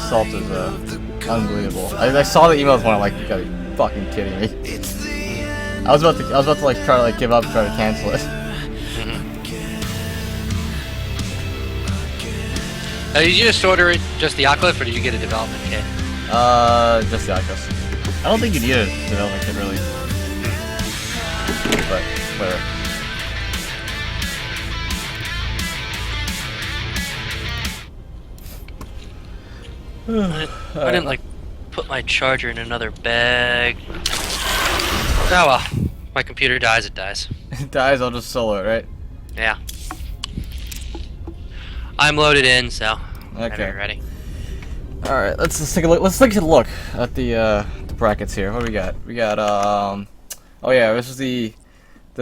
assault is unbelievable. I saw the email this morning. I'm like, you gotta be fucking kidding me. I was about to like try to like give up, try to cancel it. Did you just order it just the Ocliffe, or did you get a development kit? Just the Ocliffe. I don't think you need a development kit really. But whatever. I didn't like put my charger in another bag. Oh well, my computer dies, it dies. It dies, I'll just solo it, right? Yeah. I'm loaded in, so okay. Ready. All right, let's take a look. Let's take a look at the brackets here. What do we got? We got oh yeah, this is the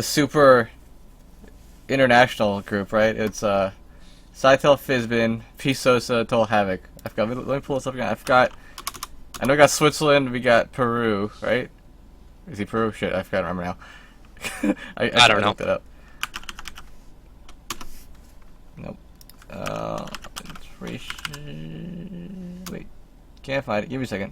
super international group, right? It's Scytale, Fizben, PSosa, xTotalHavok. I forgot. Let me pull this up again. I know we got Switzerland. We got Peru, right? Is he Peru? Shit, I forgot. I remember now. I don't know. Looked it up. Nope. Wait, can't find it. Give me a second.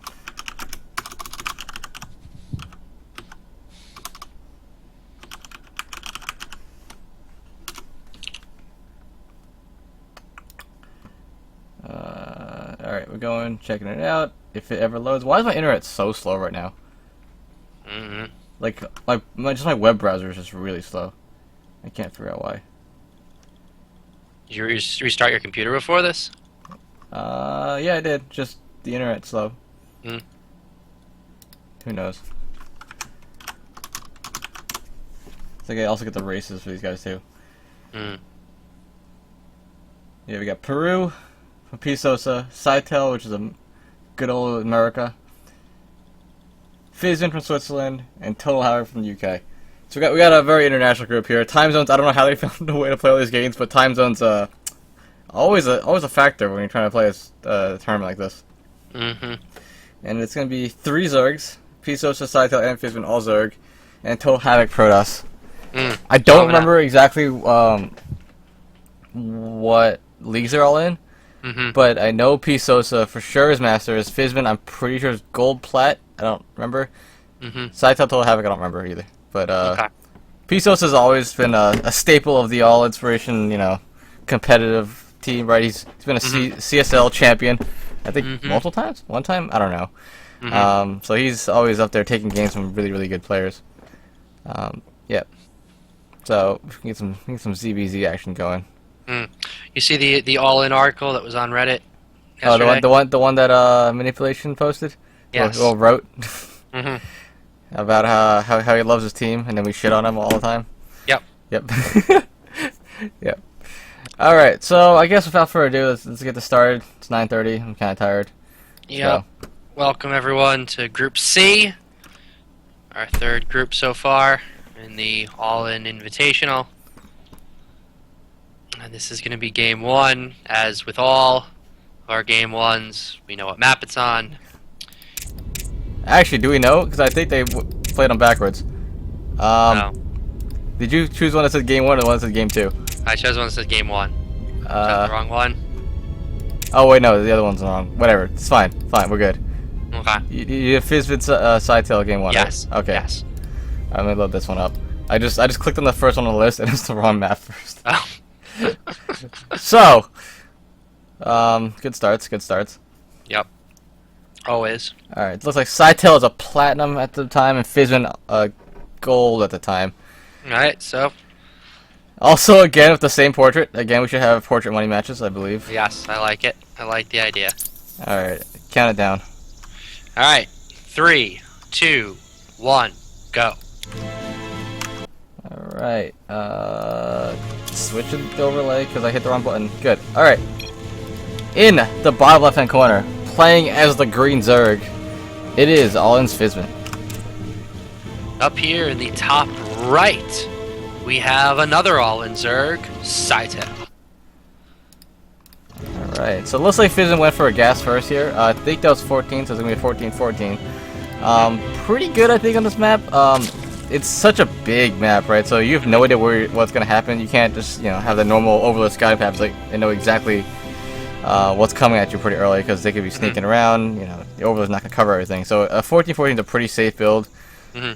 Alright, we're going, checking it out. If it ever loads. Why is my internet so slow right now? Like, just my web browser is just really slow. I can't figure out why. Did you restart your computer before this? Yeah, I did. Just the internet's slow. Who knows? I think I also get the races for these guys too. Yeah, we got Peru from PSosa, Scytale, which is a good old America, Fizben from Switzerland, and xTotalHavok from the UK. So we got a very international group here. Time zones, I don't know how they found a way to play all these games, but time zones always a factor when you're trying to play a tournament like this. And it's gonna be 3 Zergs: PSosa, Scytale, and Fizben all Zerg, and xTotalHavok Protoss. I don't remember exactly what leagues they're all in, but I know PSosa for sure is Masters. Fizben, I'm pretty sure is Gold Plat. I don't remember. Scytale, xTotalHavok, I don't remember either. But PSosa has always been a staple of the All-Inspiration, competitive team, right? He's been a CSL champion, I think multiple times? One time? I don't know. So he's always up there taking games from really, really good players. Yeah. So we can get some ZBZ action going. You see the All-In article that was on Reddit yesterday? Oh, the one that Manipulation posted? Yes. Or wrote? About how he loves his team, and then we shit on him all the time? Yep. Yep. Alright, so I guess without further ado, let's get this started. It's 9:30. I'm kind of tired. Yep. So. Welcome, everyone, to Group C. Our 3rd group so far in the All-In Invitational. And this is going to be Game 1. As with all our Game 1s, we know what map it's on. Actually, do we know? Because I think they played them backwards. No. Did you choose one that said Game 1 or one that said Game 2? I chose one that said Game 1. Is that the wrong one? Oh, wait, no, the other one's wrong. Whatever, it's fine. Fine, we're good. Okay. You have Fizben Scytale Game 1, yes. Right? Okay. Yes. I'm gonna load this one up. I just clicked on the first one on the list, and it's the wrong map first. Oh. So, good starts. Yep. Always. Alright, it looks like Scytale is a platinum at the time, and Fizben a gold at the time. Alright, so. Also, again, with the same portrait. Again, we should have portrait money matches, I believe. Yes, I like it. I like the idea. Alright, count it down. Alright, 3, 2, 1, go. Alright, switch the overlay because I hit the wrong button. Good. Alright. In the bottom left hand corner, playing as the green Zerg, it is All-In's Fizben. Up here in the top right, we have another All-In Zerg, Scytale. Alright, so it looks like Fizben went for a gas first here. I think that was 14, so it's going to be a 14-14. Pretty good, I think, on this map. It's such a big map, right? So you have no idea what's going to happen. You can't just, have the normal overload sky maps and know exactly what's coming at you pretty early because they could be sneaking around. You know, the Overlord's not gonna cover everything. So a 14-14 is a pretty safe build.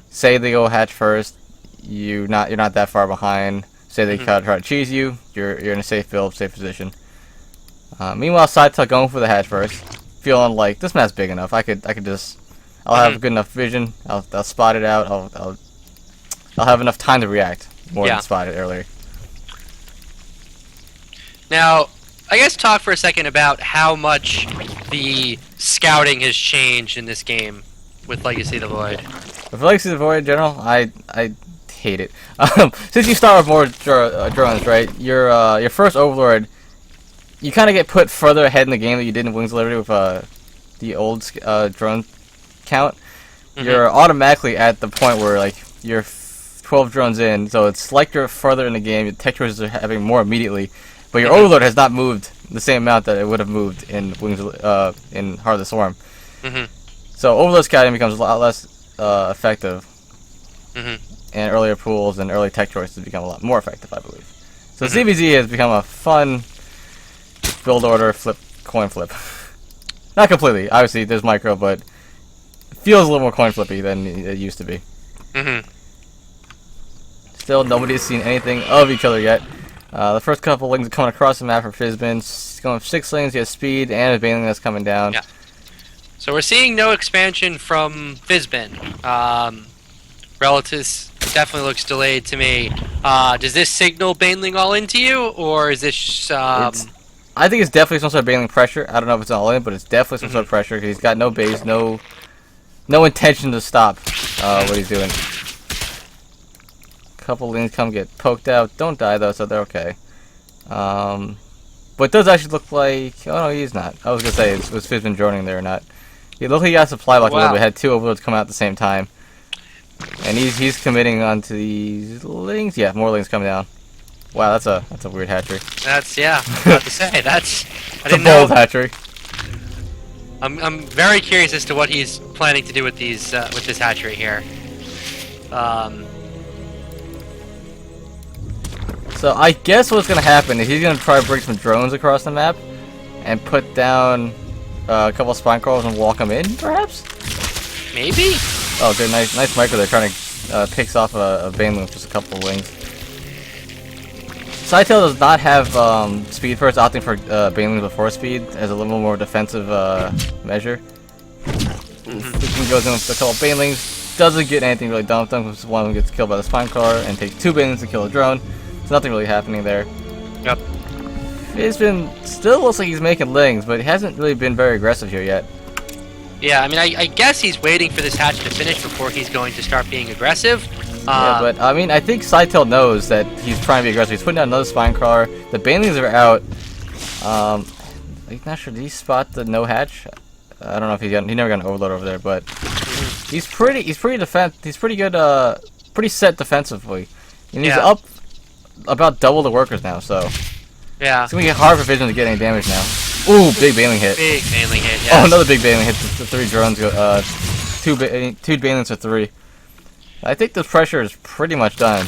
Say they go hatch first, you're not that far behind. Say they try to cheese you, you're in a safe build, safe position. Meanwhile, Scytale going for the hatch first, feeling like this map's big enough. I'll have good enough vision. I'll spot it out. I'll have enough time to react more than spot it earlier. Now, I guess talk for a second about how much the scouting has changed in this game with Legacy of the Void. With Legacy of the Void in general, I hate it. Since you start with more drones, right? Your first Overlord, you kind of get put further ahead in the game than you did in Wings of Liberty with the old drone count. You're automatically at the point where like you're 12 drones in, so it's like you're further in the game. Your tech choices are having more immediately, but your Overlord has not moved the same amount that it would have moved in in Heart of the Swarm. So Overlord scouting becomes a lot less effective, and earlier pools and early tech choices become a lot more effective, I believe. So CVZ has become a fun build order coin flip. Not completely, obviously there's micro, but it feels a little more coin flippy than it used to be. Still, nobody's seen anything of each other yet. The first couple lings are coming across the map for Fizben. Going 6 lanes, he has speed and a Baneling that's coming down. Yeah. So we're seeing no expansion from Fizben. Relatives definitely looks delayed to me. Does this signal Baneling all into you, or is this? I think it's definitely some sort of Baneling pressure. I don't know if it's all in, but it's definitely some sort of pressure. He's got no base, no intention to stop what he's doing. Couple lanes come get poked out. Don't die though, so they're okay. But it does actually look like... Oh no, he's not. I was gonna say, was Fizben droning there or not. He looked like he got supply block a little bit. Had 2 Overlords come out at the same time. And he's committing onto these lings. Yeah, more lings coming down. Wow, that's a weird hatchery. That's, yeah, I was about to say, that's... It's a bold hatchery. I'm very curious as to what he's planning to do with these, with this hatchery here. So I guess what's gonna happen is he's gonna try to bring some drones across the map and put down a couple of spine crawlers and walk them in, perhaps? Maybe? Oh, good, nice micro there, trying to picks off a Baneling with just a couple of wings. Scytale does not have speed first, opting for Baneling before speed as a little more defensive measure. Fizben goes in with a couple of Banelings, doesn't get anything really done with them because one of them gets killed by the spine crawler and takes 2 Banelings to kill a drone. There's nothing really happening there. Yep. Fizben still looks like he's making lings, but he hasn't really been very aggressive here yet. Yeah, I mean, I guess he's waiting for this hatch to finish before he's going to start being aggressive. Yeah, but I mean, I think Scytale knows that he's trying to be aggressive. He's putting down another spine crawler. The Banelings are out. I'm not sure. Did he spot the no hatch? I don't know if he never got an Overload over there, but he's pretty good. Pretty set defensively, and he's up about double the workers now. So yeah, it's gonna get hard for Fizben to get any damage now. Ooh, big Baneling hit. Big Baneling hit. Yes. Oh, another big Baneling hit. The 3 drones go. 2 Banelings for 3. I think the pressure is pretty much done.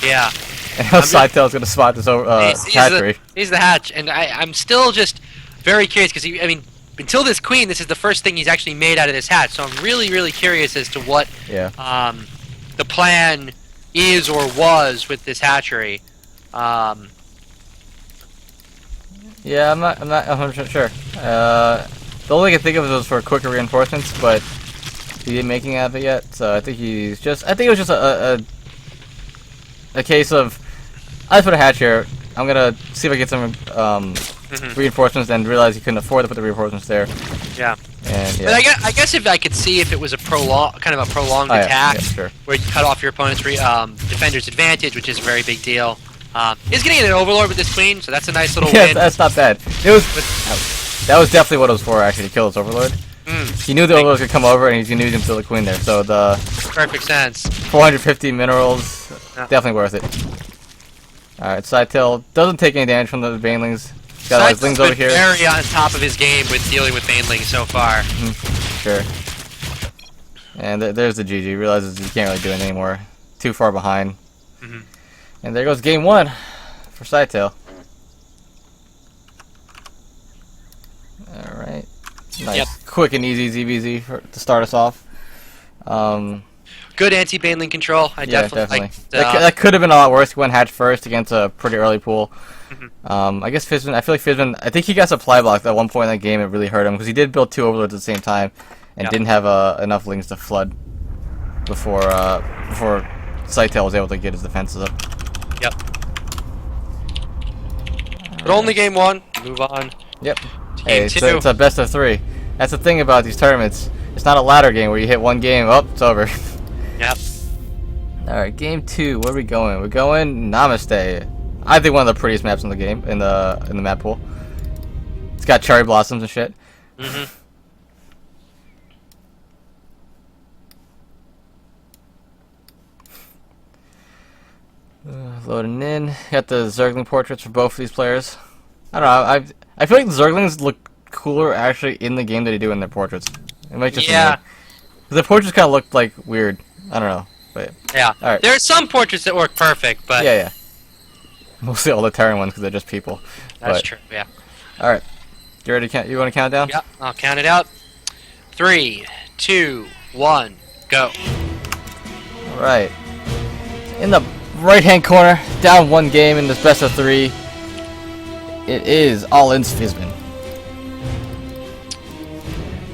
Yeah. And now Scytale's gonna spot this hatchery. He's the hatch, and I'm still just very curious because I mean, until this queen, this is the first thing he's actually made out of this hatch. So I'm really, really curious as to what the plan is or was with this hatchery. Yeah, I'm not 100% sure. The only thing I can think of was for quicker reinforcements, but he didn't make any out of it yet. So I think it was just a case of I put a hatch here. I'm gonna see if I get some reinforcements, and realize he couldn't afford to put the reinforcements there. Yeah. And yeah. But I guess if I could see if it was a prolonged attack, where you cut off your opponent's defender's advantage, which is a very big deal. He's getting an Overlord with this queen, so that's a nice little win. That's not bad. That was definitely what it was for, actually, to kill his Overlord. He knew the Overlord could come over, and he knew he could kill the queen there. So the perfect sense. 450 minerals, definitely worth it. All right, Scytale doesn't take any damage from the Banelings. Got all his lings over here. Very on top of his game with dealing with Banelings so far. Sure. And there's the GG. Realizes he can't really do it anymore. Too far behind. And there goes game 1 for Scytale. Nice. Yep. Quick and easy ZBZ to start us off. Good anti-baneling control. I definitely. Liked, that could have been a lot worse. He went hatch first against a pretty early pool. I guess Fizben. I feel like Fizben. I think he got supply blocked at one point in that game. It really hurt him because he did build 2 overlords at the same time, and didn't have enough lings to flood before Scytale was able to get his defenses up. Yep. But only game 1. Move on. Yep. Game 2. It's a best of 3. That's the thing about these tournaments. It's not a ladder game where you hit one game, it's over. Yep. Alright, game 2. Where are we going? We're going Namaste. I think one of the prettiest maps in the game, in the map pool. It's got cherry blossoms and shit. Loading in. Got the Zergling portraits for both of these players. I don't know. I feel like the Zerglings look cooler actually in the game than they do in their portraits. It might just be me. The portraits kind of looked like weird. I don't know. But yeah. All right. There are some portraits that work perfect, but yeah. Mostly all the Terran ones because they're just people. That's true. Yeah. All right. You ready? You want to count down? Yep. I'll count it out. 3, 2, 1, go. All right. In the right-hand corner, down 1 game in this best of 3. It is All-In's Fizben.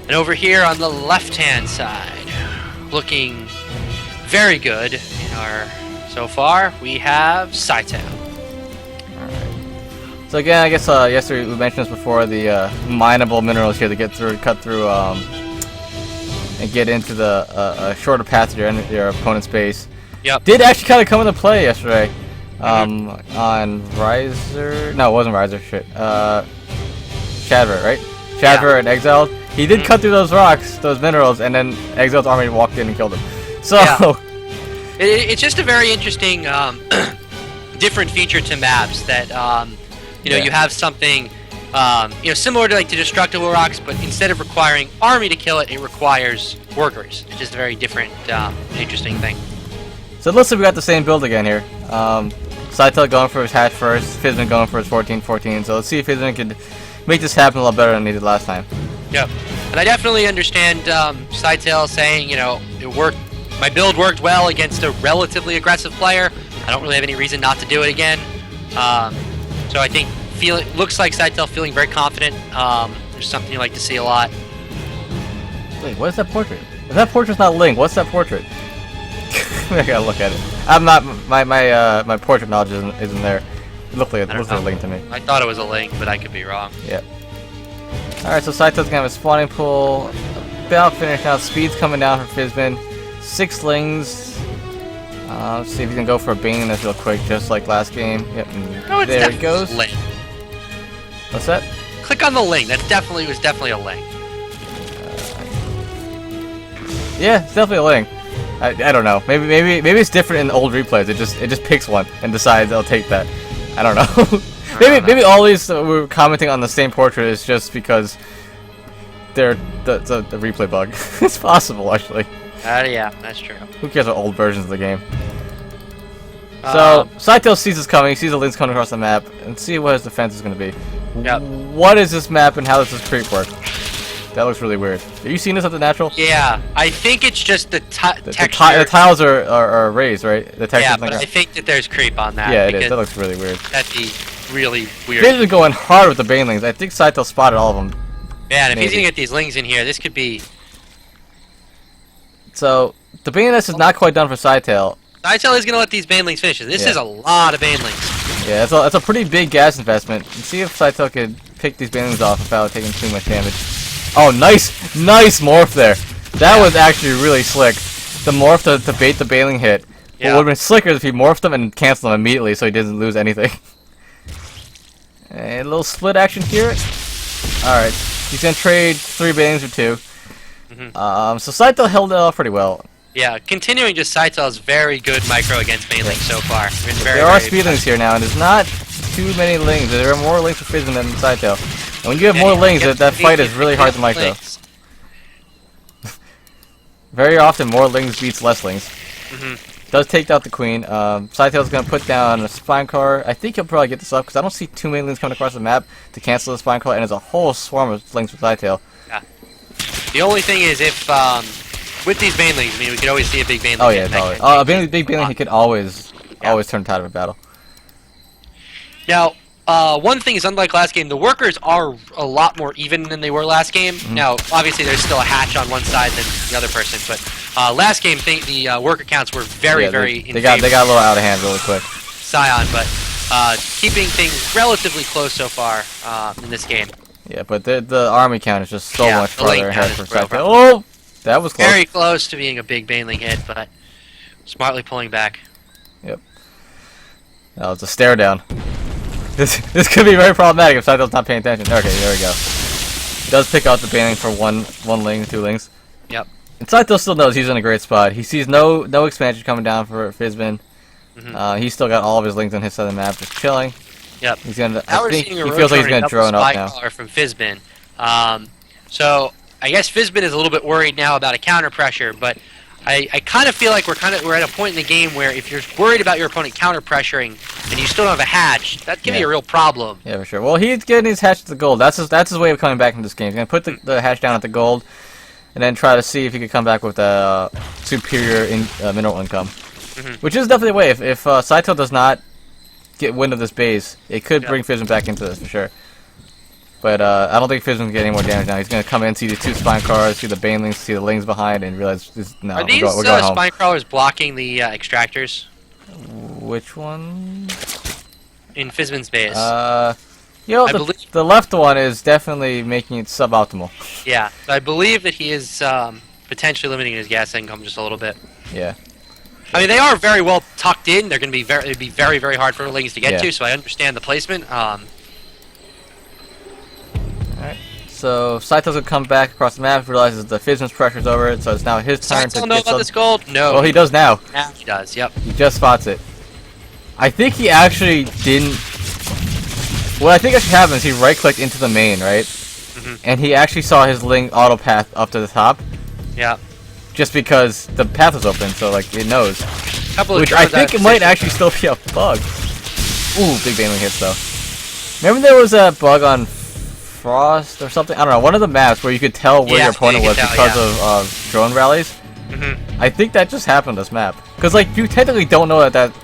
And over here on the left-hand side, looking very good in our so far, we have Scytale. Alright. So again, I guess yesterday we mentioned this before, the mineable minerals here to get through, cut through, and get into the shorter path to your opponent's base. Yep. Did actually kind of come into play yesterday. On Riser. No, it wasn't Riser. Shit. Shadver, right? Shadver and Exiled. He did cut through those rocks, those minerals, and then Exile's army walked in and killed him. So. It's just a very interesting, different feature to maps that, you have something, similar to like the destructible rocks, but instead of requiring army to kill it, it requires workers. It's just a very different, interesting thing. So it looks like we got the same build again here. Scytale going for his hatch first, Fizben going for his 14-14. So let's see if Fizben could make this happen a lot better than he did last time. Yep. And I definitely understand Scytale saying, it worked. My build worked well against a relatively aggressive player. I don't really have any reason not to do it again. So I think looks like Scytale feeling very confident. There's something you like to see a lot. Wait, what is that portrait? If that portrait's not Link, what's that portrait? I gotta look at it. I'm not my portrait knowledge isn't there. It looks like a Link to me. I thought it was a Link, but I could be wrong. Yeah. All right, so Scytale's gonna have a spawning pool. About finished out. Speed's coming down for Fizben. 6 lings. Let's see if he can go for a Bane this real quick, just like last game. Yep. There it goes. Link. What's that? Click on the link. It was definitely a link. Yeah, it's definitely a link. I don't know. Maybe it's different in old replays. It just picks one and decides I'll take that. I don't know. maybe all these we're commenting on the same portrait is just because they're the replay bug. It's possible actually. Yeah, that's true. Who cares about old versions of the game? So Scytale sees this coming. He sees the links coming across the map, and see what his defense is going to be. Yep. What is this map and how does this creep work? That looks really weird. Have you seen this at the natural? Yeah, I think it's just the texture. The tiles are raised, right? The texture. Yeah, but I think that there's creep on that. Yeah, it is. That looks really weird. That'd be really weird. They've been going hard with the banelings. I think Scytale spotted all of them. Yeah, and if he's gonna get these lings in here, this could be. So the baneless is not quite done for Scytale. Scytale is gonna let these banelings finish. This is a lot of banelings. Yeah, that's a pretty big gas investment. Let's see if Scytale could pick these banelings off without taking too much damage. Oh, nice morph there. That was actually really slick. The morph to bait the baneling hit. Yeah. What would have been slicker if he morphed them and canceled them immediately so he doesn't lose anything. A little split action here. Alright, he's gonna trade 3 banelings for 2. So Scytale held it off pretty well. Yeah, continuing just Scytale's very good micro against banelings so far. There are speedlings here now, and there's not too many lings. There are more lings for Fizben than Scytale. And when you have more lings, that fight is really hard to micro. Very often, more lings beats less lings. Does take out the queen. Scytale's gonna put down a spine car. I think he'll probably get this up because I don't see too many lings coming across the map to cancel the spine car, and there's a whole swarm of lings with Scytale. Yeah. The only thing is if with these banelings, I mean, we could always see a big baneling. Oh yeah, always. A big baneling, he could always turn tide of a battle. Now, one thing is, unlike last game, the workers are a lot more even than they were last game. Now, obviously, there's still a hatch on one side than the other person, but last game, the worker counts were very they got a little out of hand really quick. Scion, but keeping things relatively close so far in this game. Yeah, but the army count is just so much further ahead for Scytale. Oh! That was close. Very close to being a big baneling hit, but smartly pulling back. Yep. That was a stare down. This could be very problematic if Scytale's not paying attention. Okay, there we go. Does pick out the baneling for one ling, 2 lings. Yep. And Scytale still knows he's in a great spot. He sees no expansion coming down for Fizben. He's still got all of his lings on his side of the map, just chilling. Yep. He's gonna. Now I think he feels like he's gonna drone up now. From Fizben. So I guess Fizben is a little bit worried now about a counter pressure, but I kind of feel like we're at a point in the game where if you're worried about your opponent counter pressuring and you still don't have a hatch, that can be a real problem. Yeah, for sure. Well, he's getting his hatch to the gold. That's his way of coming back into this game. He's gonna put the hatch down at the gold, and then try to see if he could come back with a superior mineral income, which is definitely a way. If Scytale does not get wind of this base, it could bring Fizben back into this for sure. But I don't think Fizben can get any more damage now. He's gonna come in, see the 2 spine crawlers, see the banelings, see the lings behind, and realize no, Are these we're going home. spine crawlers blocking the extractors? Which one? In Fizben's base. The left one is definitely making it suboptimal. Yeah, so I believe that he is potentially limiting his gas income just a little bit. Yeah. I mean, they are very well tucked in. They're going to be it'd be very, very hard for lings to get to. So I understand the placement. Alright, so Scytale's gonna come back across the map, realizes the Fizben's pressure's over it, so it's now his turn to know get about this gold? No. Well, he does now. Now he does, yep. He just spots it. I think he actually didn't... What I think actually happened is he right-clicked into the main, right? And he actually saw his ling auto path up to the top. Yeah. Just because the path was open, so like it knows. Which I think it might actually still be a bug. Ooh, big baneling hits though. Remember there was a bug on Frost or something? I don't know, one of the maps where you could tell where your opponent was because of drone rallies. I think that just happened on this map. Because like you technically don't know that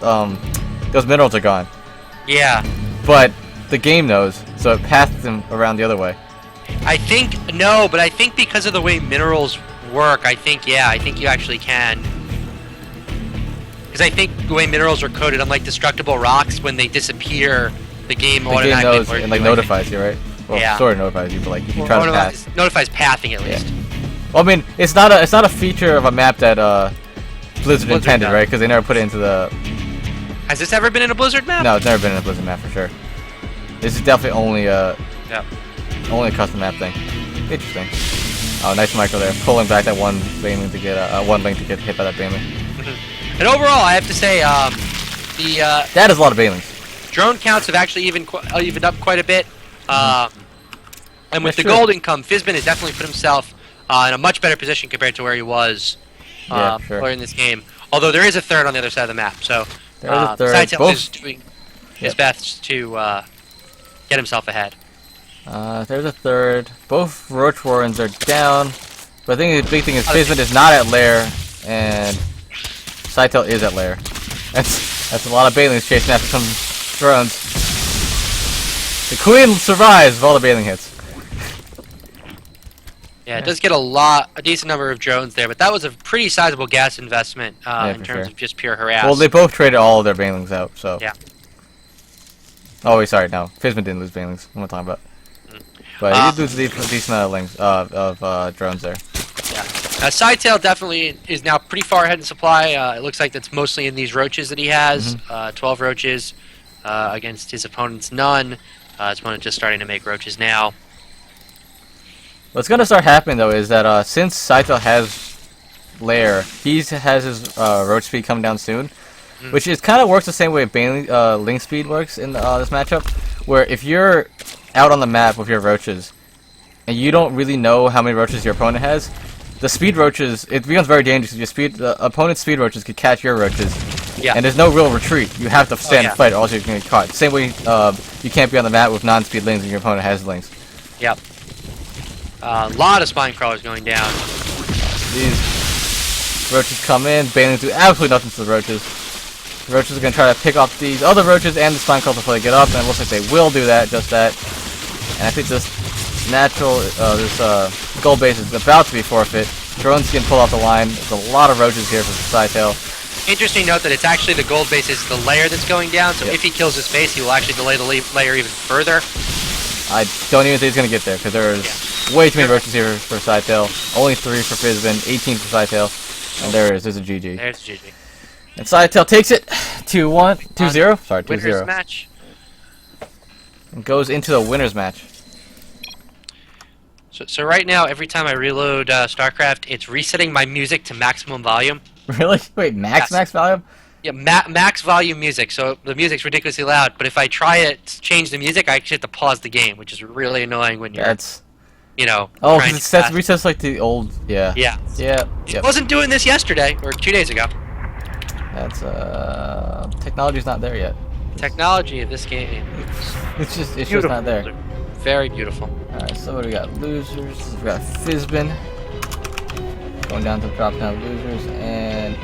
those minerals are gone. Yeah. But the game knows, so it passed them around the other way. I think no, but I think because of the way minerals work, I think you actually can. Because I think the way minerals are coded, unlike destructible rocks, when they disappear, the game automatically knows and like notifies you, right? Well, sort of notifies you, but like you can try to pass. Notifies pathing at least. Well, I mean, it's not a feature of a map that Blizzard intended, right? Because they never put it into the. Has this ever been in a Blizzard map? No, it's never been in a Blizzard map for sure. This is definitely only a custom map thing. Interesting. Oh, nice micro there, pulling back that one baneling to get one link to get hit by that baneling. And overall, I have to say, that is a lot of banelings. Drone counts have actually evened up quite a bit. And with the gold income, Fizben has definitely put himself in a much better position compared to where he was earlier in this game. Although there is a third on the other side of the map, so Scytale is doing his best to get himself ahead. There's a third. Both Roach Warrens are down. But I think the big thing is Fizben is not at lair, and Scytale is at lair. That's a lot of banelings chasing after some drones. The Queen survives with all the baneling hits. Yeah, it does get a decent number of drones there, but that was a pretty sizable gas investment in terms of just pure harass. Well, they both traded all of their banelings out, so. Yeah. Oh, wait, sorry, no. Fizben didn't lose banelings. What am I talking about? But he did lose a decent amount of drones there. Yeah. Scytale definitely is now pretty far ahead in supply. It looks like that's mostly in these roaches that he has. 12 roaches against his opponent's none. His opponent just starting to make roaches now. What's going to start happening, though, is that since Scytale has lair, he has his roach speed come down soon. Which is kind of works the same way link speed works in this matchup. Where if you're out on the map with your roaches, and you don't really know how many roaches your opponent has, the speed roaches, it becomes very dangerous because the opponent's speed roaches could catch your roaches. Yeah. And there's no real retreat. You have to stand and fight or else you're going to get caught. Same way you can't be on the mat with non-speed lings and your opponent has lings. Yep. A lot of spine crawlers going down. These roaches come in, Banelings do absolutely nothing to the roaches. The roaches are going to try to pick off these other roaches and the spine crawlers before they get up, and it looks like they will do that, just that. And I think this gold base is about to be forfeit. Drones can pull off the line. There's a lot of roaches here for Scytale. Interesting note that it's actually the gold base is the layer that's going down, so if he kills this base, he will actually delay the layer even further. I don't even think he's going to get there, because there's way too many roaches here for Scytale. Only 3 for Fizben, 18 for Scytale, and there's a GG. There's a GG. And Scytale takes it 2-1, 2-0, sorry, 2-0. Winner's match. And goes into the winner's match. So right now, every time I reload StarCraft, it's resetting my music to maximum volume. Really? Wait, max volume? Yeah, max volume music, so the music's ridiculously loud, but if I try to change the music, I actually have to pause the game, which is really annoying when you're, you know, oh, because it resets like the old, yeah. It wasn't doing this yesterday, or 2 days ago. That's, technology's not there yet. Technology of this game. It's just not there. Very beautiful. Alright, so what do we got? Losers. We got Fizben. Going down to the drop down losers, and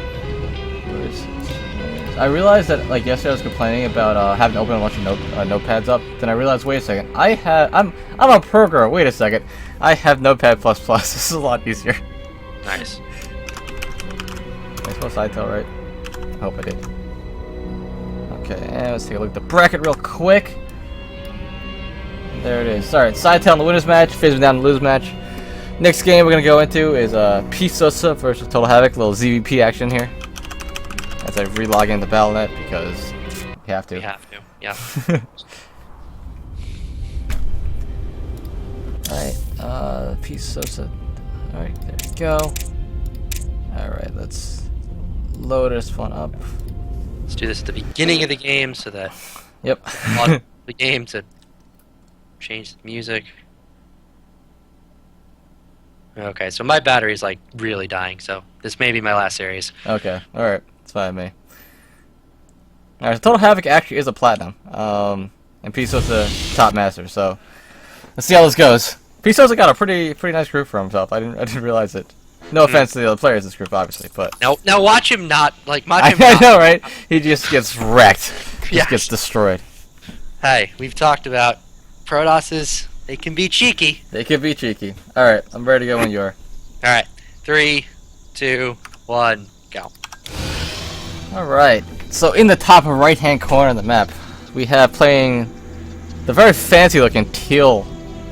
I realized that like yesterday I was complaining about having to open a bunch of notepads up. Then I realized, wait a second, I'm a programmer. Wait a second, I have Notepad++. This is a lot easier. Nice. I suppose Scytale, right? I hope I did. Okay, and let's take a look at the bracket real quick. There it is. Alright, Scytale in the winners match, Fizben down in the losers match. Next game we're going to go into is PSosa versus xTotalHavok. A little ZVP action here. As I re-log into Battle.net because you have to. You have to, yeah. Alright, PSosa. Alright, there we go. Alright, let's load this one up. Let's do this at the beginning of the game so that... Yep. On the game to change the music. Okay, so my battery's like really dying, so this may be my last series. Okay, alright, it's fine with me. Alright, so xTotalHavok actually is a platinum, and PSosa top master, so let's see how this goes. PSosa got a pretty nice group for himself. I didn't realize it. No offense to the other players in this group, obviously, but now watch him not like I know, right? He just gets wrecked. Just gets destroyed. Hey, we've talked about Protosses. They can be cheeky. They can be cheeky. Alright, I'm ready to go when you are. Alright. 3, 2, 1, go. Alright. So in the top right-hand corner of the map, we have playing the very fancy-looking teal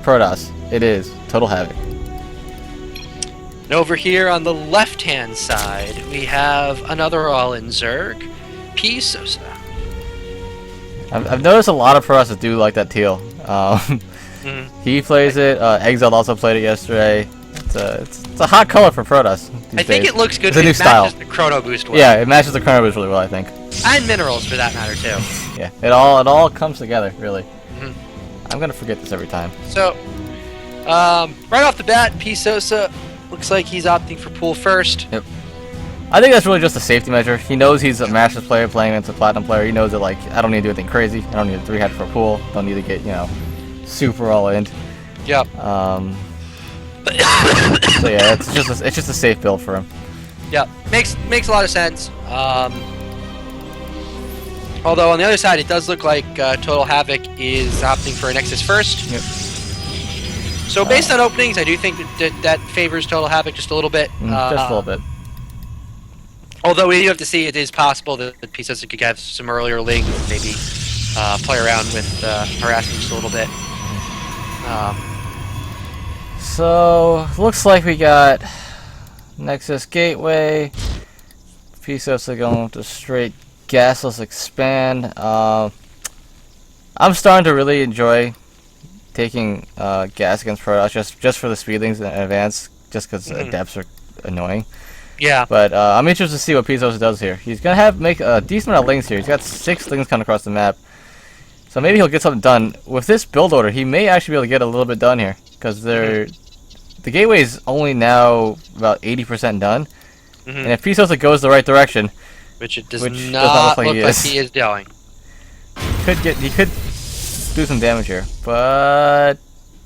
Protoss. It is xTotalHavok. And over here on the left-hand side, we have another all-in Zerg, PSosa. I've noticed a lot of Protosses do like that teal. He plays it. Exiled also played it yesterday. It's a hot color for Protoss. I think it looks good. It's a new style. Matches the Chrono Boost well. Yeah, it matches the Chrono Boost really well, I think. And minerals, for that matter, too. Yeah, it all comes together, really. I'm gonna forget this every time. So, right off the bat, PSosa looks like he's opting for pool first. Yep. I think that's really just a safety measure. He knows he's a Masters player playing against a Platinum player. He knows that, like, I don't need to do anything crazy. I don't need a 3-hat for a pool. Don't need to get, you know, super all-in. Yep. So yeah, it's just a safe build for him. Yep. Makes a lot of sense. Although on the other side, it does look like xTotalHavok is opting for a Nexus first. Yep. So based on openings, I do think that favors xTotalHavok just a little bit. Just a little bit. Although we do have to see, it is possible that PSosa could have some earlier lings, maybe play around with harassing just a little bit. So looks like we got Nexus Gateway. PSosa going with the straight gasless expand. I'm starting to really enjoy taking gas against Protoss just for the speedlings in advance, just because depths are annoying. Yeah. But I'm interested to see what PSosa does here. He's gonna make a decent amount of lings here. He's got 6 lings coming across the map, so maybe he'll get something done with this build order. He may actually be able to get a little bit done here because the the gateway is only now about 80% done, and if PSosa goes the right direction, which it does not look like he is doing, he could do some damage here, but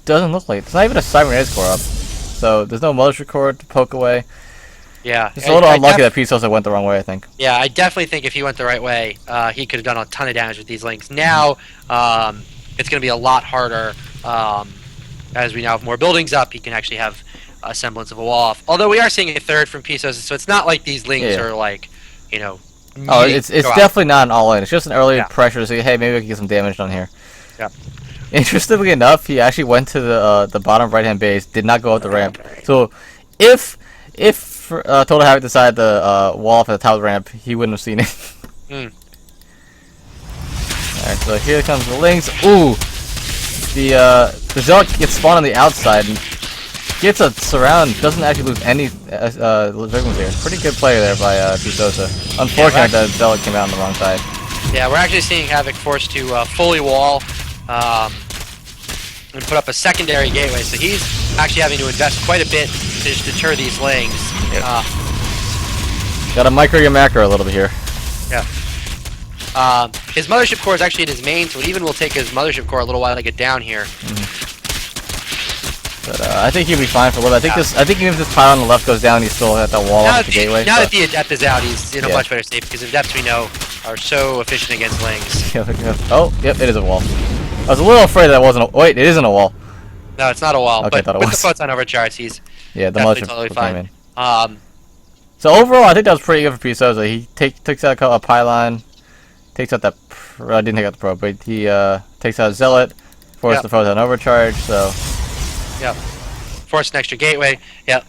doesn't look like it. It's not even a cybernetics core up, so there's no mothership core to poke away. Yeah, it's a little unlucky that PSosa went the wrong way, I think. Yeah, I definitely think if he went the right way, he could have done a ton of damage with these links. Now, it's going to be a lot harder. As we now have more buildings up, he can actually have a semblance of a wall off. Although we are seeing a third from PSosa, so it's not like these links are like, you know. Oh, it's definitely not an all-in. It's just an early pressure to say, hey, maybe we can get some damage done here. Yeah. Interestingly enough, he actually went to the bottom right-hand base, did not go up the ramp. So, if xTotalHavok decided the wall off at the top of the ramp, he wouldn't have seen it. Alright, so here comes the links. Ooh! The Zealot gets spawned on the outside and gets a surround, doesn't actually lose any victims here. Pretty good play there by PSosa. Unfortunate that Zealot came out on the wrong side. Yeah, we're actually seeing Havok forced to fully wall and put up a secondary gateway, so he's actually having to invest quite a bit to deter these lings. Yep. Gotta micro your macro a little bit here. Yeah. His mothership core is actually in his main, so it even will take his mothership core a little while to get down here. But I think he'll be fine for a little bit. I think even if this pile on the left goes down, he's still at that wall at the gateway. Now that the Adept is out, he's in a much better state, because Adepts, we know, are so efficient against lings. Oh, yep, it is a wall. I was a little afraid that wasn't a... Wait, it isn't a wall. No, it's not a wall, okay, but with the photon overcharge, he's definitely totally fine. So overall, I think that was pretty good for PSosa. He takes out a pylon, takes out that... didn't take out the probe, but he takes out Zealot, forced the photon overcharge, so... Yep. Force an extra gateway. Yep.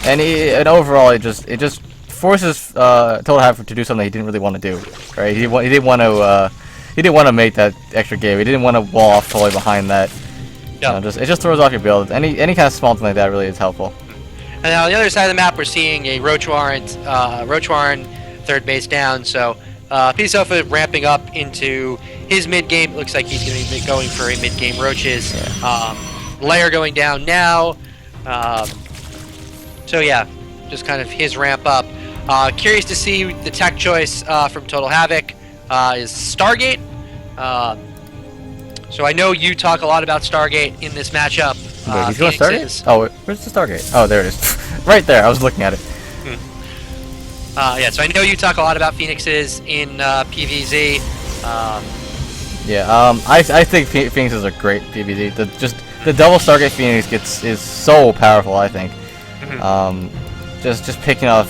And overall, it just forces xTotalHavok to do something he didn't really want to do. Right? He didn't want to make that extra gateway. He didn't want to wall off fully behind that. Yep. It just throws off your build. Any kind of small thing like that really is helpful. And now on the other side of the map, we're seeing a Roach Warren third base down. So PSosa ramping up into his mid game. Looks like he's going to be going for a mid game Roaches. Yeah. Layer going down now. So yeah, just kind of his ramp up. Curious to see the tech choice from xTotalHavok is Stargate. So I know you talk a lot about Stargate in this matchup. Wait, he's going Stargate? Oh, where's the Stargate? Oh, there it is. Right there, I was looking at it. Yeah, so I know you talk a lot about Phoenixes in PvZ. I think Phoenixes are great PvZ. The double Stargate Phoenix is so powerful, I think. Just picking off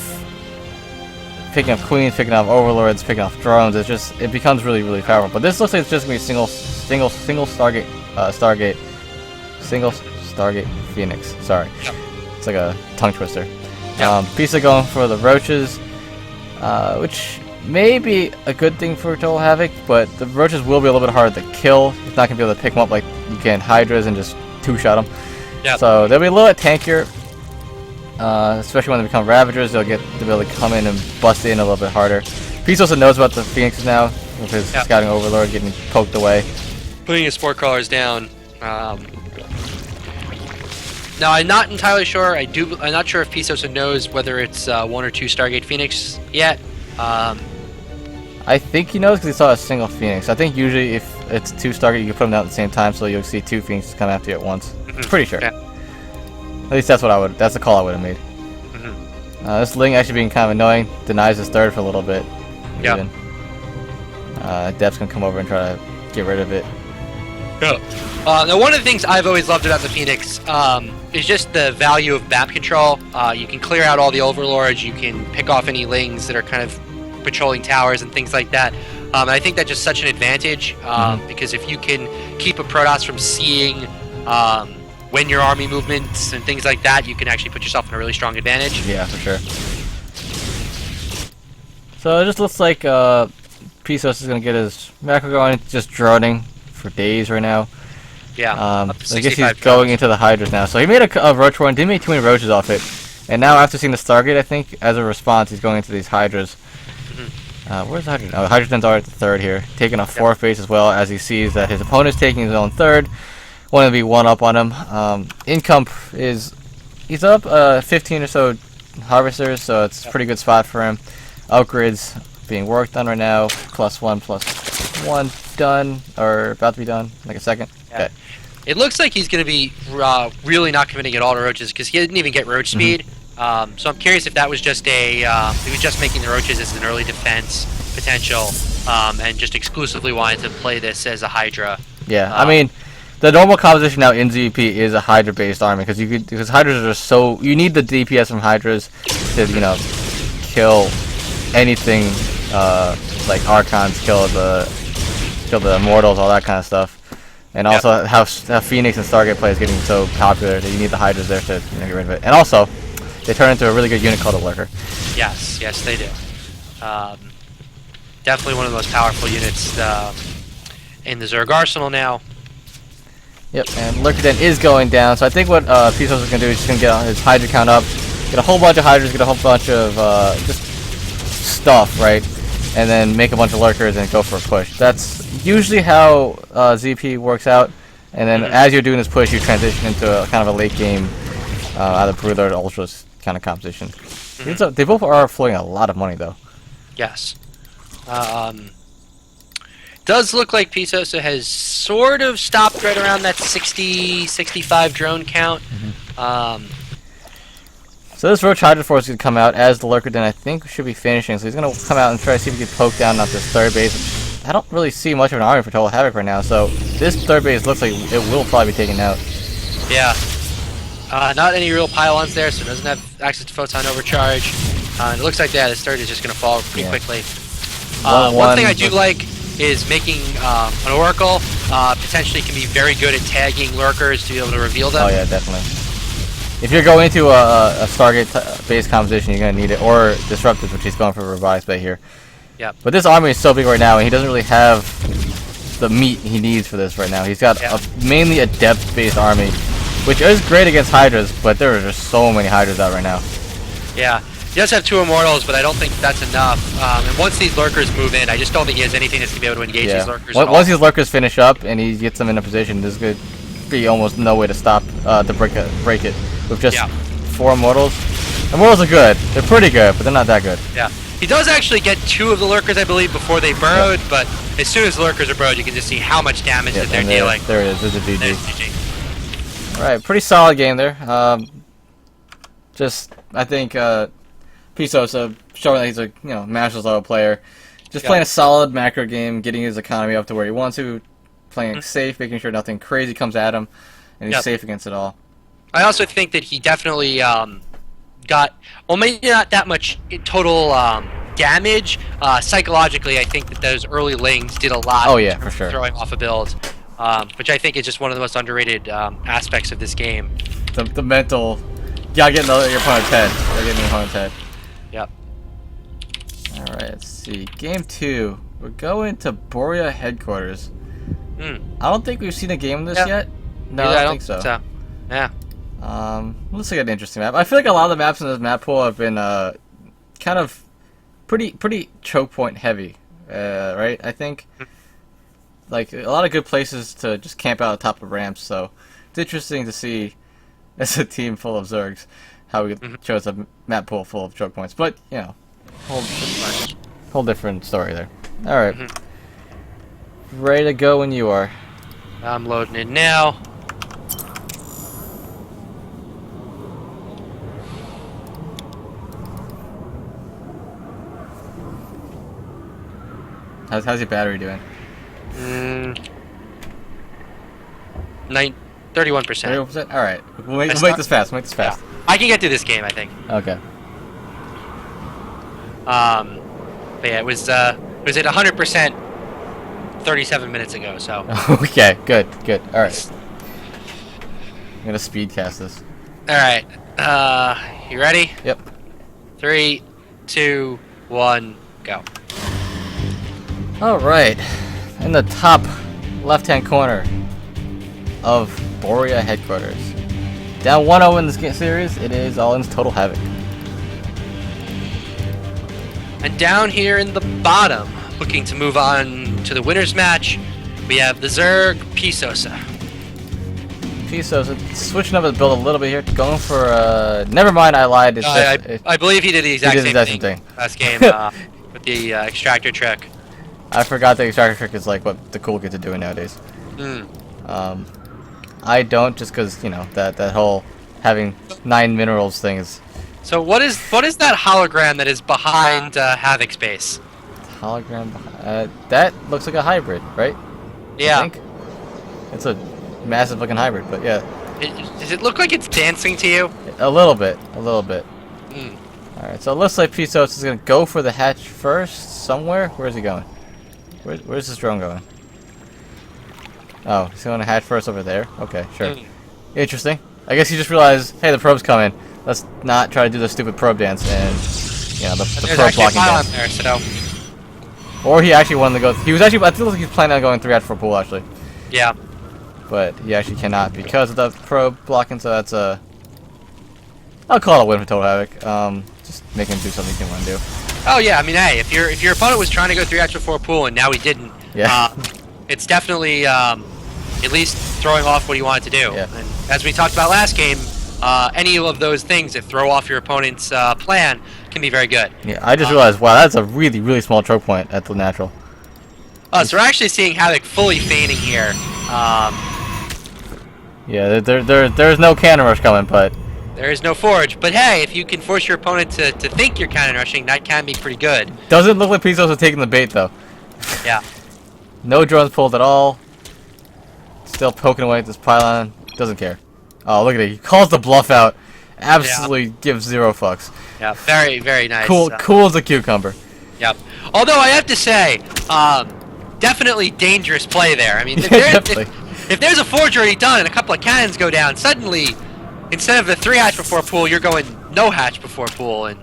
queens, picking off overlords, picking off drones. It becomes really powerful. But this looks like it's just gonna be single Stargate Phoenix. Sorry, it's like a tongue twister. Pisa going for the Roaches, which may be a good thing for xTotalHavok, but the Roaches will be a little bit harder to kill. It's not gonna be able to pick them up like you can Hydras and just two-shot them. Yep. So they'll be a little bit tankier, especially when they become Ravagers. They'll get the ability to come in and bust in a little bit harder. PSosa knows about the Phoenixes now, with his Scouting Overlord getting poked away. Putting his Sport Crawlers down. Now I'm not entirely sure. I'm not sure if PSosa knows whether it's 1 or 2 Stargate Phoenix yet. I think he knows because he saw a single Phoenix. I think usually if it's 2 Stargate, you can put them down at the same time, so you'll see 2 Phoenixes come after you at once. Pretty sure. Yeah. At least that's the call I would have made. This Ling actually being kind of annoying, denies his third for a little bit. Yeah. Dep's gonna come over and try to get rid of it. Now one of the things I've always loved about the Phoenix is just the value of map control. You can clear out all the overlords, you can pick off any Lings that are kind of patrolling towers and things like that. And I think that's just such an advantage because if you can keep a Protoss from seeing when your army movements and things like that, you can actually put yourself in a really strong advantage. Yeah, for sure. So it just looks like PSosa is going to get his macro going, just droning for days right now. Yeah, I guess he's going into the Hydras now. So he made a Roach Warren, didn't make too many Roaches off it. And now after seeing the Stargate, I think, as a response, he's going into these Hydras. Where's the Hydras? Oh, the Hydras are at the third here, taking a 4th base as well as he sees that his opponent's taking his own third. Want to be one up on him. Income is he's up 15 or so harvesters, so it's a pretty good spot for him. Upgrades being worked on right now. +1/+1 done, or about to be done. Like a second. Yeah. Okay. It looks like he's going to be really not committing at all to roaches because he didn't even get roach speed. So I'm curious if that was just he was just making the roaches as an early defense potential, and just exclusively wanted to play this as a Hydra. Yeah, I mean, the normal composition now in ZP is a Hydra-based army because Hydras are so you need the DPS from Hydras to kill anything like Archons, kill the Immortals, all that kind of stuff. And also how Phoenix and Stargate play is getting so popular that you need the Hydras there to get rid of it. And also, they turn into a really good unit called a Lurker. Yes, they do. Definitely one of the most powerful units in the Zerg arsenal now. Yep, and Lurker Den is going down, so I think what PSosa is going to do is just going to get his Hydra count up, get a whole bunch of Hydras, get a whole bunch of just stuff, right? And then make a bunch of Lurkers and go for a push. That's usually how ZP works out, and then as you're doing this push, you transition into a kind of a late game, either Broodlord or Ultras kind of composition. They both are flowing a lot of money, though. Yes. Does look like PSosa has sort of stopped right around that 60-65 drone count. So this Roach Hydra Force is going to come out as the Lurker Den I think should be finishing, so he's going to come out and try to see if he can poke down at this third base. I don't really see much of an army for Total Havoc right now, so this third base looks like it will probably be taken out. Yeah. Not any real pylons there, so it doesn't have access to Photon Overcharge. And it looks like this third is just going to fall pretty quickly. One thing I do like is making an Oracle potentially can be very good at tagging Lurkers to be able to reveal them. Oh yeah, definitely. If you're going to a Stargate-based composition, you're going to need it, or Disruptors, which he's going for Revives Bay here. Yep. But this army is so big right now, and he doesn't really have the meat he needs for this right now. He's got mainly a depth-based army, which is great against Hydras, but there are just so many Hydras out right now. Yeah. He does have 2 Immortals, but I don't think that's enough. And once these Lurkers move in, I just don't think he has anything that's going to be able to engage these Lurkers at all. Once these Lurkers finish up and he gets them in a position, there's going to be almost no way to stop, to break it. With just 4 Immortals. Immortals are good. They're pretty good, but they're not that good. Yeah. He does actually get 2 of the Lurkers, I believe, before they burrowed, but as soon as the Lurkers are burrowed, you can just see how much damage that they're dealing. There it is. There's a GG. There's GG. Alright, pretty solid game there. I think PSosa showing that he's a Masters level player. Just playing a solid macro game, getting his economy up to where he wants to, playing it safe, making sure nothing crazy comes at him, and he's safe against it all. I also think that he definitely got, well, maybe not that much total damage. Psychologically, I think that those early lings did a lot. Oh yeah, for sure. Throwing off a build, which I think is just one of the most underrated aspects of this game. The mental, your opponent's head. You're getting your opponent's head. Yep. All right, let's see. Game 2. We're going to Borea headquarters. I don't think we've seen a game of this yet. No, I don't think so. Yeah. Looks like an interesting map. I feel like a lot of the maps in this map pool have been kind of pretty choke point heavy, right? I think like a lot of good places to just camp out at the top of ramps. So it's interesting to see as a team full of Zergs how we chose a map pool full of choke points. But whole different story there. All right, ready to go when you are. I'm loading it now. How's your battery doing? 31%. 31%? Alright. We'll make this fast. We'll make this fast. Yeah. I can get through this game, I think. Okay. But yeah, it was at 100% 37 minutes ago, so. Okay, good. Alright. I'm gonna speed cast this. Alright. You ready? Yep. 3, 2, 1, go. Alright. In the top left-hand corner of Borea headquarters. Down 1-0 in this series, it is All-Invitational. And down here in the bottom, looking to move on to the winner's match, we have the Zerg PSosa. PSosa switching up his build a little bit here, going for never mind, I lied. It's I believe he did the exact same thing last game with the extractor trick. I forgot the extractor trick is like what the cool kids are doing nowadays. I don't, just because you know that whole having 9 minerals thing is. So what is that hologram that is behind Havok's base? Hologram. That looks like a hybrid, right? Yeah. I think. It's a massive looking hybrid, but yeah. Does it look like it's dancing to you? A little bit. Alright, so it looks like PSosa is going to go for the hatch first somewhere. Where's he going? Where's this drone going? Oh, he's going to hatch first over there. Okay, sure. Interesting. I guess he just realized, hey, the probe's coming. Let's not try to do the stupid probe dance and, you know, the probe blocking dance. There, so. Or he actually wanted to go. He was actually. I feel like he's planning on going 3 hatch for a pool actually. Yeah. But he actually cannot because of the probe blocking. So that's a. I'll call it a win for XTotalHavok. Just make him do something he didn't want to do. Oh yeah, I mean, hey, if your opponent was trying to go 3 hatch before a pool and now he didn't, yeah. It's definitely at least throwing off what he wanted to do. Yeah. And as we talked about last game, any of those things that throw off your opponent's plan can be very good. Yeah, I just realized, wow, that's a really, really small choke point at the natural. So we're actually seeing Havok fully feigning here. Yeah, there's no cannon rush coming, but. There is no forge, but hey, if you can force your opponent to think you're cannon rushing, that can be pretty good. Doesn't look like PSosa taking the bait though. Yeah. No drones pulled at all. Still poking away at this pylon. Doesn't care. Oh, look at it. He calls the bluff out. Absolutely gives 0 fucks. Yeah, very, very nice. Cool as a cucumber. Yep. Although I have to say, definitely dangerous play there. I mean, if there's a forge already done and a couple of cannons go down, suddenly, instead of the 3 hatch before pool, you're going no hatch before pool, and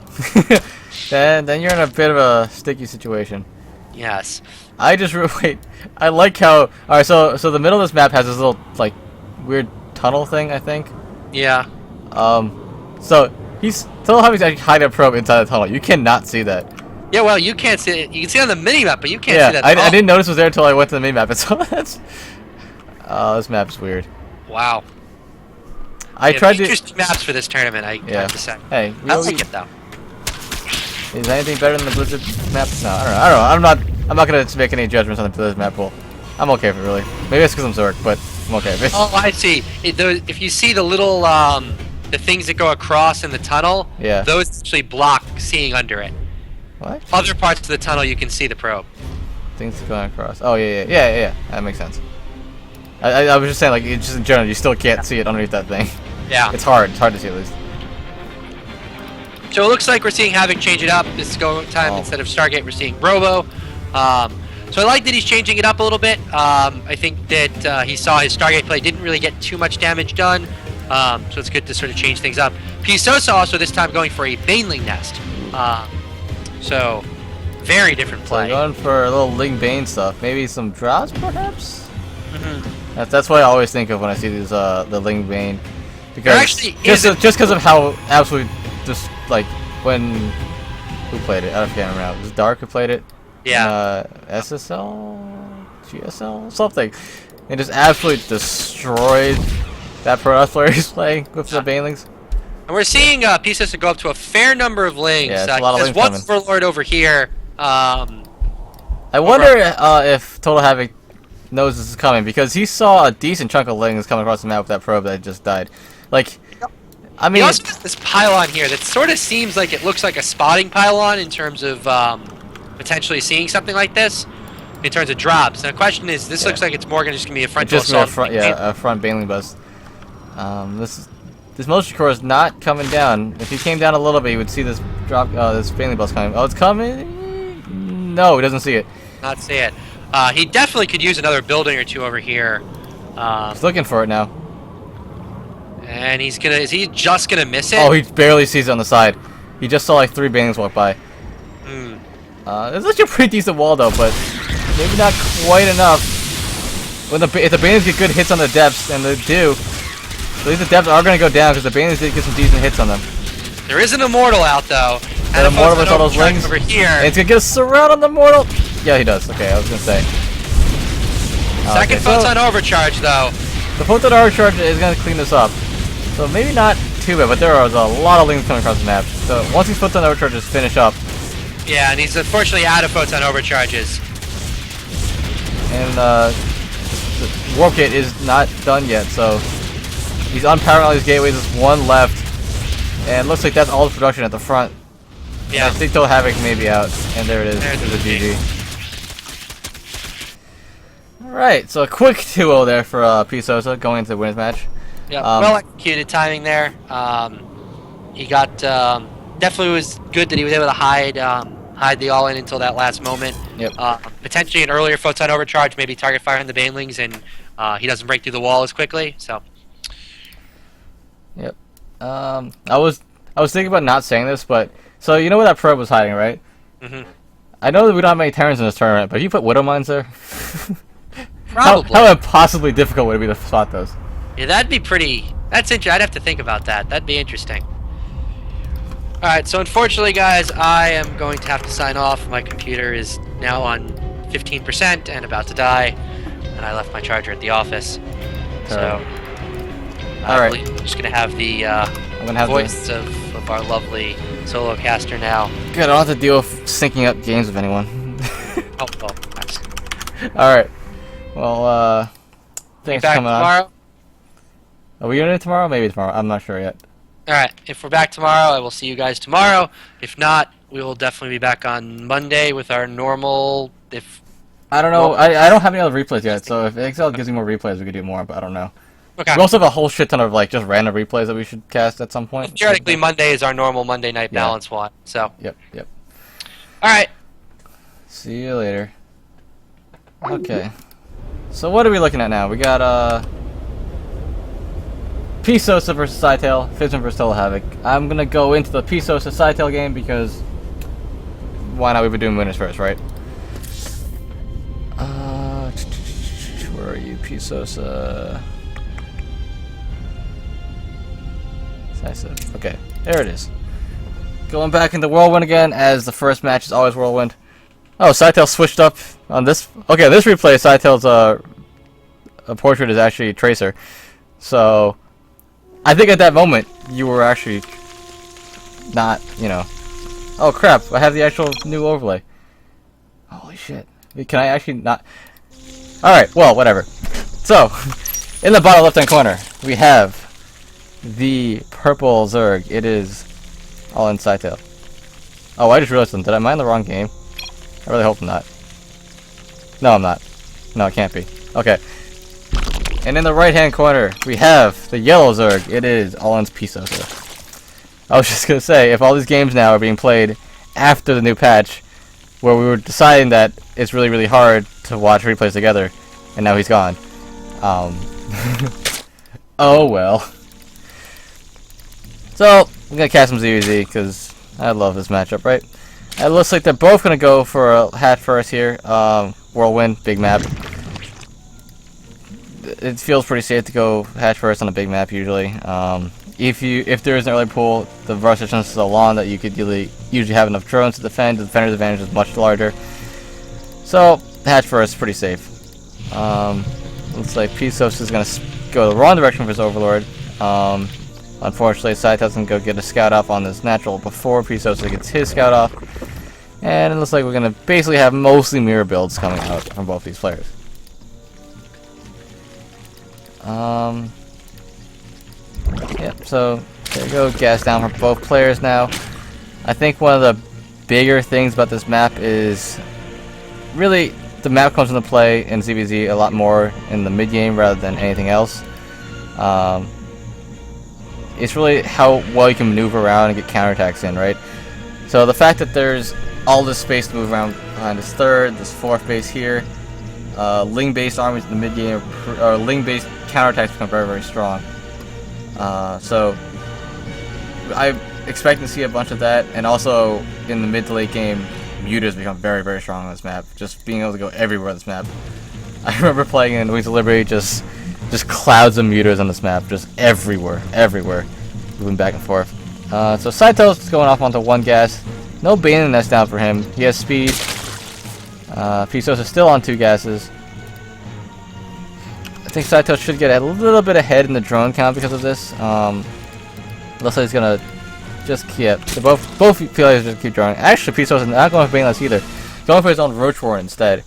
then you're in a bit of a sticky situation. Yes. I just wait. I like how. All right, so the middle of this map has this little like weird tunnel thing, I think. Yeah. So XTotalHavok's actually hiding a probe inside the tunnel. You cannot see that. Yeah, well, you can't see it. You can see it on the mini-map, but you can't see that I didn't notice it was there until I went to the mini-map. And so that's... this map's weird. Wow. I tried to... Interesting maps for this tournament, I have to say. Hey, I like it, though. Is anything better than the Blizzard map? No, I don't know. I'm not going to make any judgments on the Blizzard map pool. I'm okay with it, really. Maybe it's because I'm Zork, but I'm okay with it. Oh, I see. If you see the little... the things that go across in the tunnel, those actually block seeing under it. What? Other parts of the tunnel, you can see the probe. Things going across. Oh, yeah. That makes sense. I was just saying, like, just in general, you still can't see it underneath that thing. Yeah. It's hard to see at least. So it looks like we're seeing Havok change it up this go time. Instead of Stargate, we're seeing Robo. So I like that he's changing it up a little bit. I think that he saw his Stargate play didn't really get too much damage done. So it's good to sort of change things up. PSosa also this time going for a Baneling Nest. So, very different play. So going for a little Ling Bane stuff. Maybe some drops, perhaps? That's what I always think of when I see these the Ling Bane. Because just because of how absolutely just like when who played it? I can't remember now. It was Dark who played it. Yeah. SSL, GSL, something. And just absolutely destroyed that Protoss player he's playing with the Banelings. And we're seeing PSosa go up to a fair number of Lings. Yeah, it's a lot of Lings one Overlord over here. I wonder if XTotalHavok knows this is coming, because he saw a decent chunk of Lings coming across the map with that probe that just died. Like, I mean... He also has this pylon here that sort of seems like it looks like a spotting pylon in terms of potentially seeing something like this, in terms of drops. And the question is, this looks like it's more just going to be a frontal assault. A front Baneling bust. This motion core is not coming down. If he came down a little bit, you would see this drop. This Baneling bust coming. Oh, it's coming. No, he doesn't see it. Not see it. He definitely could use another building or two over here. He's looking for it now. And he's gonna. Is he just gonna miss it? Oh, he barely sees it on the side. He just saw like 3 Banelings walk by. It's actually a pretty decent wall though, but maybe not quite enough. When if the Banelings get good hits on the depths, and they do, at least the depths are going to go down because the Banelings did get some decent hits on them. There is an Immortal out though. And Immortal with all those Lings over here. And it's going to get a surround on the Immortal. Yeah, he does. Okay, I was going to say. Second photon overcharge though. The photon overcharge is going to clean this up. So maybe not too bad, but there are a lot of lings coming across the map. So once these photon overcharges finish up. Yeah, and he's unfortunately out of photon overcharges. And the warp gate is not done yet, so he's unpowering all these gateways. There's one left. And it looks like that's all the production at the front. Yeah. I think xTotalHavok may be out. And there it is. There's a GG. Alright, so a quick 2-0 there for PSosa going into the winners match. Yeah, well executed timing there. He got definitely was good that he was able to hide the all-in until that last moment. Yep. Potentially an earlier photon overcharge, maybe target fire on the banelings, and he doesn't break through the wall as quickly. So. Yep. I was thinking about not saying this, but so you know where that probe was hiding, right? Mm-hmm. I know that we don't have many Terrans in this tournament, but if you put Widow Mines there, probably. How impossibly difficult would it be to spot those? Yeah, that'd be pretty. That's interesting. I'd have to think about that. That'd be interesting. All right, so unfortunately, guys, I am going to have to sign off. My computer is now on 15% and about to die, and I left my charger at the office. So. I believe I'm just going to have the voice of our lovely solo caster now. Good, I don't have to deal with syncing up games with anyone. Oh, well, nice. Alright. Well, thanks for back coming tomorrow? on. Are we doing it tomorrow? Maybe tomorrow. I'm not sure yet. Alright, if we're back tomorrow, I will see you guys tomorrow. If not, we will definitely be back on Monday with our normal... I don't know. I don't have any other replays yet, so if Excel gives me more replays, we could do more, but I don't know. Okay. We also have a whole shit ton of like just random replays that we should cast at some point. Theoretically, Monday is our normal Monday night balance one. So. Yep. All right. See you later. Okay. So what are we looking at now? We got PSosa versus Scytale, Fizben versus xTotalHavok. I'm gonna go into the PSosa Scytale game because why not? We've been doing winners first, right? Where are you, PSosa? Okay, there it is. Going back into Whirlwind again, as the first match is always Whirlwind. Oh, Scytale switched up on this. Okay, this replay, Scytale's a portrait is actually Tracer. So, I think at that moment, you were actually not, you know. Oh crap, I have the actual new overlay. Holy shit. Can I actually not? Alright, well, whatever. So, in the bottom left-hand corner, we have the purple Zerg. It is all in Scytale. Oh, I just realized something. Did I mine the wrong game? I really hope I'm not. No, I'm not. No, it can't be. Okay. And in the right-hand corner, we have the yellow Zerg. It is all in PSosa. I was just going to say, if all these games now are being played after the new patch, where we were deciding that it's really, really hard to watch replays together, and now he's gone. Oh well. So, I'm going to cast some ZVZ, because I love this matchup, right? It looks like they're both going to go for a hat first here. Whirlwind, big map. It feels pretty safe to go hatch first on a big map, usually. If there is an early pull, the rush distance is so long that you could usually have enough drones to defend. The defender's advantage is much larger. So, hatch first, pretty safe. Looks like PSosa is going to go the wrong direction for his Overlord. Unfortunately, Scytale doesn't go get a scout off on this natural before PSosa gets his scout off. And it looks like we're going to basically have mostly mirror builds coming out from both these players. Yep, so there you go, gas down for both players now. I think one of the bigger things about this map is really the map comes into play in ZVZ a lot more in the mid game rather than anything else. It's really how well you can maneuver around and get counterattacks in, right? So the fact that there's all this space to move around behind this third, this fourth base here, Ling-based armies in the mid game, or Ling-based counterattacks become very, very strong. So I'm expecting to see a bunch of that, and also in the mid to late game, mutas become very, very strong on this map. Just being able to go everywhere on this map. I remember playing in Wings of Liberty, just clouds of mutas on this map, just everywhere, moving back and forth. So Scytale's going off onto one gas. No Bane in the nest down for him. He has speed. PSosa is still on 2 gases. think Scytale should get a little bit ahead in the drone count because of this. Looks like he's gonna just keep. So both feel like just keep drawing. Actually, PSosa is not going for Baneless either. He's going for his own Roach Warren instead.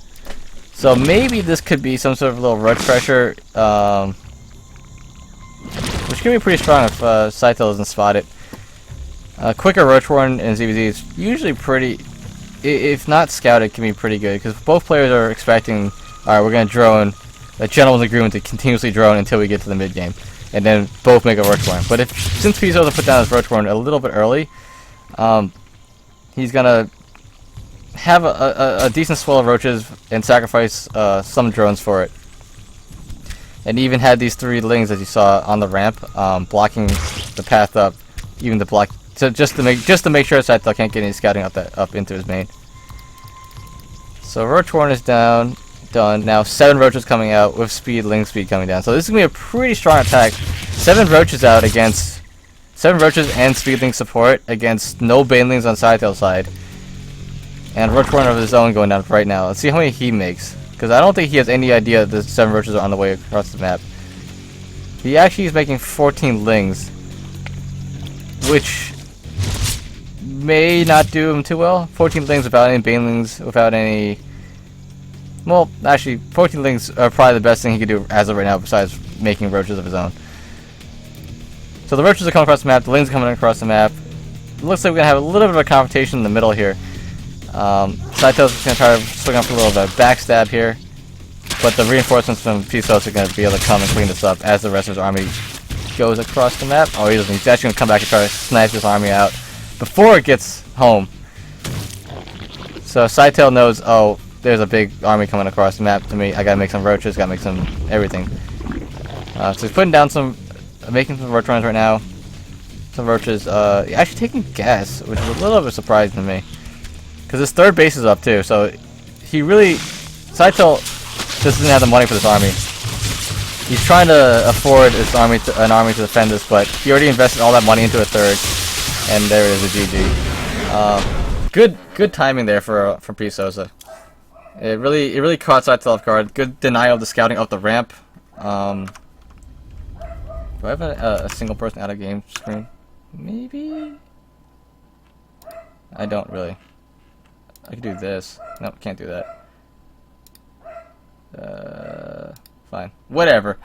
So maybe this could be some sort of little rush pressure, which can be pretty strong if Scytale doesn't spot it. Quicker Roach Warren in ZVZ is usually pretty, if not scouted, can be pretty good because both players are expecting, alright, we're going to drone, a gentleman's agreement to continuously drone until we get to the mid game, and then both make a Roach Warren. But since PSosa put down his Roach Warren a little bit early, he's going to have a decent swell of roaches and sacrifice some drones for it. And even had these 3 lings that you saw on the ramp, blocking the path up, even the block, so just to make sure Scytale can't get any scouting up into his main. So Roach Warren is done. Now 7 roaches coming out with speed, ling speed coming down. So this is gonna be a pretty strong attack. 7 roaches out against 7 roaches and speedling support against no banelings on Scytale's side. And Roach Warren of his own going down right now. Let's see how many he makes. Because I don't think he has any idea that the 7 roaches are on the way across the map. He actually is making 14 lings. Which may not do him too well. 14 lings without any banelings, without any... Well, actually, 14 lings are probably the best thing he could do as of right now besides making roaches of his own. So the roaches are coming across the map, the lings are coming across the map. It looks like we're going to have a little bit of a confrontation in the middle here. Scytale's going to try to swing up a little bit of backstab here. But the reinforcements from PSosa are going to be able to come and clean this up as the rest of his army goes across the map. Oh, he doesn't. He's actually going to come back and try to snipe his army out before it gets home. So Scytale knows, oh, there's a big army coming across the map to me. I gotta make some roaches, gotta make some everything. So he's putting down making some roach runs right now. Some roaches, actually taking gas, which is a little bit surprising to me. Because his 3rd base is up too, so he really, Scytale doesn't have the money for this army. He's trying to afford an army to defend this, but he already invested all that money into a 3rd, and there it is, a GG. Good timing there for PSosa. It really caught Scytale off guard. Good denial of the scouting up the ramp. Do I have a single person out of game screen? Maybe? I don't really. I could do this. No, can't do that. Fine. Whatever.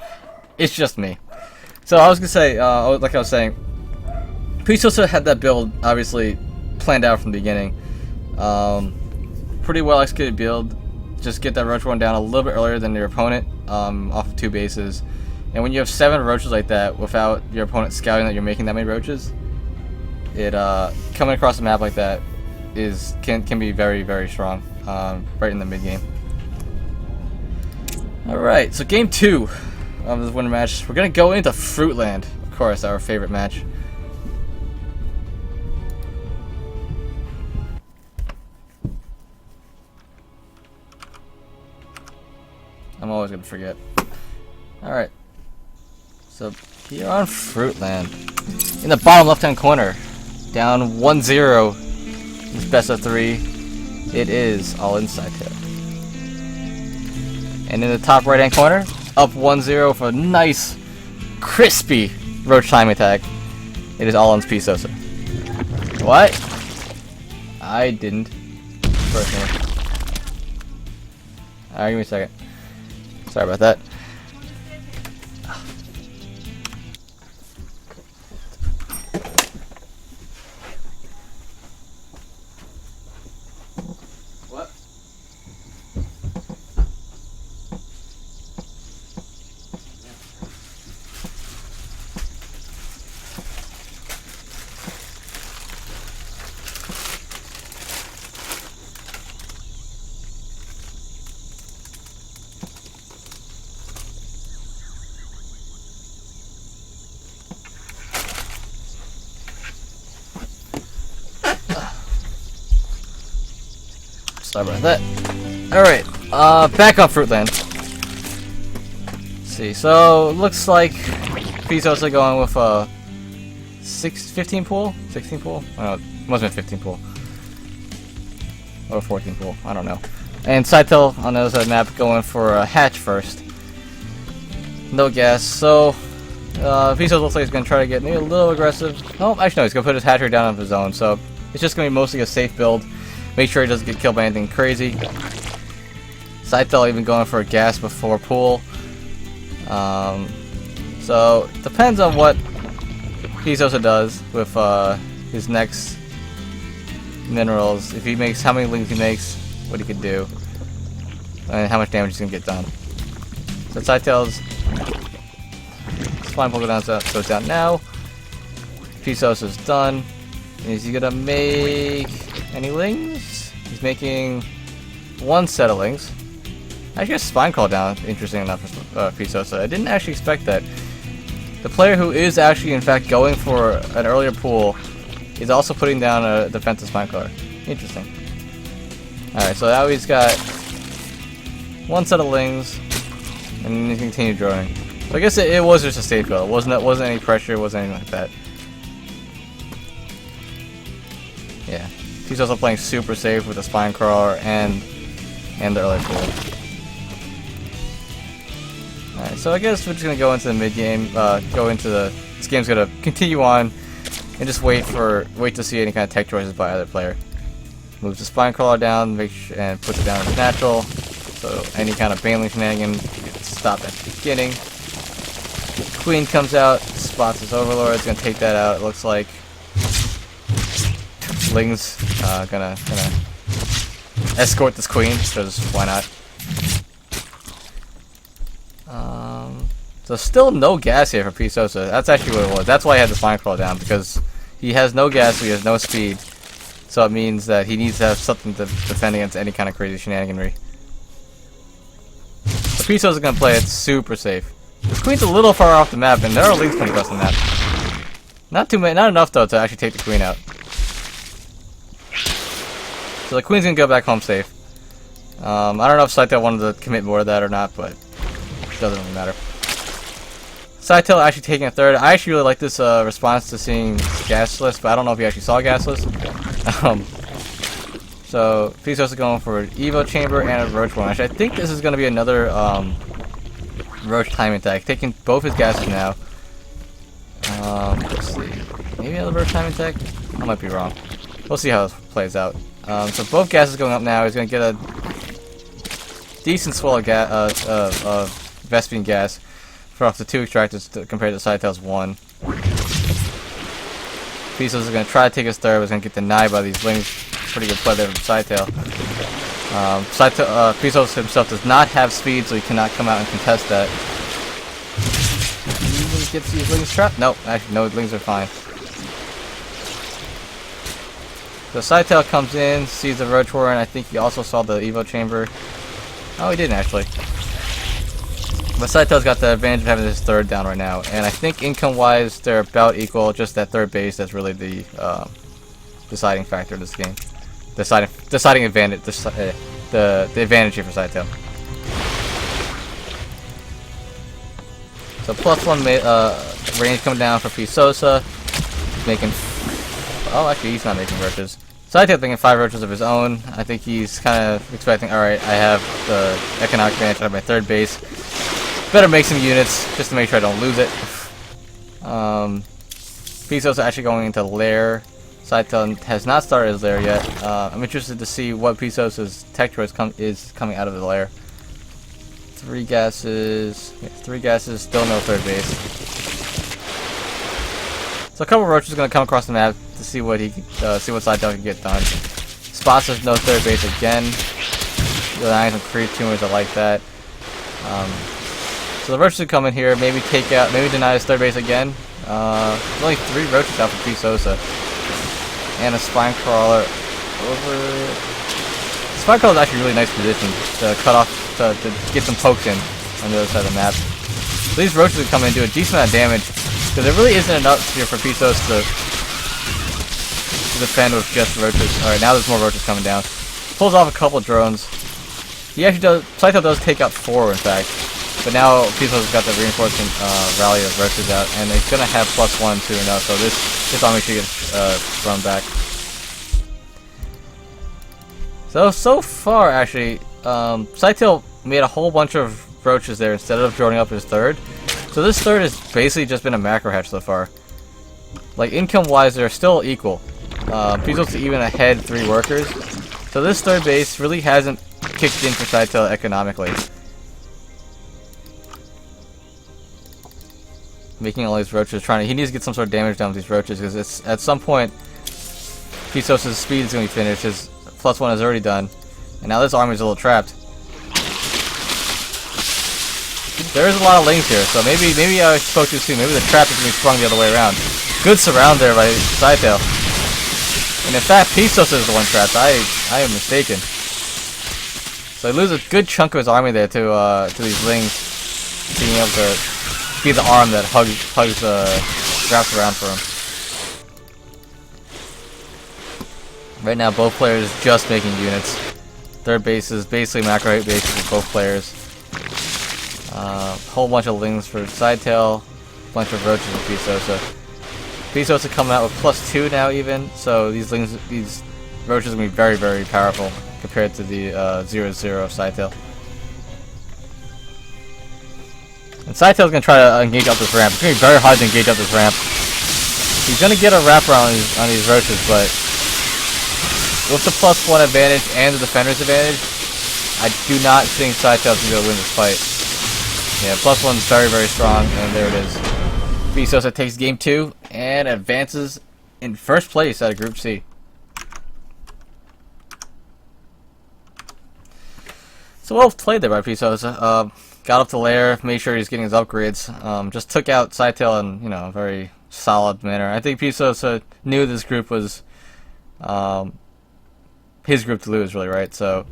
It's just me. So I was gonna say, like I was saying, PSosa had that build obviously planned out from the beginning. Pretty well executed build. Just get that roach one down a little bit earlier than your opponent, off of 2 bases. And when you have 7 roaches like that, without your opponent scouting that you're making that many roaches, it coming across the map like that can be very, very strong, right in the mid game. All right, so game 2 of this winter match, we're gonna go into Fruitland, of course, our favorite match. I'm always gonna forget. Alright. So here on Fruitland. In the bottom left hand corner. Down 1-0. This best of 3. It is All-Invitational. And in the top right hand corner, up 1-0 for a nice, crispy roach time attack. It is All-Invitational. What? I didn't. Personally. Alright, give me a second. Sorry about that. What? Sorry about that. Alright, back on Fruitland. Let's see, so looks like PSosa going with a 15 pool? 16 pool? Oh, it must have been 15 pool. Or 14 pool, I don't know. And Scytale on the other side of the map going for a hatch first. No gas, so PSosa looks like he's going to try to get maybe a little aggressive. Oh, actually no, he's going to put his hatchery down on his own, so it's just going to be mostly a safe build. Make sure he doesn't get killed by anything crazy. Scytale even going for a gas before pool. So, depends on what PSosa does with his next minerals. If he makes, how many lings he makes, what he can do, and how much damage he's going to get done. So Scytale's Spine Poke down, so it's down now. PSosa's done. Is he gonna make any lings? He's making one set of lings. Actually, a Spine Call down, interesting enough for PSosa. I didn't actually expect that. The player who is actually, in fact, going for an earlier pool is also putting down a defensive Spine Caller. Interesting. Alright, so now he's got one set of lings, and he can continue drawing. So I guess it was just a safe build. It wasn't any pressure, it wasn't anything like that. Yeah. He's also playing super safe with the Spine Crawler and the early pool. Alright, so I guess we're just gonna go into the mid game, this game's gonna continue on and just wait to see any kind of tech choices by either player. Moves the Spine Crawler down, and puts it down as natural. So any kind of Baneling shenanigan gets stopped at the beginning. Queen comes out, spots his Overlord, it's gonna take that out, it looks like. Ling's gonna escort this queen, because why not? So still no gas here for PSosa. That's actually what it was. That's why he had the Spine Crawl down, because he has no gas, so he has no speed. So it means that he needs to have something to defend against any kind of crazy shenaniganry. So PSosa's gonna play it super safe. This queen's a little far off the map, and there are links coming across the map. Not enough though to actually take the queen out. So the queen's gonna go back home safe. I don't know if Scytale wanted to commit more to that or not, but it doesn't really matter. Scytale actually taking a third. I actually really like this response to seeing gasless, but I don't know if he actually saw gasless. So PSosa going for an Evo Chamber and a Roach one. Actually, I think this is going to be another Roach time attack, taking both his gases now. Let's see, maybe another Roach time attack? I might be wrong. We'll see how this plays out. So both gases going up now. He's going to get a decent swell of Vespene gas for off the 2 extractors compared to Scytale's 1. PSosa is going to try to take his third, but is going to get denied by these lings. Pretty good play there from Scytale. PSosa himself does not have speed, so he cannot come out and contest that. He gets these lings trapped? Nope, actually no, lings are fine. So Scytale comes in, sees the Roach Warren. I think he also saw the Evo Chamber. Oh, he didn't actually. But Scytale's got the advantage of having his third down right now, and I think income-wise they're about equal. Just that third base that's really the deciding factor in this game. Deciding advantage. The advantage here for Scytale. So +1 range coming down for PSosa. Making. Oh, actually, he's not making roaches. Scytale thinking 5 roaches of his own. I think he's kind of expecting. All right, I have the economic advantage. I have my third base. Better make some units just to make sure I don't lose it. PSosa actually going into lair. Scytale has not started his lair yet. I'm interested to see what PSosa's tech choice is coming out of the lair. 3 gases. Yeah, 3 gases. Still no third base. So a couple of roaches are going to come across the map to see what Scytale can get done. Spots has no third base again. Denying some creep tumors. I like that. So the roaches come in here, maybe deny his third base again. There's only 3 roaches out for PSosa. And a Spine Crawler over. Spine Crawler is actually a really nice position to cut off, to get some pokes in on the other side of the map. So these roaches come in and do a decent amount of damage, because there really isn't enough here for PSosa to defend with just roaches. Alright, now there's more roaches coming down. Pulls off a couple drones. He actually does. Scytale does take out 4, in fact. But now PSosa's got the reinforcement rally of roaches out, and he's gonna have +1 soon enough. So this army should get thrown back. So far, actually, Scytale made a whole bunch of roaches there instead of joining up his third. So this third has basically just been a macro hatch so far. Like, income-wise, they're still equal. PSosa even ahead 3 workers. So this third base really hasn't kicked in for Scytale economically. Making all these roaches he needs to get some sort of damage down with these roaches, because it's at some point PSosa's speed is going to be finished. His +1 is already done, and now this army's a little trapped. There is a lot of lings here, so maybe I spoke too soon. Maybe the trap is going to be sprung the other way around. Good surround there by Scytale. And in fact, PSosa is the one trapped. I am mistaken. So he loses a good chunk of his army there to these lings being able to be the arm that wraps around for him. Right now, both players just making units. Third base is basically macro hit bases with both players. Whole bunch of lings for Scytale, bunch of roaches with PSosa. PSosa coming out with +2 now even, so these roaches are going to be very, very powerful compared to the 0-0 of Scytale. And Scytale's going to try to engage up this ramp. It's going to be very hard to engage up this ramp. He's going to get a wraparound on these roaches, but with the +1 advantage and the defender's advantage, I do not think Scytale's going to be able to win this fight. Yeah, +1 is very, very strong, and there it is. PSosa takes game 2 and advances in first place out of Group C. So well played there by PSosa. Got up to lair, made sure he's getting his upgrades. Just took out Scytale in a very solid manner. I think PSosa knew this group was his group to lose, really, right? So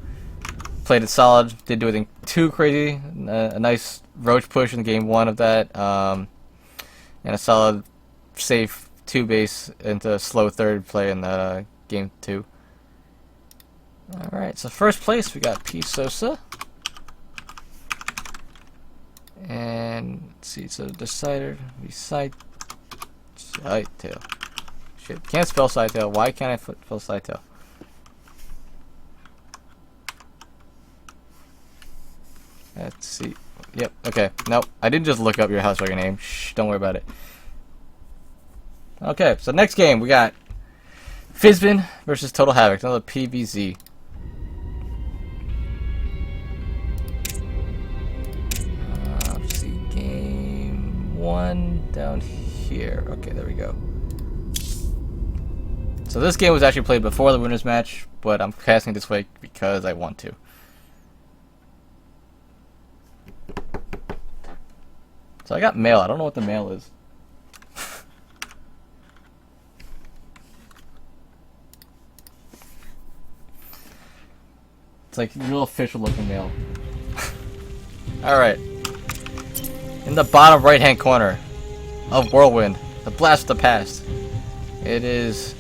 played it solid. Didn't do anything too crazy. A nice roach push in game 1 of that. And a solid, safe 2 base into slow third play in game 2. Alright, so first place we got PSosa. And let's see, so decider, Scytale. Shit, can't spell Scytale. Why can't I spell Scytale? Let's see. Yep, okay. Nope, I didn't just look up your house or your name. Shh, don't worry about it. Okay, so next game we got Fizben versus XTotalHavok, another PvZ. Let's see, game 1 down here. Okay, there we go. So this game was actually played before the winners match, but I'm casting this way because I want to. So I got mail. I don't know what the mail is. It's like real official looking mail. Alright. In the bottom right hand corner of Whirlwind, the blast of the past, it is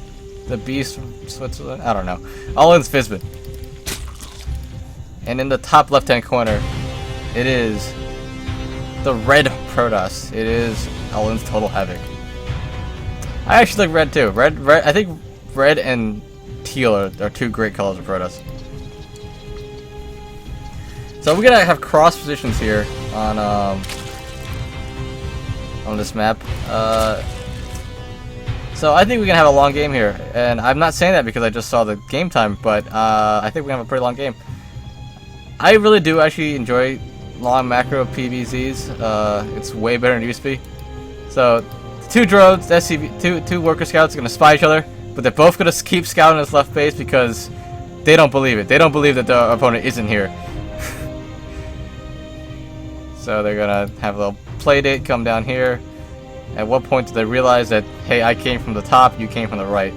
the beast from Switzerland. I don't know. All-In's Fizben. And in the top left hand corner, it is the red Protoss. It is All-In's XTotalHavok. I actually like red too. Red. I think red and teal are 2 great colors of Protoss. So we're gonna have cross positions here on this map. So I think we're gonna have a long game here, and I'm not saying that because I just saw the game time, but I think we're gonna have a pretty long game. I really do actually enjoy long macro PvZs. It's way better than it used to be. So 2 drones, SCV, two worker scouts are gonna spy each other, but they're both gonna keep scouting his left base because they don't believe it. They don't believe that the opponent isn't here. So they're gonna have a little play date, come down here. At what point do they realize that, hey, I came from the top, you came from the right?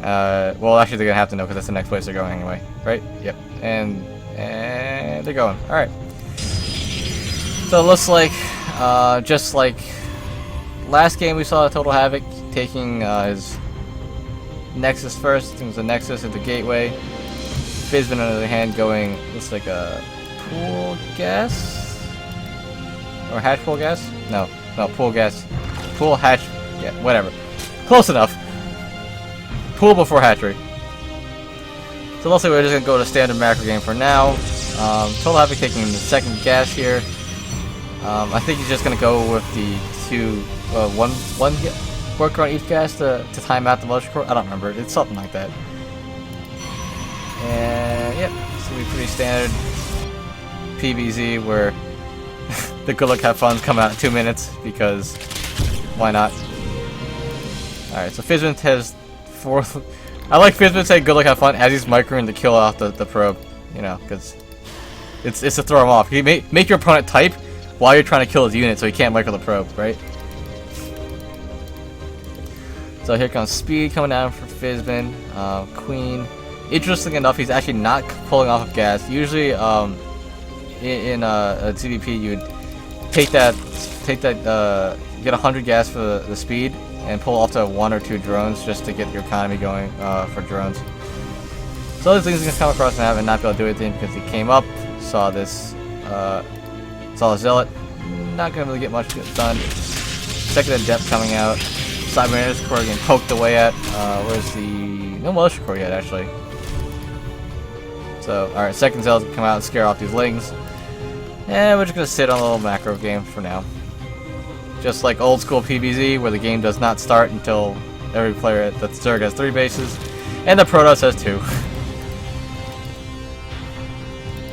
Well, actually they're gonna have to know because that's the next place they're going anyway, right? Yep. And they're going. All right. So it looks like, just like last game we saw XTotalHavok taking his Nexus first. I think it was the Nexus at the gateway. Fizben on the other hand going, looks like a pool gas? Or hatch pool gas? No, pool gas. Pool hatch, yeah, whatever. Close enough. Pool before hatchery. So looks like we're just gonna go to standard macro game for now. XTotalHavok taking the second gas here. I think he's just gonna go with the one worker on each gas to time out the motion core. I don't remember. It's something like that. And yep, it's gonna be pretty standard PBZ where the good luck have fun's come out in 2 minutes because why not? Alright, so Fizben has 4. I like Fizben saying good luck have fun as he's microing to kill off the probe, you know, because it's to throw him off. You make your opponent type while you're trying to kill his unit so he can't micro the probe, right? So here comes speed coming down for Fizben. Queen. Interesting enough, he's actually not pulling off of gas. Usually, in a CVP, you'd get 100 gas for the speed and pull off to 1 or 2 drones just to get your economy going for drones. So other things are gonna come across the map and not be able to do anything because he came up, saw this, saw a zealot, not gonna really get much done. Second in depth coming out. Cybernetics core getting poked away at. Where's the no militia core yet actually? So alright, second zealot come out and scare off these lings. And we're just gonna sit on a little macro game for now. Just like old school PBZ where the game does not start until every player at the Zerg has 3 bases and the Protoss has 2.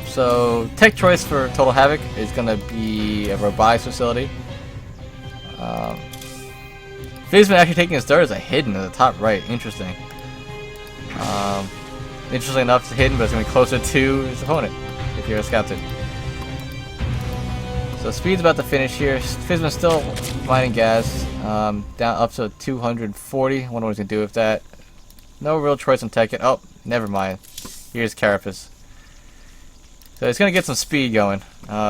So tech choice for XTotalHavok is gonna be a robotics facility. Fizben actually taking his third as a hidden at the top right. Interesting. Interestingly enough, it's hidden, but it's gonna be closer to his opponent if you're a scout. So speed's about to finish here. Fizben's still mining gas, down up to 240. I wonder what he's gonna do with that. No real choice on tech yet. Oh, never mind. Here's Carapace. So he's gonna get some speed going.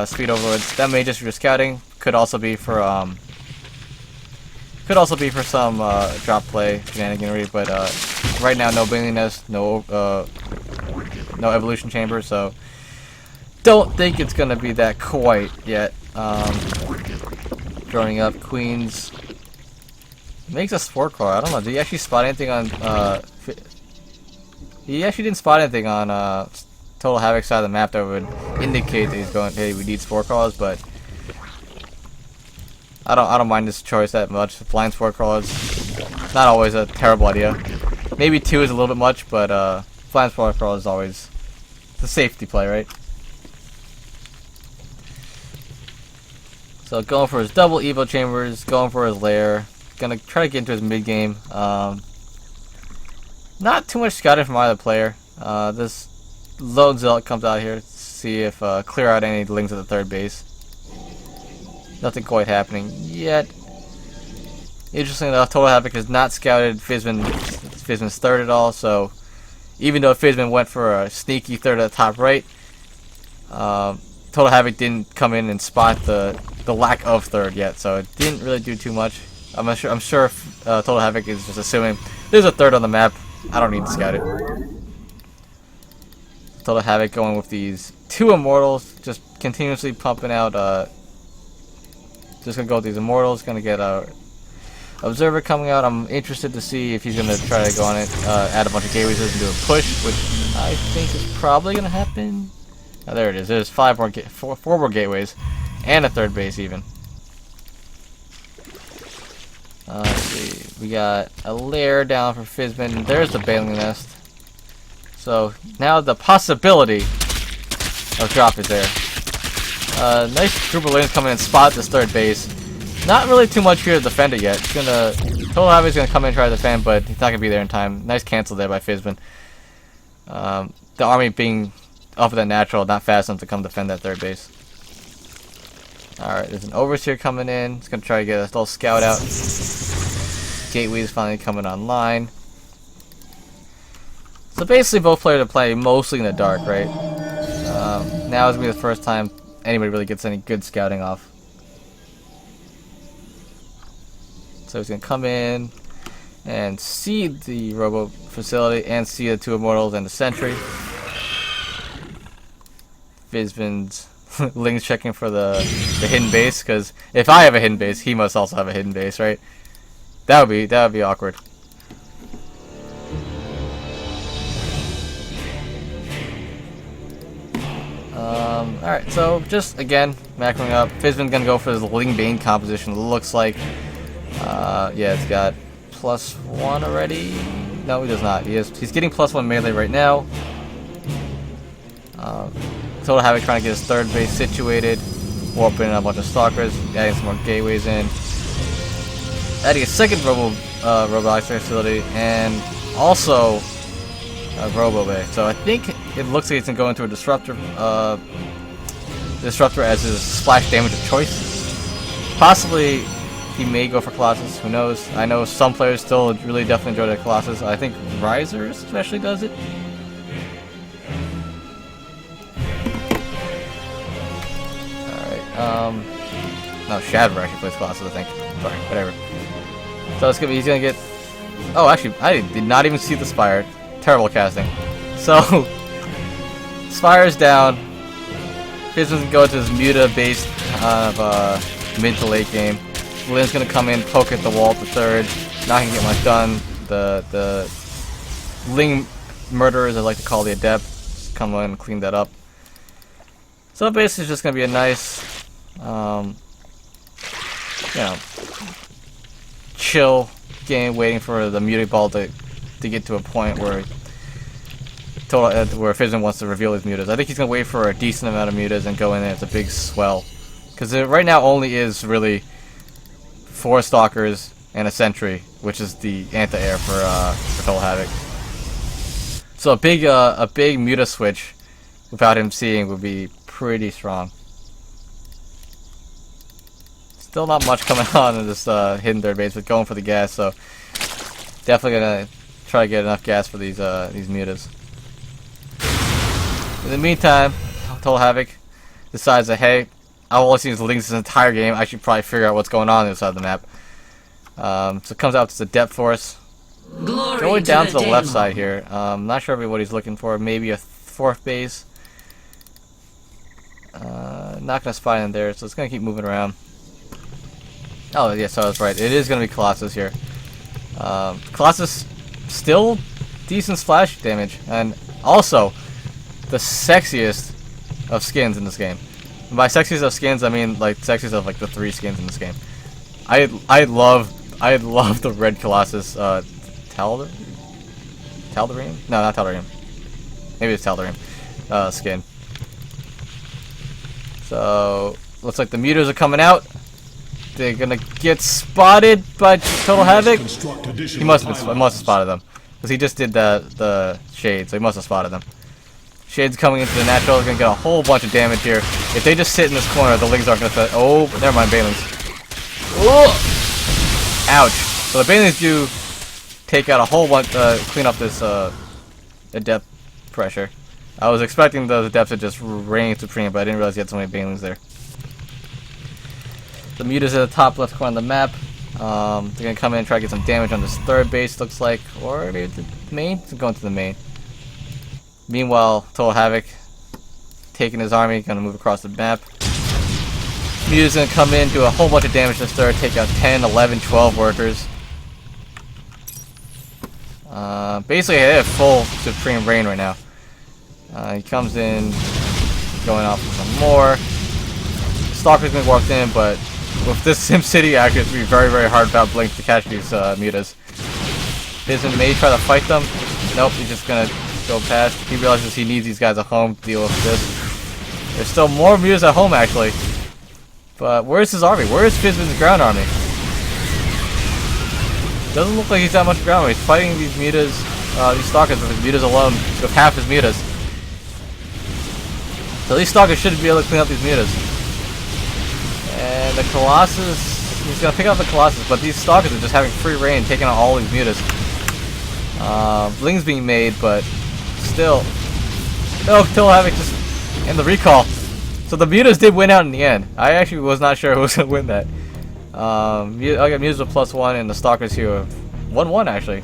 Speed overloads. That may just be for scouting. Could also be for some drop play shenaniganry. But right now, no Bailing Nest, no evolution chamber. So don't think it's gonna be that quite yet. Drawing up Queens makes a sport core. I don't know. Did he actually spot anything on? He actually didn't spot anything on XTotalHavok's side of the map that would indicate that he's going. Hey, we need sport crawlers, but I don't mind this choice that much. Blind sport crawlers, not always a terrible idea. Maybe 2 is a little bit much, but blind sport crawler is always the safety play, right? So going for his double Evo chambers, going for his lair, gonna try to get into his mid game. Not too much scouting from either player. This lone zealot comes out here to see if clear out any lings at the third base. Nothing quite happening yet. Interestingly enough, XTotalHavok has not scouted Fizben's third at all. So even though Fizben went for a sneaky third at the top right, XTotalHavok didn't come in and spot the lack of third yet, so it didn't really do too much. I'm sure XTotalHavok is just assuming there's a third on the map. I don't need to scout it. XTotalHavok going with these 2 immortals, just continuously pumping out. Just gonna go with these immortals. Gonna get a observer coming out. I'm interested to see if he's gonna try to go on it, add a bunch of gateways and do a push, which I think is probably gonna happen. Oh, there it is. There's 4 more gateways, and a third base even. Let's see. We got a lair down for Fizben. There's the Bailing Nest. So now the possibility of drop is there. Nice group of lanes coming and spot this third base. Not really too much here to defend it yet. XTotalHavok's gonna come in and try to defend, but he's not gonna be there in time. Nice cancel there by Fizben. The army being off of that natural, not fast enough to come defend that third base. Alright, there's an overseer coming in. It's gonna try to get a little scout out. Gateway's finally coming online. So basically both players are playing mostly in the dark, right? Now is gonna be the first time anybody really gets any good scouting off. So he's gonna come in and see the robo facility and see the 2 immortals and the sentry. Fizben's Ling's checking for the hidden base, because if I have a hidden base, he must also have a hidden base, right? That would be awkward. Alright, so just again, macroing up. Fizben's gonna go for the Ling Bane composition. It looks like, yeah, it's got +1 already. No, he does not. He's getting +1 melee right now. xTotalHavok trying to get his third base situated. Warping a bunch of stalkers, adding some more gateways in. Adding a second robo facility, and also a robo bay. So I think it looks like he's gonna go into a disruptor as his splash damage of choice. Possibly he may go for Colossus, who knows. I know some players still really definitely enjoy the Colossus. I think Riser especially does it. Alright, no, Shadver actually plays Colossus, I think. Sorry, whatever. So it's gonna be, he's gonna get, oh actually, I did not even see the Spire. Terrible casting. So, Spire's down. Fizben's gonna go to his Muta-based mid to late game. Lynn's gonna come in, poke at the wall at the third. Not gonna get much done. The Ling murderers, I like to call the Adept, come in and clean that up. So basically, it's just gonna be a nice, you know, chill game, waiting for the Muta Ball to get to a point where where Fizben wants to reveal his mutas. I think he's gonna wait for a decent amount of mutas and go in there. It's a big swell, because it right now only is really 4 stalkers and a sentry, which is the anti-air for xTotalHavok. So a big muta switch without him seeing would be pretty strong. Still not much coming on in this hidden third base, but going for the gas. So definitely gonna try to get enough gas for these mutas. In the meantime, xTotalHavok decides that, hey, I've only seen his links this entire game. I should probably figure out what's going on inside the map. So it comes out to the depth force. Going down to the left side here. Not sure what he's looking for. Maybe a 4th base. Not gonna spot in there, so it's gonna keep moving around. Oh yeah, so I was right. It is gonna be Colossus here. Colossus still decent splash damage, and also the sexiest of skins in this game. And by sexiest of skins, I mean like sexiest of like the 3 skins in this game. I love the red Colossus. Tal'Darim? No, not Tal'Darim. Maybe it's Tal'Darim skin. So looks like the mutas are coming out. They're gonna get spotted by xTotalHavok. He must have spotted them, because he just did the shade, so he must have spotted them. Shade's coming into the natural. He's gonna get a whole bunch of damage here. If they just sit in this corner, the Lings aren't gonna fit. Oh, never mind, Banelings. Oh! Ouch. So the Banelings do take out a whole bunch, clean up this Adept pressure. I was expecting the Adepts to just reign supreme, but I didn't realize he had so many Banelings there. The mutas at the top left corner of the map. They're gonna come in and try to get some damage on this third base, looks like, or the main. It's going to the main. Meanwhile, xTotalHavok taking his army, gonna move across the map. Muta's gonna come in, do a whole bunch of damage to this third, take out 10, 11, 12 workers. Basically, they have full supreme reign right now. He comes in, going off with some more. Stalker's gonna walk in, but with this SimCity actor, it's gonna be very, very hard without Blink to catch these mutas. Fizben may try to fight them. Nope, he's just gonna go past. He realizes he needs these guys at home to deal with this. There's still more mutas at home, actually. But where's his army? Where's Fizben's ground army? Doesn't look like he's that much ground army. He's fighting these mutas, these stalkers with his mutas alone, with half his mutas. So these stalkers should be able to clean up these mutas. And the Colossus, he's gonna pick up the Colossus, but these stalkers are just having free reign, taking out all these mutas. Bling's being made, but still. No, xTotalHavok just, and the recall. So the mutas did win out in the end. I actually was not sure who was gonna win that. I got mutas with +1, and the stalkers here have 1-1 actually.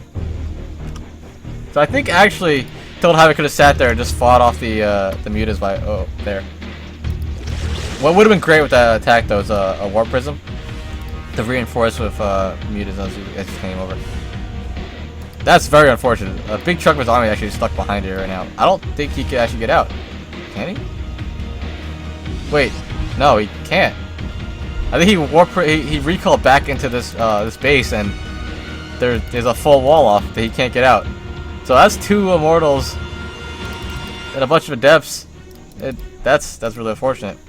So I think actually xTotalHavok could have sat there and just fought off the mutas by there. What would have been great with that attack though is a warp prism to reinforce with mutas as he came over. That's very unfortunate. A big chunk of his army actually stuck behind here right now. I don't think he can actually get out. Can he? Wait, no, he can't. I think he recalled back into this this base, and there's a full wall off that he can't get out. So that's 2 immortals and a bunch of adepts. That's really unfortunate.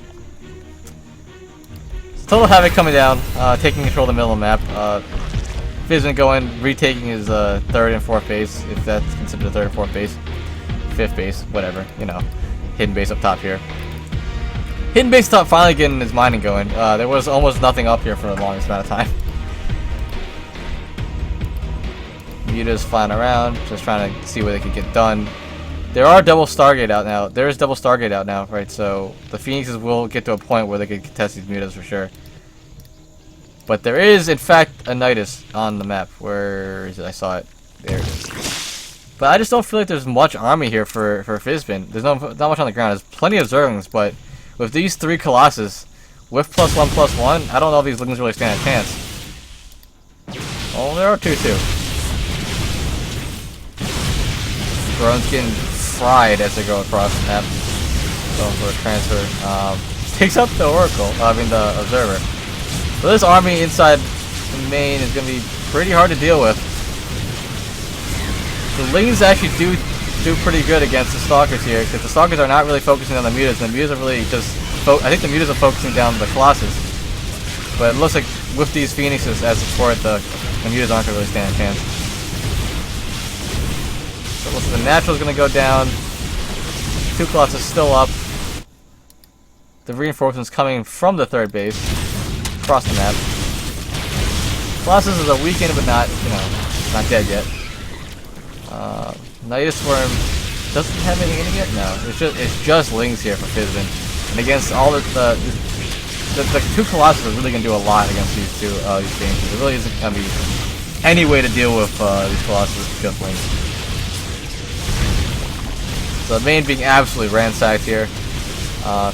Total Havoc coming down, taking control of the middle of the map. Fizben going, retaking his 3rd and 4th base, if that's considered a 3rd and 4th base. 5th base, whatever, you know. Hidden base up top here. Hidden base top finally getting his mining going. There was almost nothing up here for the longest amount of time. Muta's flying around, just trying to see what they could get done. There are double Stargate out now. There is double Stargate out now, right? So the Phoenixes will get to a point where they can contest these mutas for sure. But there is, in fact, a Nidus on the map. Where is it? I saw it. There it is. But I just don't feel like there's much army here for Fizben. There's not much on the ground. There's plenty of Zerglings, but with these 3 Colossus, with +1/+1, I don't know if these Lings really stand a chance. Oh, there are 2 too. Drone's getting fried as they go across the map. Going for a transfer. Takes up the Oracle, the Observer. So this army inside the main is going to be pretty hard to deal with. The Lings actually do pretty good against the Stalkers here, because the Stalkers are not really focusing on the mutas. The mutas are really just... I think the mutas are focusing down the Colossus. But it looks like with these Phoenixes as support, the mutas aren't going to really stand a chance. So it looks like the Natural's going to go down. 2 Colossus still up. The reinforcements coming from the 3rd base across the map. Colossus is a weakened, but not, not dead yet. Nidus Worm doesn't have anything in it yet. No, it's just Lings here for Fizben, and against all the 2 Colossus are really going to do a lot against these games. There really isn't going to be any way to deal with these Colossus with just Lings. So the main being absolutely ransacked here.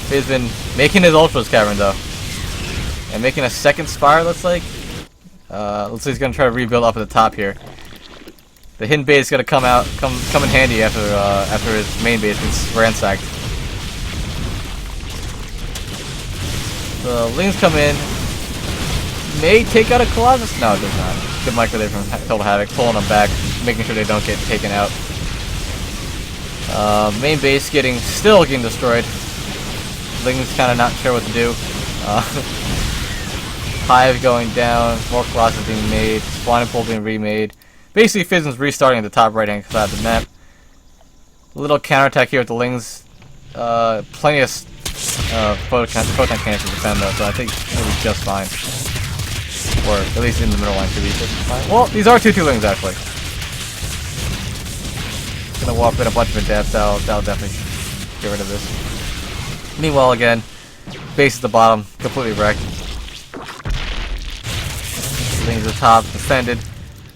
Fizben making his Ultras Cavern though. And making a 2nd Spire, looks like. Looks like he's going to try to rebuild up at the top here. The hidden base is going to come in handy after his main base gets ransacked. The Lings come in. May take out a Colossus? No, it does not. Good micro there from xTotalHavok, pulling them back, making sure they don't get taken out. Main base still getting destroyed. Lings kind of not sure what to do. Hive going down, more Colossus being made, Spawning Pool being remade. Basically, Fizben's restarting at the top right-hand side of the map. A little counterattack here with the Lings. Plenty of photon cannons to defend though, so I think it'll be just fine. Or at least in the middle line should be just fine. Well, these are 2 Lings actually. Gonna walk in a bunch of adepts. That'll definitely get rid of this. Meanwhile, again, base at the bottom, completely wrecked. Lings at the top, defended.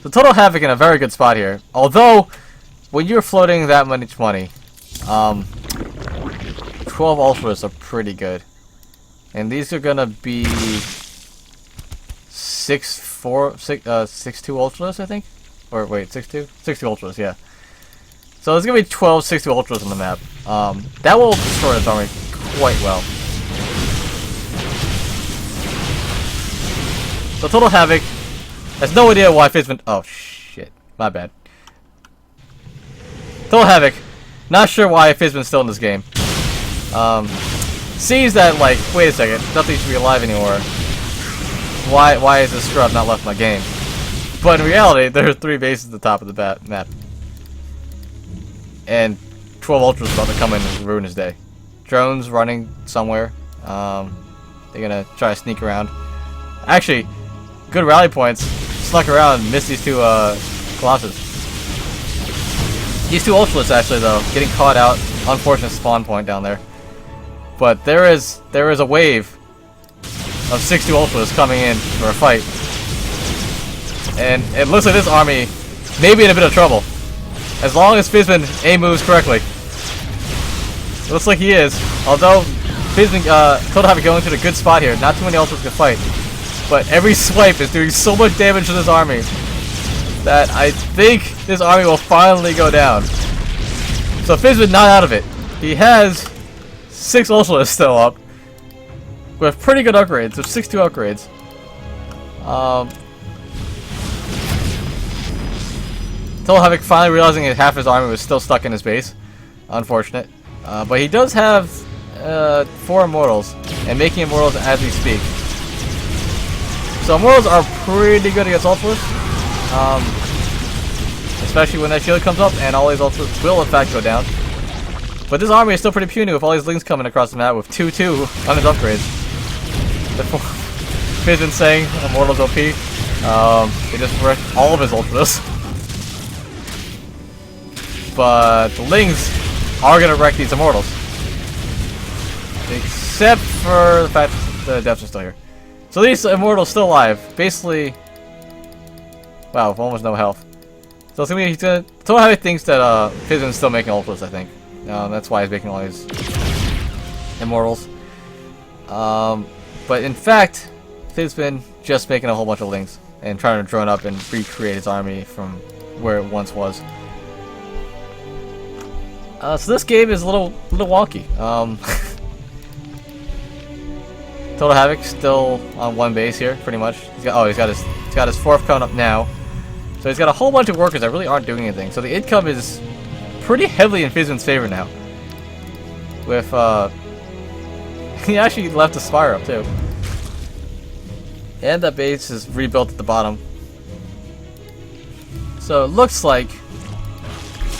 So xTotalHavok in a very good spot here. Although, when you're floating that much money, 12 Ultras are pretty good. And these are gonna be 6'2" Ultras, I think? Or wait, 6'2"? 6'2" Ultras, yeah. So there's gonna be 12 6'2" Ultras on the map. That will destroy this army quite well. So xTotalHavok has no idea why Fizben... Oh, shit. My bad. xTotalHavok, not sure why Fizben's still in this game. Sees that, like, wait a second, nothing should be alive anymore. Why is this scrub not left in my game? But in reality, there are 3 bases at the top of the map. And 12 Ultras about to come in and ruin his day. Drones running somewhere. They're gonna try to sneak around. Actually, good rally points. Snuck around and missed these 2 Colossus. These 2 Ultras actually though, getting caught out. Unfortunate spawn point down there. But there is a wave of 6'2" Ultras coming in for a fight. And it looks like this army may be in a bit of trouble. As long as Fizben A moves correctly. It looks like he is. Although Fizben xTotalHavok going to a good spot here. Not too many Ultras can fight. But every swipe is doing so much damage to this army that I think this army will finally go down. So Fizben not out of it. He has 6 Ultras still up. with pretty good upgrades. There's 6-2 upgrades. XTotalHavok finally realizing that half his army was still stuck in his base. Unfortunate. But he does have 4 immortals, and making immortals as we speak. So immortals are pretty good against ultras. Especially when that shield comes up, and all these ultras will in fact go down. But this army is still pretty puny with all these links coming across the map with 2-2 on his upgrades. Fizben saying immortals OP. They just wrecked all of his ultras. But the Lings are going to wreck these immortals. Except for the fact that the depths are still here. So these immortals still alive. Basically, wow, with almost no health. So it's gonna be, XTotalHavok thinks that Fizben's still making ultras, I think. That's why he's making all these immortals. But in fact, Fizben just making a whole bunch of links and trying to drone up and recreate his army from where it once was. So this game is a little wonky. XTotalHavok still on 1 base here, pretty much. He's got his 4th coming up now. So he's got a whole bunch of workers that really aren't doing anything. So the income is pretty heavily in Fizben's favor now. With he actually left a spire up too. And that base is rebuilt at the bottom. So it looks like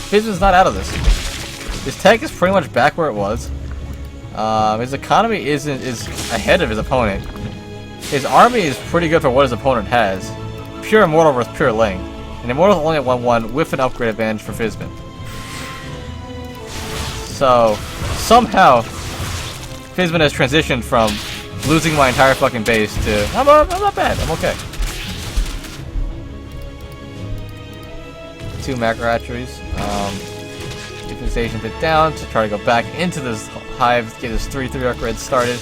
Fizben's not out of this. His tech is pretty much back where it was. His economy is ahead of his opponent. His army is pretty good for what his opponent has. Pure Immortal versus Pure Ling. And Immortal's only at 1-1 with an upgrade advantage for Fizben. So, somehow, Fizben has transitioned from losing my entire fucking base to, I'm not bad, I'm okay. 2 macro hatcheries. Station bit down to try to go back into this hive, get his 3-3 upgrade started.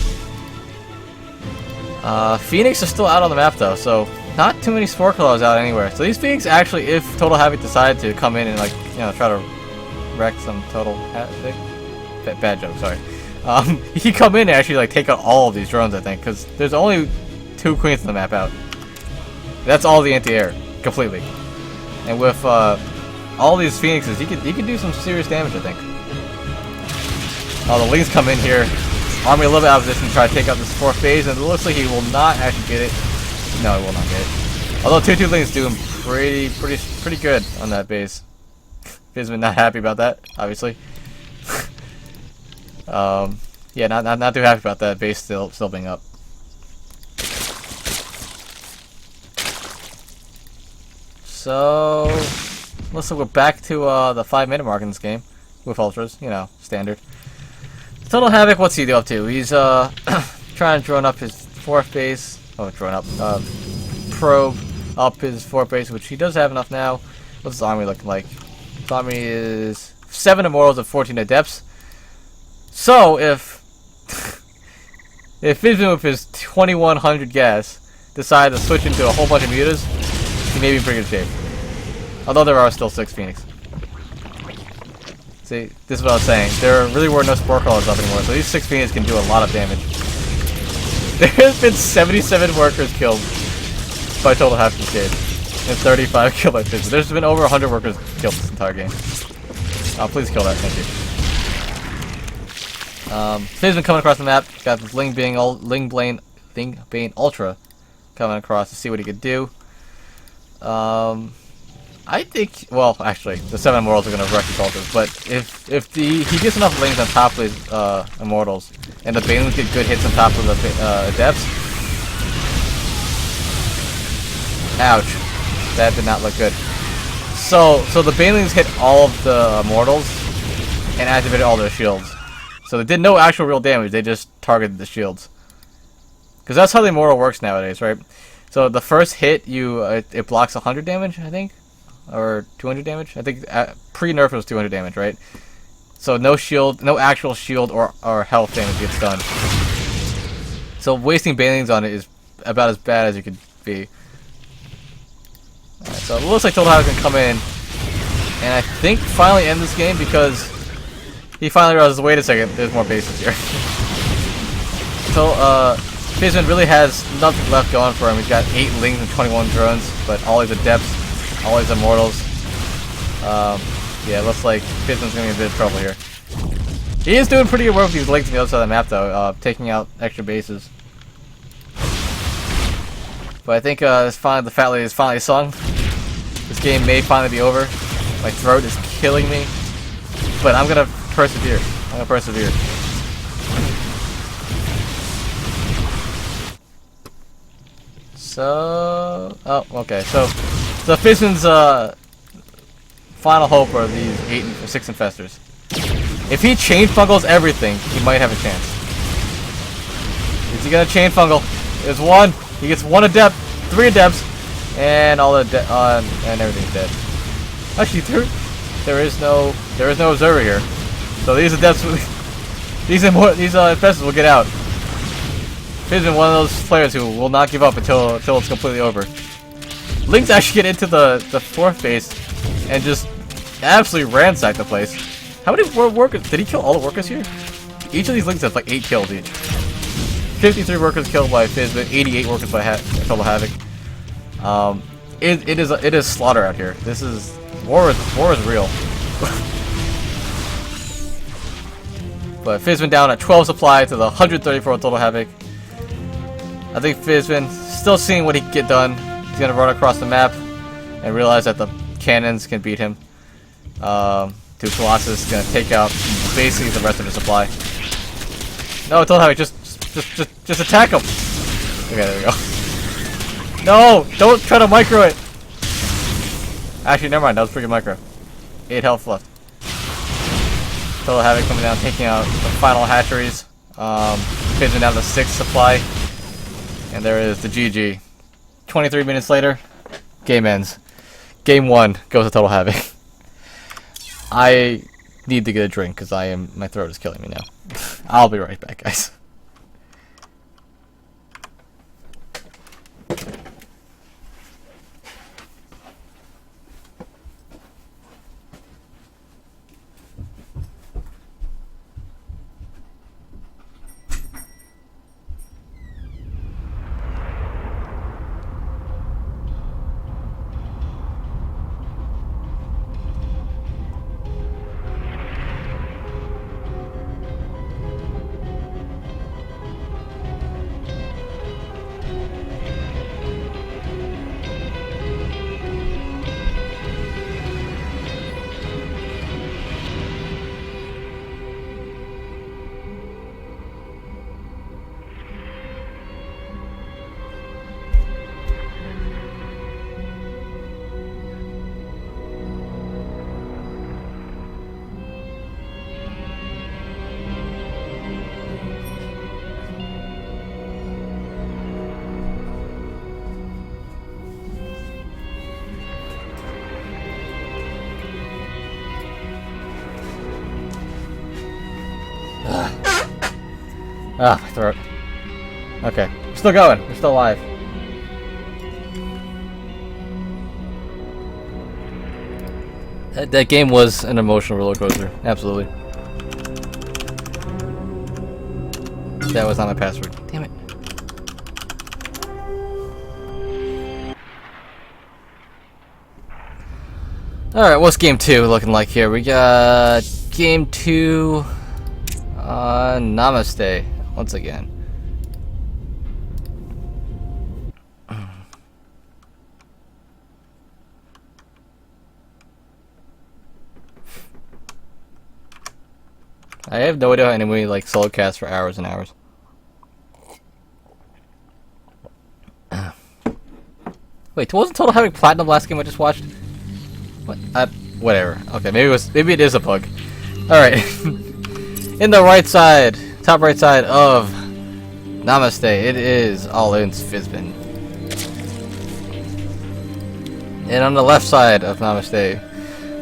Phoenix are still out on the map though, so not too many Spore Claws out anywhere. So these Phoenix actually, if XTotalHavok decided to come in and try to wreck some XTotalHavok, bad joke, sorry. He could come in and actually take out all of these drones, I think, because there's only 2 queens on the map out. That's all the anti-air, completely. And with all these Phoenixes, he can do some serious damage, I think. Oh, the Lings come in here. Army a little bit out of position to try to take out this 4th phase, and it looks like he will not actually get it. No, he will not get it. Although 2-2 Lings do him pretty good on that base. Fizben not happy about that, obviously. Yeah, not too happy about that base still being up. So let's go back to the 5-minute mark in this game with ultras, standard. XTotalHavok, what's he up to? He's trying to drone up his 4th base. Oh, drone up. Probe up his 4th base, which he does have enough now. What's his army looking like? His army is 7 immortals and 14 adepts. So if Fizben with his 2100 gas decided to switch into a whole bunch of mutas, he may be in pretty good shape. Although there are still 6 Phoenix. See, this is what I was saying. There really were no Spore Crawlers up anymore, so these 6 Phoenix can do a lot of damage. There has been 77 workers killed by XTotalHavok this game, and 35 killed by Fizben. There's been over 100 workers killed this entire game. Please kill that, thank you. Fizben coming across the map. Got this Ling Bane Ultra coming across to see what he could do. I think, well, actually, the 7 immortals are going to wreck his ultras, but if he gets enough Lings on top of his immortals, and the Banelings get good hits on top of the adepts, ouch, that did not look good. So the Banelings hit all of the immortals and activated all their shields. So they did no actual real damage, they just targeted the shields. Because that's how the immortal works nowadays, right? So the first hit, it blocks 100 damage, I think? Or 200 damage? I think pre-nerf it was 200 damage, right? So no shield, no actual shield or health damage gets done. So wasting Banelings on it is about as bad as you could be. Alright, so it looks like XTotalHavok can come in and I think finally end this game because he finally realizes, wait a second, there's more bases here. So, Fizben really has nothing left going for him. He's got 8 Lings and 21 drones, but all his Adepts, all his Immortals. Yeah, it looks like Fizben's gonna be in a bit of trouble here. He is doing pretty good work with these Lings on the other side of the map, though, taking out extra bases. But I think the Fat Lady is finally sung. This game may finally be over. My throat is killing me, but I'm gonna persevere. I'm gonna persevere. So, oh, okay. So Fizben's final hope are these 6 infestors. If he chain fungles everything, he might have a chance. Is he gonna chain fungal? There's 1. He gets 1 adept, 3 adepts, and all the and everything's dead. Actually, there is no observer here, so these adepts, these infestors will get out. Fizben, one of those players who will not give up until it's completely over. Lings actually get into the 4th base and just absolutely ransack the place. How many workers? Did he kill all the workers here? Each of these Lings has like 8 kills each. 53 workers killed by Fizben, 88 workers by xTotalHavok. It is slaughter out here. This is war is real. But Fizben down at 12 supply to the 134 xTotalHavok. I think Fizben still seeing what he can get done. He's gonna run across the map and realize that the cannons can beat him. Two Colossus is gonna take out basically the rest of the supply. No, xTotalHavok, just attack him. Okay, there we go. No, don't try to micro it. Actually, never mind. That was pretty good micro. 8 health left. xTotalHavok coming down, taking out the final hatcheries. Fizben down to 6 supply. And there is the GG. 23 minutes later, game ends. Game 1 goes to xTotalHavok. I need to get a drink because my throat is killing me now. I'll be right back, guys. Ah, my throat. Okay. We're still going. We're still alive. That game was an emotional roller coaster. Absolutely. That was not my password. Damn it. Alright, what's game 2 looking like here? We got game 2 Namaste once again. I have no idea how anybody like solo cast for hours and hours. Wait, wasn't xTotalHavok Platinum last game I just watched? What? Whatever. Okay, maybe it is a bug. All right. In the right side, top right side of Namaste, it is All-In's Fizben. And on the left side of Namaste,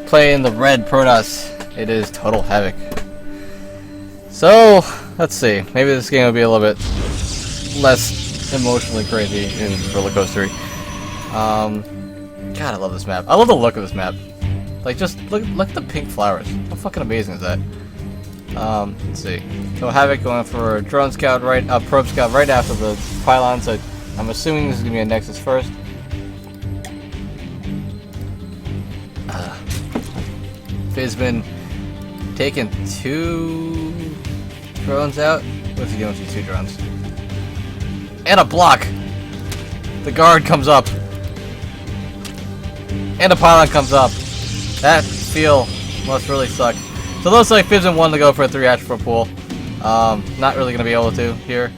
playing the red Protoss, it is xTotalHavok. So, let's see. Maybe this game will be a little bit less emotionally crazy and rollercoastery. God, I love this map. I love the look of this map. Like, just look at the pink flowers. How fucking amazing is that? Let's see. So Havoc going for drone scout right, probe scout right after the pylon. So I'm assuming this is gonna be a Nexus first. Fizben taking 2 drones out. What's he doing with these 2 drones? And a block. The guard comes up. And the pylon comes up. That feel must really suck. So it looks like Fizben wanted to go for a 3 attribute pool. Not really going to be able to here.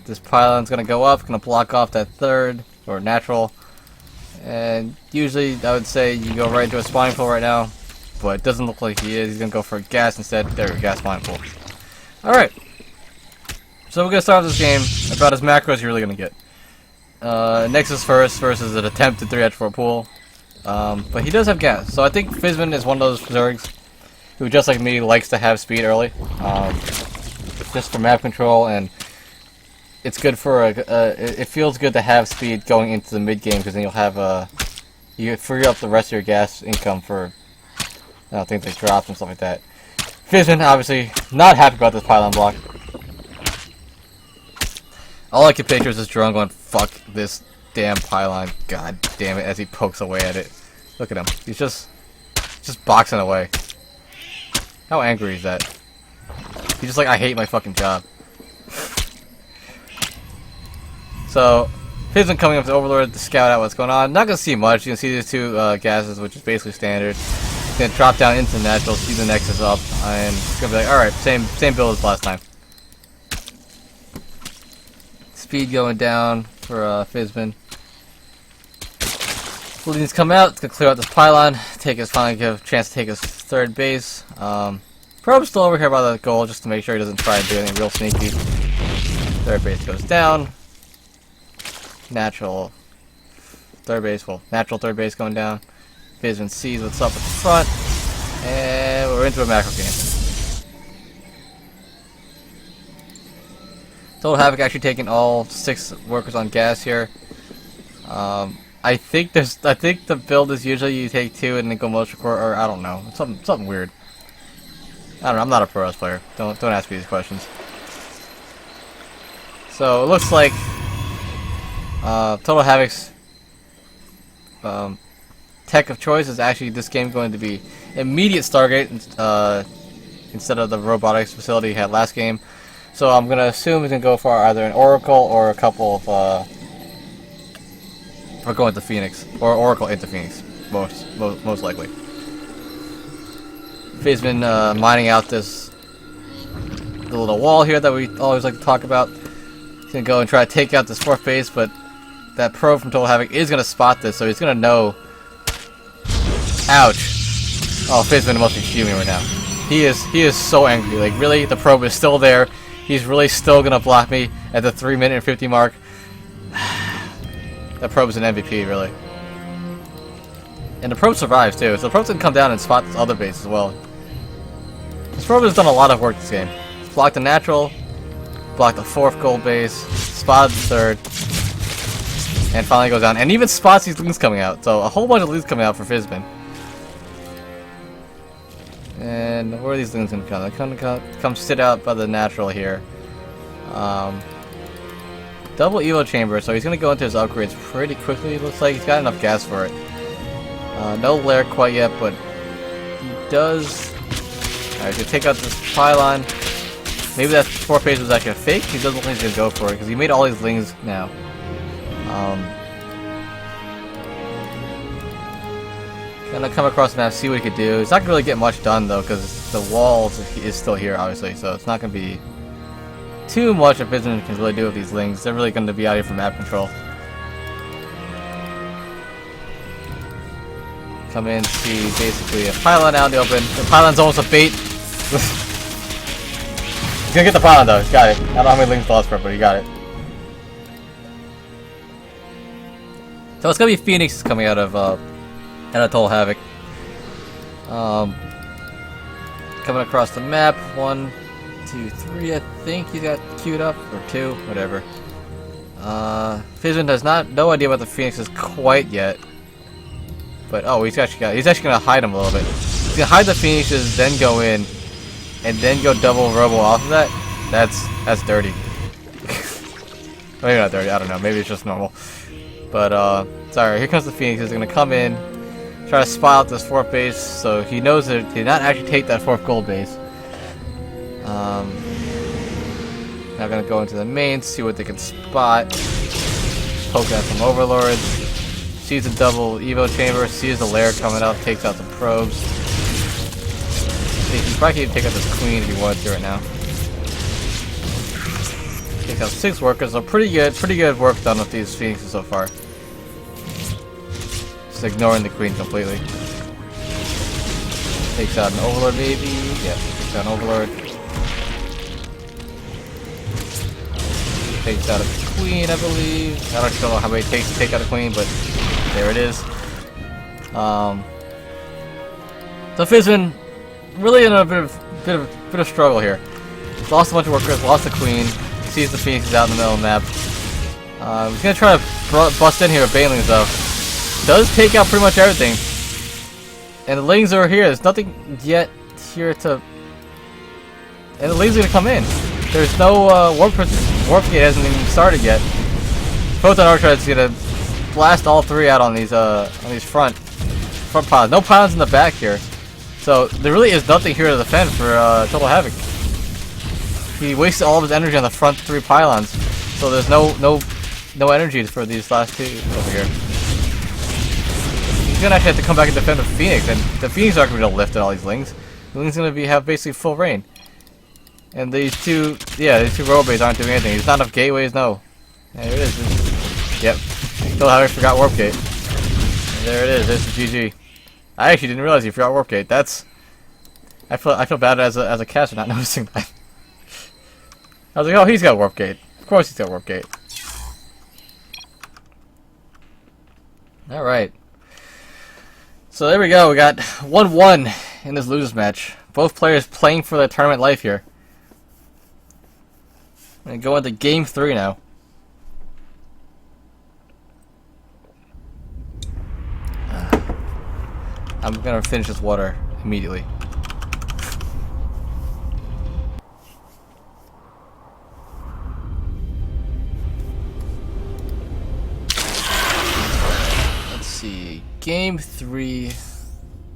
This pylon's going to go up, going to block off that 3rd, or natural. And usually I would say you go right into a spawning pool right now. But it doesn't look like he is. He's going to go for a gas instead. There, gas spawning pool. Alright. So we're going to start this game about as macro as you're really going to get. Nexus first versus an attempted 3 attribute pool. But he does have gas, so I think Fizben is one of those Zergs who, just like me, likes to have speed early. Just for map control, and it's good for it feels good to have speed going into the mid game, because then you'll have you free up the rest of your gas income for things like drops and stuff like that. Fizben obviously not happy about this pylon block. All I can picture is this drone going, "Fuck this damn pylon, god damn it," as he pokes away at it. Look at him. He's just boxing away. How angry is that? He's just like, "I hate my fucking job." So, Fizben coming up to Overlord to scout out what's going on. Not gonna see much. You can see these 2 gases, which is basically standard. He's gonna drop down into the natural, see the Nexus up, and it's gonna be like, alright, same build as last time. Speed going down for Fizben. Leans come out, it's gonna clear out this pylon, finally give a chance to take his 3rd base. Probe's still over here by the goal just to make sure he doesn't try and do anything real sneaky. 3rd base goes down. Natural 3rd base, natural 3rd base going down. Fizben sees what's up at the front, and we're into a macro game. XTotalHavok actually taking all 6 workers on gas here. I think the build is usually you take 2 and then go motion core, or I don't know, something weird. I don't know. I'm not a pro player. Don't ask me these questions. So it looks like XTotalHavok's tech of choice is actually this game going to be immediate Stargate instead of the robotics facility he had last game. So I'm gonna assume he's gonna go for either an Oracle or a couple of we're going to Phoenix, or Oracle into Phoenix, most likely. Fizben mining out the little wall here that we always like to talk about. He's gonna go and try to take out this 4th base, but that probe from XTotalHavok is gonna spot this, so he's gonna know. Ouch! Oh, Fizben must be fuming right now. He is so angry. Like, really, the probe is still there. He's really still gonna block me at the 3-minute and 50 mark. That probe's an MVP, really. And the probe survives, too. So the probe's gonna come down and spot this other base as well. This probe has done a lot of work this game. It's blocked the natural, blocked the 4th gold base, spotted the 3rd, and finally goes down. And even spots these lings coming out. So a whole bunch of lings coming out for Fizben. And where are these things gonna come? They're gonna come sit out by the natural here. Double Evo chamber, so he's gonna go into his upgrades pretty quickly. Looks like he's got enough gas for it. No lair quite yet, but he does. Alright, he's gonna take out this pylon. Maybe that 4th base was actually a fake. He doesn't look like he's gonna go for it because he made all these lings now. Gonna come across the map, see what he could do. He's not gonna really get much done though, because the wall is still here, obviously. So it's not gonna be too much of Fizben can really do with these lings. They're really gonna be out here for map control. Come in, see basically a pylon out in the open. The pylon's almost a bait. He's gonna get the pylon though. He's got it. I don't know how many lings lost for it, but he got it. So it's gonna be Phoenix coming out of XTotalHavok. Coming across the map. 1, 2, 3. I think he's got queued up, or 2, whatever. Fizben has no idea what the Phoenix is quite yet. But oh, he's actually gonna hide him a little bit. He's gonna hide the Phoenixes, then go in, and then go double Robo off of that. That's dirty. Maybe not dirty, I don't know, maybe it's just normal. But sorry, here comes the Phoenix. He's gonna come in, try to spy out this 4th base, so he knows that he did not actually take that 4th gold base. Now gonna go into the main, see what they can spot. Poke at some overlords. Sees the double Evo chamber, sees the lair coming out, takes out the probes. He probably can't take out this queen if he wanted to right now. Takes out 6 workers, so pretty good work done with these Phoenixes so far. Just ignoring the queen completely. Takes out an overlord maybe? Yeah, takes out an overlord. Takes out a queen, I believe. I don't know how many it takes to take out a queen, but there it is. So Fizben really in a bit of struggle here. Lost a bunch of workers, lost the queen, sees the Phoenixes out in the middle of the map. He's gonna try to bust in here with banelings though. Does take out pretty much everything. And the lings are here. There's nothing yet here to. And the lings are gonna come in. There's no warp gate hasn't even started yet. Photon Archer is gonna blast all 3 out on these front pylons. No pylons in the back here. So there really is nothing here to defend for xTotalHavok. He wasted all of his energy on the front 3 pylons, so there's no energy for these last 2 over here. He's gonna actually have to come back and defend the Phoenix, and the Phoenix aren't gonna be able to lift at all these lings. The lings gonna have basically full reign. And these two robots aren't doing anything. There's not enough gateways, no. There it is. Yep. xTotalHavok forgot warp gate. And there it is. There's the GG. I actually didn't realize you forgot warp gate. That's. I feel bad as a caster not noticing that. I was like, oh, he's got warp gate. Of course he's got warp gate. All right. So there we go. We got 1-1 in this losers match. Both players playing for their tournament life here. I'm gonna go into game 3 now. I'm gonna finish this water immediately. Let's see. Game 3.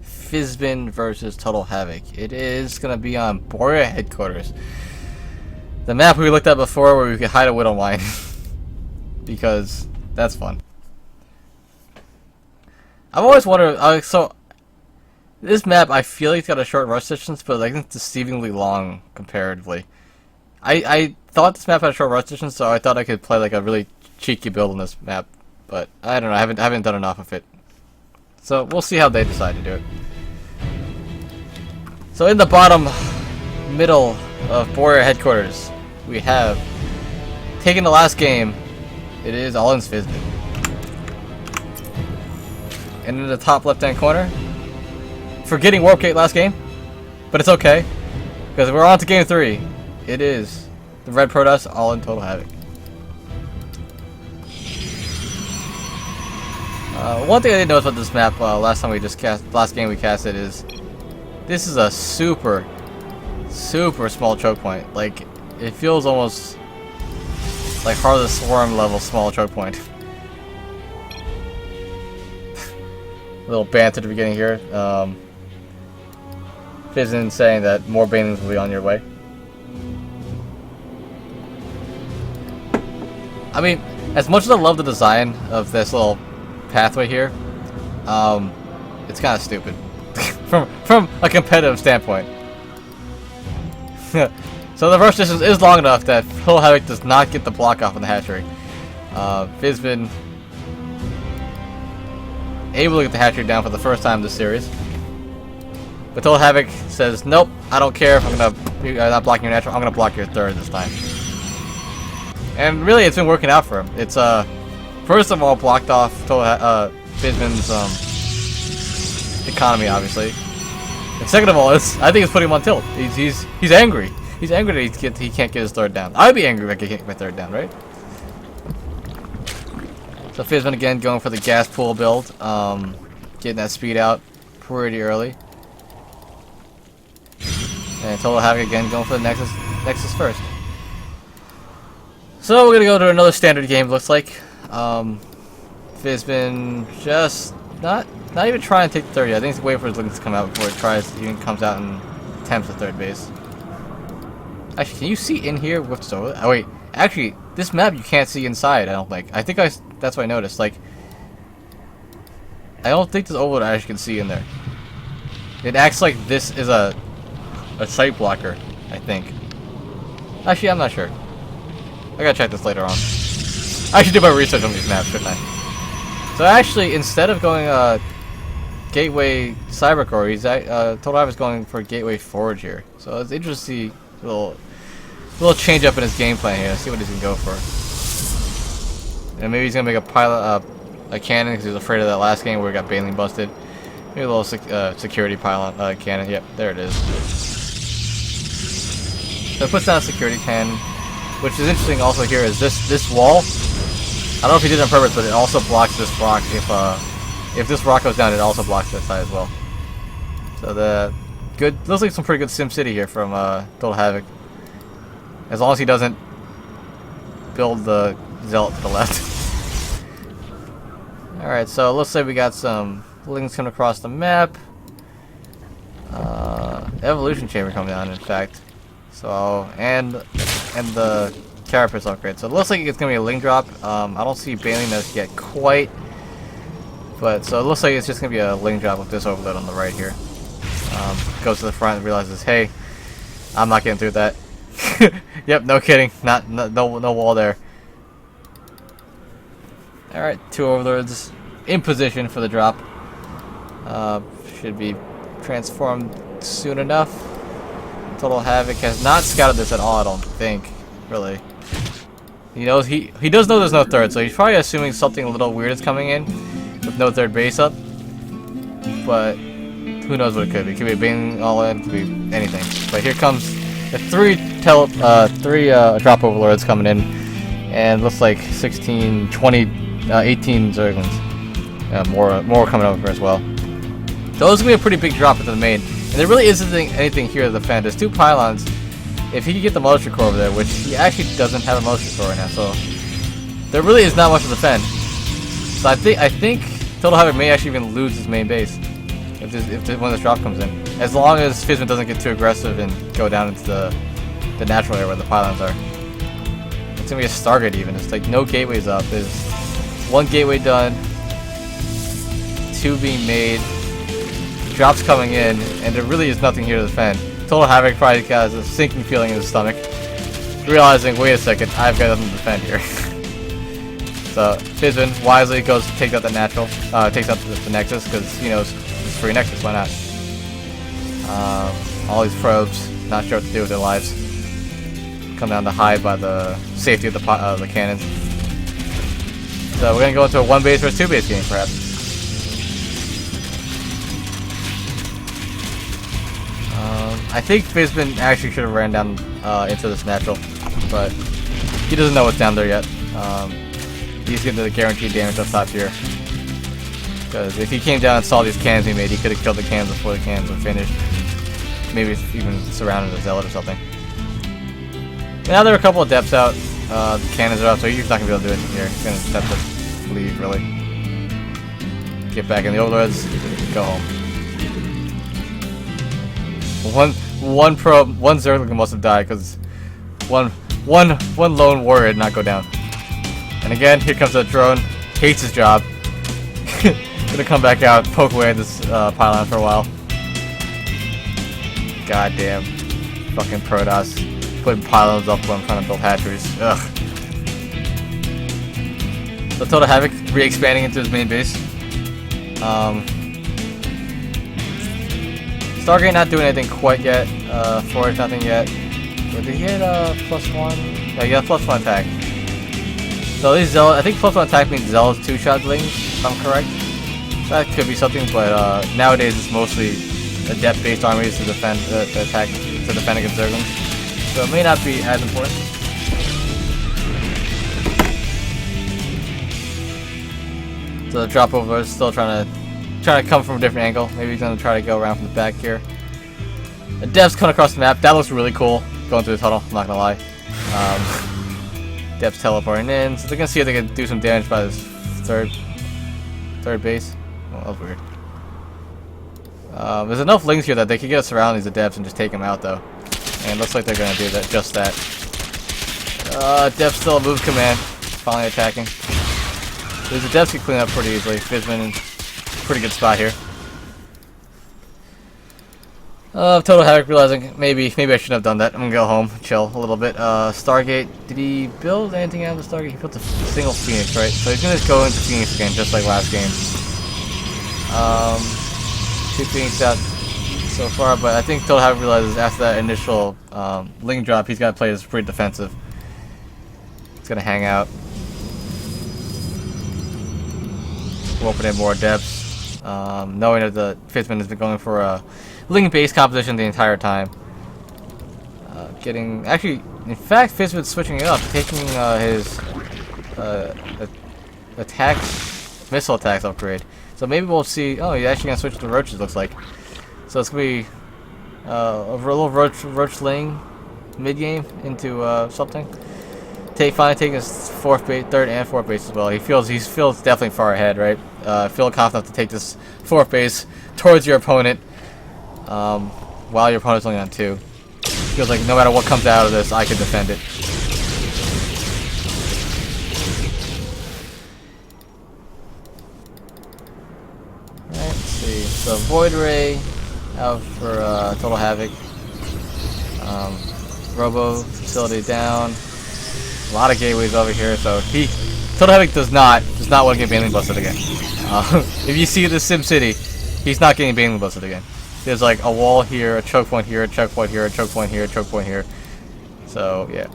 Fizben versus xTotalHavok. It is gonna be on Borea headquarters. The map we looked at before where we could hide a Widow Mine. Because that's fun. I've always wondered, so this map I feel like it's got a short rush distance, but I think it's deceivingly long comparatively. I thought this map had a short rush distance, so I thought I could play like a really cheeky build on this map, but I don't know, I haven't done enough of it. So we'll see how they decide to do it. So in the bottom middle of Borea headquarters, we have taken the last game. It is All-In's Fizben. And in the top left-hand corner, forgetting warp gate last game, but it's okay because we're on to game 3. It is the Red Protoss All-In xTotalHavok. One thing I didn't notice about this map last game we casted is this is a super small choke point. Like it feels almost like Heart of the Swarm level small choke point. A little banter at the beginning here. Fizben saying that more banelings will be on your way. I mean, as much as I love the design of this little pathway here, it's kind of stupid from a competitive standpoint. So the rush distance is long enough that xTotalHavok does not get the block off on the hatchery. Fizben able to get the hatchery down for the first time this series. But xTotalHavok says, nope, I don't care if you're not blocking your natural, I'm gonna block your third this time. And really it's been working out for him. It's first of all blocked off Fizben's economy obviously. And second of all, I think it's putting him on tilt. He's angry. He's angry that he can't get his third down. I'd be angry if I can't get my third down, right? So Fizben again going for the gas pool build, getting that speed out pretty early. And XTotalHavok again going for the Nexus first. So we're gonna go to another standard game. Looks like Fizben just not even trying to take the third yet. I think he's waiting for his Link to come out before he even comes out and attempts the third base. Actually, can you see in here what's over? Oh wait, actually, this map you can't see inside. I don't think. That's what I noticed. Like, I don't think this overload I actually can see in there. It acts like this is a sight blocker. I think. Actually, I'm not sure. I gotta check this later on. I should do my research on these maps, shouldn't I? So actually, instead of going Gateway Cybercore, he's XTotalHavok's going for Gateway Forge here. So it's interesting to see a little change up in his game plan here. Let's see what he's gonna go for. And maybe he's gonna make a pilot, a cannon, because he was afraid of that last game where he got Baleen busted. Maybe a little security pylon cannon. Yep, there it is. So it puts down a security cannon, which is interesting. Also here is this wall. I don't know if he did it on purpose, but it also blocks this rock. If this rock goes down, it also blocks that side as well. So looks like some pretty good SimCity here from XTotalHavok. As long as he doesn't build the Zealot to the left. Alright, so it looks like we got some links coming across the map. Evolution Chamber coming down, in fact. So, and the Carapace upgrade. So it looks like it's going to be a link drop. I don't see Baleen as yet quite. But, so it looks like it's just going to be a link drop with this overload on the right here. Goes to the front and realizes, hey, I'm not getting through that. Yep, no kidding. No wall there. Alright, 2 overlords in position for the drop. Should be transformed soon enough. XTotalHavok has not scouted this at all, I don't think. Really. He knows he does know there's no third, so he's probably assuming something a little weird is coming in with no third base up. But who knows what it could be. It could be a Bane all-in, it could be anything. But here comes the 3 drop overlords coming in, and looks like 16, 20, 18 Zerglings. More coming over as well. So this is going to be a pretty big drop into the main. And there really isn't anything here to defend. There's 2 pylons. If he could get the Militia Core over there, which he actually doesn't have a Militia Core right now, so there really is not much to defend. So I think XTotalHavok may actually even lose his main base when this drop comes in. As long as Fizben doesn't get too aggressive and go down into the natural area where the pylons are. It's going to be a Stargate even. It's like no gateways up. There's 1 gateway done, 2 being made, drops coming in, and there really is nothing here to defend. XTotalHavok probably has a sinking feeling in his stomach, realizing, wait a second, I've got nothing to defend here. So Fizben wisely goes to take out the natural, takes out the Nexus, because he knows it's free Nexus, why not? All these probes, not sure what to do with their lives, come down to hide by the safety of the cannons. So we're gonna go into a 1 base versus 2 base game, perhaps. I think Fizben actually should have ran down into this natural, but he doesn't know what's down there yet. He's getting the guaranteed damage up top here. Because if he came down and saw these cannons he made, he could have killed the cannons before the cannons were finished. Maybe even surrounded a Zealot or something. But now there are a couple of depths out. The cannons are out, so he's not going to be able to do anything here. He's going to have to leave, really. Get back in the overlords, go home. One Zergling must have died because one lone warrior did not go down. And again, here comes that drone. Hates his job. Gonna come back out, poke away at this pylon for a while. Goddamn, fucking Protoss putting pylons up when I'm trying to build hatcheries. Ugh. So XTotalHavok re-expanding into his main base. Stargate not doing anything quite yet. Forge nothing yet. But did he get +1? Yeah, he got +1 attack. So these Zealot, I think +1 attack means Zealot's 2-shot Lings, if I'm correct. That could be something, but nowadays it's mostly adept-based armies to defend, to defend against Zerglings. So it may not be as important. So the drop over is still trying to come from a different angle. Maybe he's gonna try to go around from the back here. The depths coming across the map. That looks really cool. Going through the tunnel. I'm not gonna lie. Depths teleporting in, so they're gonna see if they can do some damage by this third base. Oh, that was weird. There's enough lings here that they can get around these adepts and just take them out, though. And it looks like they're gonna do that. Just that. Adepts still a move command. Finally attacking. These adepts can clean up pretty easily. Fizben in pretty good spot here. XTotalHavok realizing maybe I shouldn't have done that. I'm gonna go home, chill a little bit. Stargate. Did he build anything out of the Stargate? He built a single Phoenix, right? So he's gonna just go into Phoenix again, just like last game. 2 Phoenix out so far, but I think XTotalHavok realizes after that initial Ling drop, he's gotta play this pretty defensive. He's gonna hang out. We'll open in more depths, knowing that the Fizben has been going for a Ling-based composition the entire time. Actually, in fact, Fizben's switching it up, taking his missile attacks upgrade. So maybe we'll see. Oh, he's actually gonna switch to roaches. Looks like. So it's gonna be a little roach Ling mid game into something. Finally taking his third and fourth base as well. He feels definitely far ahead, right? Feel confident to take this fourth base towards your opponent. While your opponent's only on 2. Feels like no matter what comes out of this, I can defend it. Alright, let's see. So Void Ray out for XTotalHavok. Robo facility down. A lot of gateways over here, so XTotalHavok does not want to get Baneling busted again. If you see the Sim City, he's not getting Baneling busted again. There's like a wall here, a choke point here, a choke point here, a choke point here, a choke point here. So yeah.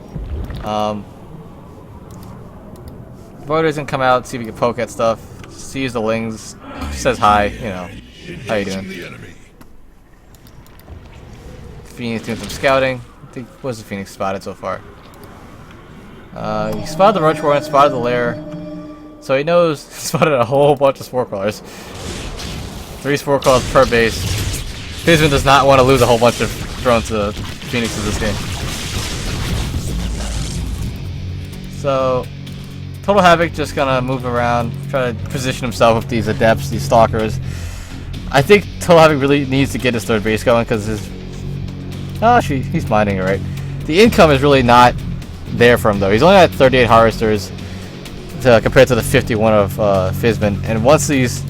Voiders can come out, see if he can poke at stuff, sees the Lings, says hi, you know. How you doing? Phoenix doing some scouting. I think what's the Phoenix spotted so far? He spotted the Roach Warren, spotted the lair. So he knows spotted a whole bunch of Spore Crawlers. 3 Spore Crawlers per base. Fizben does not want to lose a whole bunch of drones to Phoenix in this game. So, XTotalHavok just gonna move around, try to position himself with these adepts, these stalkers. I think XTotalHavok really needs to get his third base going because he's mining it, right? The income is really not there for him though. He's only at 38 harvesters compared to the 51 of Fizben, and once these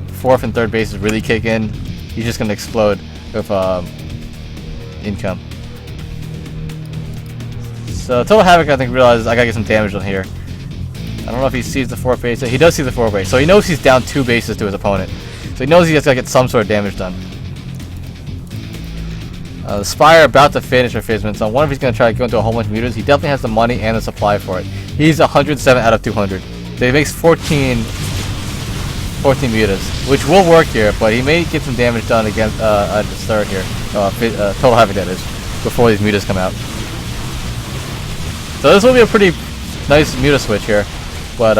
fourth and third bases really kick in, he's just gonna explode with income. So XTotalHavok I think realizes I gotta get some damage on here. I don't know if he sees the fourth base. He does see the fourth base, so he knows he's down 2 bases to his opponent. So he knows he has to get some sort of damage done. The Spire about to finish for Fizben, so I wonder if he's gonna try to go into a whole bunch of mutas. He definitely has the money and the supply for it. He's 107 out of 200. So he makes 14 mutas, which will work here, but he may get some damage done against at the start here. XTotalHavok that is, before these mutas come out. So this will be a pretty nice muta switch here, but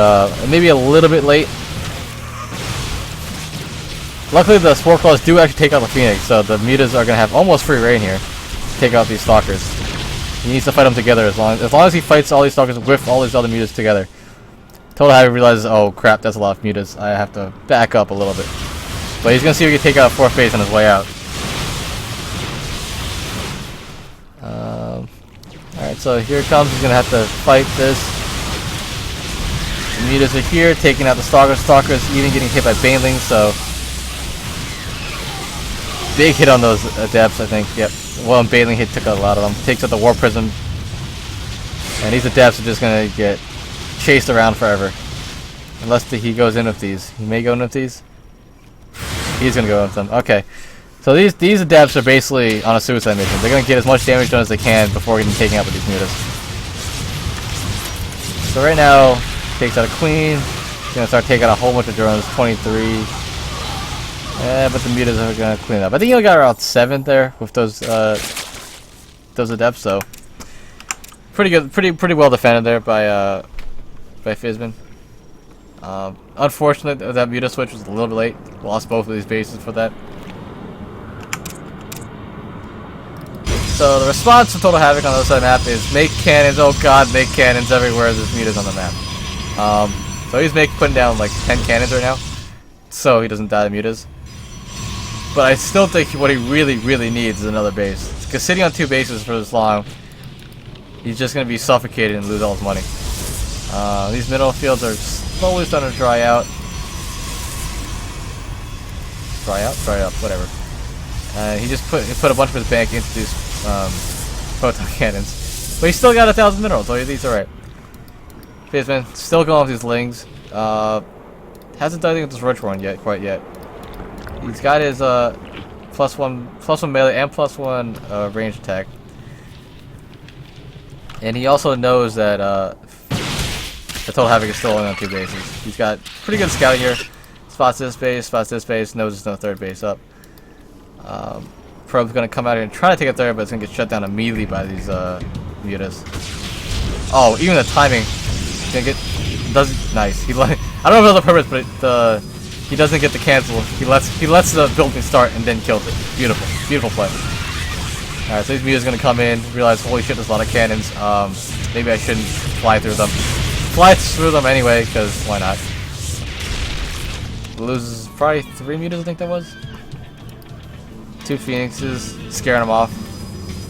maybe a little bit late. Luckily the Spore Claws do actually take out the Phoenix, so the mutas are gonna have almost free reign here to take out these stalkers. He needs to fight them together as long as he fights all these stalkers with all these other mutas together. XTotalHavok realizes, oh crap, that's a lot of mutas. I have to back up a little bit. But he's gonna see if he can take out 4th base on his way out. Alright, so here it comes. He's gonna have to fight this. The mutas are here, taking out the stalkers. Stalkers even getting hit by Banelings, so big hit on those adepts, I think. Yep. Well, Baneling hit took out a lot of them. Takes out the War Prism. And these adepts are just gonna get chased around forever. Unless he goes in with these. He may go in with these. He's gonna go in with them. Okay. So these adepts are basically on a suicide mission. They're gonna get as much damage done as they can before getting taken out with these mutas. So right now, takes out a Queen. He's gonna start taking out a whole bunch of drones. 23. But the mutas are gonna clean up. I think he only got around 7 there with those adepts. So pretty good, pretty well defended there by Fizben. Unfortunate that muta switch was a little bit late. Lost both of these bases for that. So the response from Total Havoc on the other side of the map is make cannons. Oh god, make cannons everywhere. There's mutas on the map. So he's putting down like 10 cannons right now, so he doesn't die to mutas. But I still think what he really needs is another base. Because sitting on 2 bases for this long, he's just going to be suffocated and lose all his money. These middle fields are slowly starting to dry out. Dry out, whatever. He just put a bunch of his bank into these proton cannons. But he's still got 1,000 minerals, so he's alright. Fizben still going with these lings. Hasn't done anything with this roach one quite yet. He's got his plus one melee and +1 range attack. And he also knows that the Total Havoc is still only on 2 bases. He's got pretty good scouting here. Spots this base, knows there's no 3rd base up. Probe's gonna come out here and try to take a 3rd, but it's gonna get shut down immediately by these mutas. Oh, even the timing nice. I don't know if it was on purpose, but he doesn't get the cancel. He lets the building start and then kills it. Beautiful play. All right, so these muta's gonna come in, realize holy shit, there's a lot of cannons. Maybe I shouldn't fly through them. Fly through them anyway, because why not? Loses probably 3 mutas, I think that was. 2 phoenixes, scaring them off.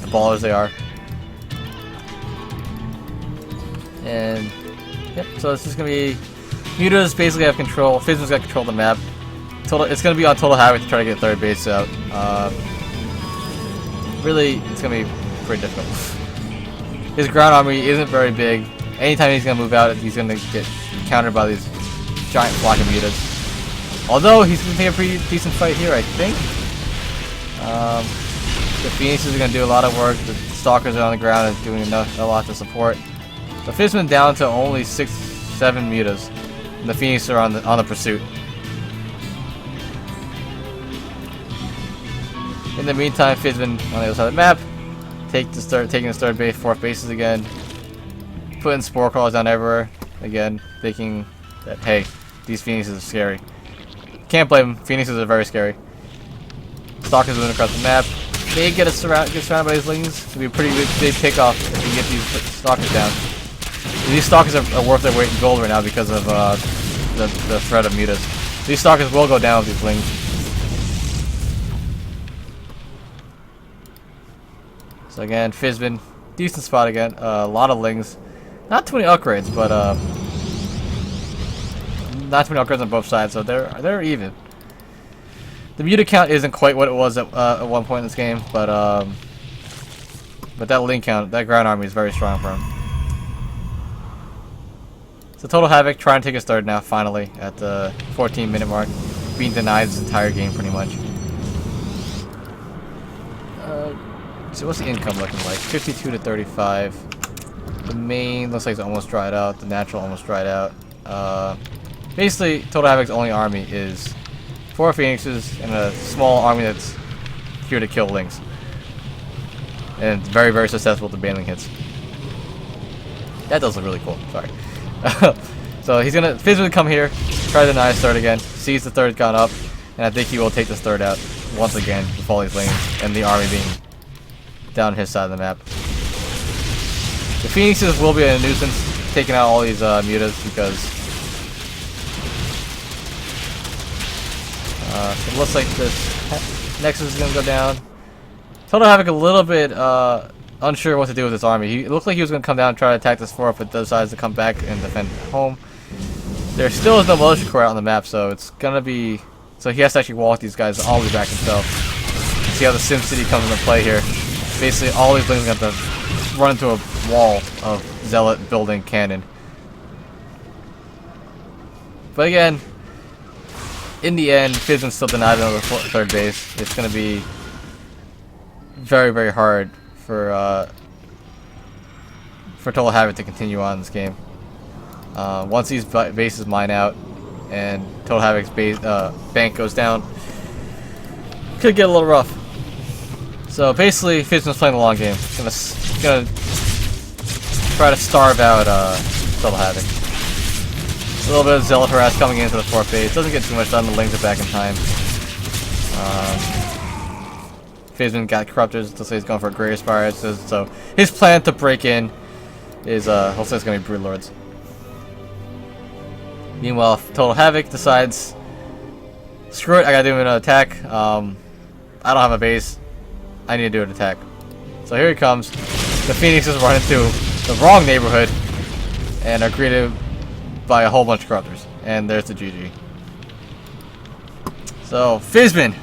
The ballers they are. And yep, so it's just gonna be mutas basically have control. Fizben's got control of the map. It's gonna be on Total Havoc to try to get 3rd base out. Really, it's gonna be pretty difficult. His ground army isn't very big. Anytime he's gonna move out, he's gonna get countered by these giant flock of mutas. Although he's gonna take a pretty decent fight here, I think. The phoenixes are gonna do a lot of work. The stalkers are on the ground and doing a lot to support. The Fizben down to only 6-7 mutas, and the phoenix are on the pursuit. In the meantime, Fizben on the other side of the map, taking his 3rd base, 4th bases again, putting spore crawlers down everywhere again, thinking that hey, these phoenixes are scary. Can't blame them. Phoenixes are very scary. Stalkers moving across the map. May get surrounded by these lings. It'll be a pretty big pickoff if we get these stalkers down. These stalkers are worth their weight in gold right now because of the threat of mutas. These stalkers will go down with these lings. So again, Fizben, decent spot again. A lot of lings. Not too many upgrades, but not too many upgrades on both sides, so they're even. The muta count isn't quite what it was at one point in this game, but that ling count, that ground army is very strong for him. So Total Havoc trying to take his 3rd now, finally, at the 14-minute mark. Being denied this entire game, pretty much. So what's the income looking like? 52 to 35. The main looks like it's almost dried out. The natural almost dried out. Basically, Total Havoc's only army is 4 phoenixes and a small army that's here to kill lings. And very successful to bailing hits. That does look really cool. Sorry. So Fizz will come here, try to deny his 3rd again, sees the 3rd gone up, and I think he will take this 3rd out once again with all these lings and the army being down his side of the map. The phoenixes will be a nuisance, taking out all these mutas because so it looks like this Nexus is going to go down. Total Havoc a little bit unsure what to do with this army. It looked like he was going to come down and try to attack this 4th, but decides to come back and defend home. There still is no militia corps out on the map, so it's going to be... So he has to actually walk these guys all the way back himself. See how the Sim City comes into play here. Basically, all these things have to run into a wall of Zealot building cannon. But again, in the end, Fizben still denied another 3rd base. It's going to be very hard for Total Havoc to continue on this game. Once these bases mine out and Total Havoc's bank goes down, could get a little rough. So basically, Fizben's playing the long game. Gonna try to starve out Total Havoc. A little bit of Zealot harass coming into the 4th base. Doesn't get too much done. The lings are back in time. Fizben got corruptors to say he's going for Greater Spire. So his plan to break in is he'll say it's gonna be Brood Lords. Meanwhile, xTotalHavok decides, screw it, I gotta do an attack. I don't have a base. I need to do an attack. So here he comes. The Phoenixes run into the wrong neighborhood and are greeted by a whole bunch of corruptors. And there's the GG. So Fizben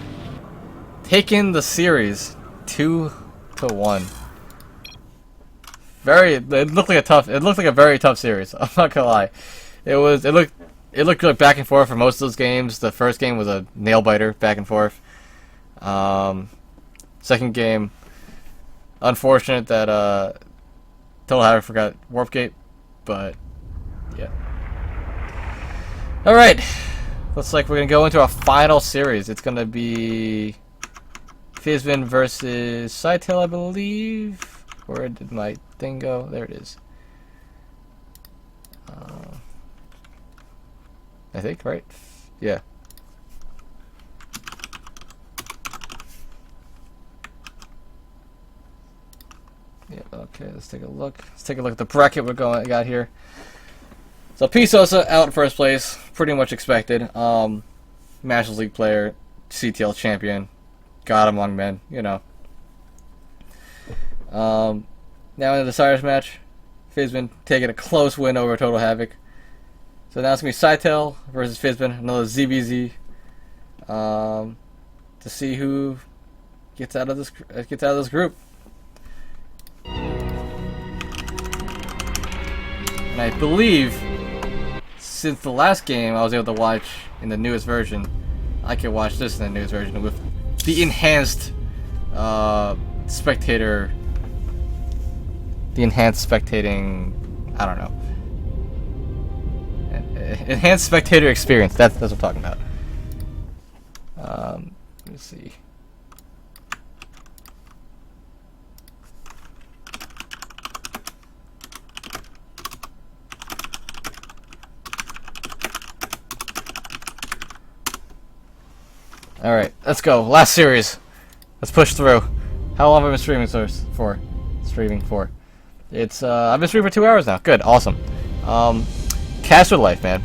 taking the series 2-1. It looked like a very tough series. I'm not gonna lie. It looked like back and forth for most of those games. The first game was a nail biter, back and forth. Second game, unfortunate that xTotalHavok forgot Warp Gate, but yeah. All right, looks like we're gonna go into our final series. It's gonna be Fizben versus Scytale, I believe. Where did my thing go? There it is. I think, right? Yeah. Yeah, okay, let's take a look. Let's take a look at the bracket we got here. So PSosa out in first place, pretty much expected. Masters League player, CTL champion, God among men, you know. Now in the deciders match, Fizben taking a close win over xTotalHavok. So now it's gonna be Scytale versus Fizben, another ZBZ, to see who gets out of this group. And I believe, since the last game I was able to watch in the newest version, I can watch this in the newest version with the enhanced spectator. The enhanced spectating, I don't know. Enhanced spectator experience. That's what I'm talking about. Let's see. All right, let's go. Last series. Let's push through. How long have I been streaming for? It's I've been streaming for 2 hours now. Good, awesome. Caster life, man.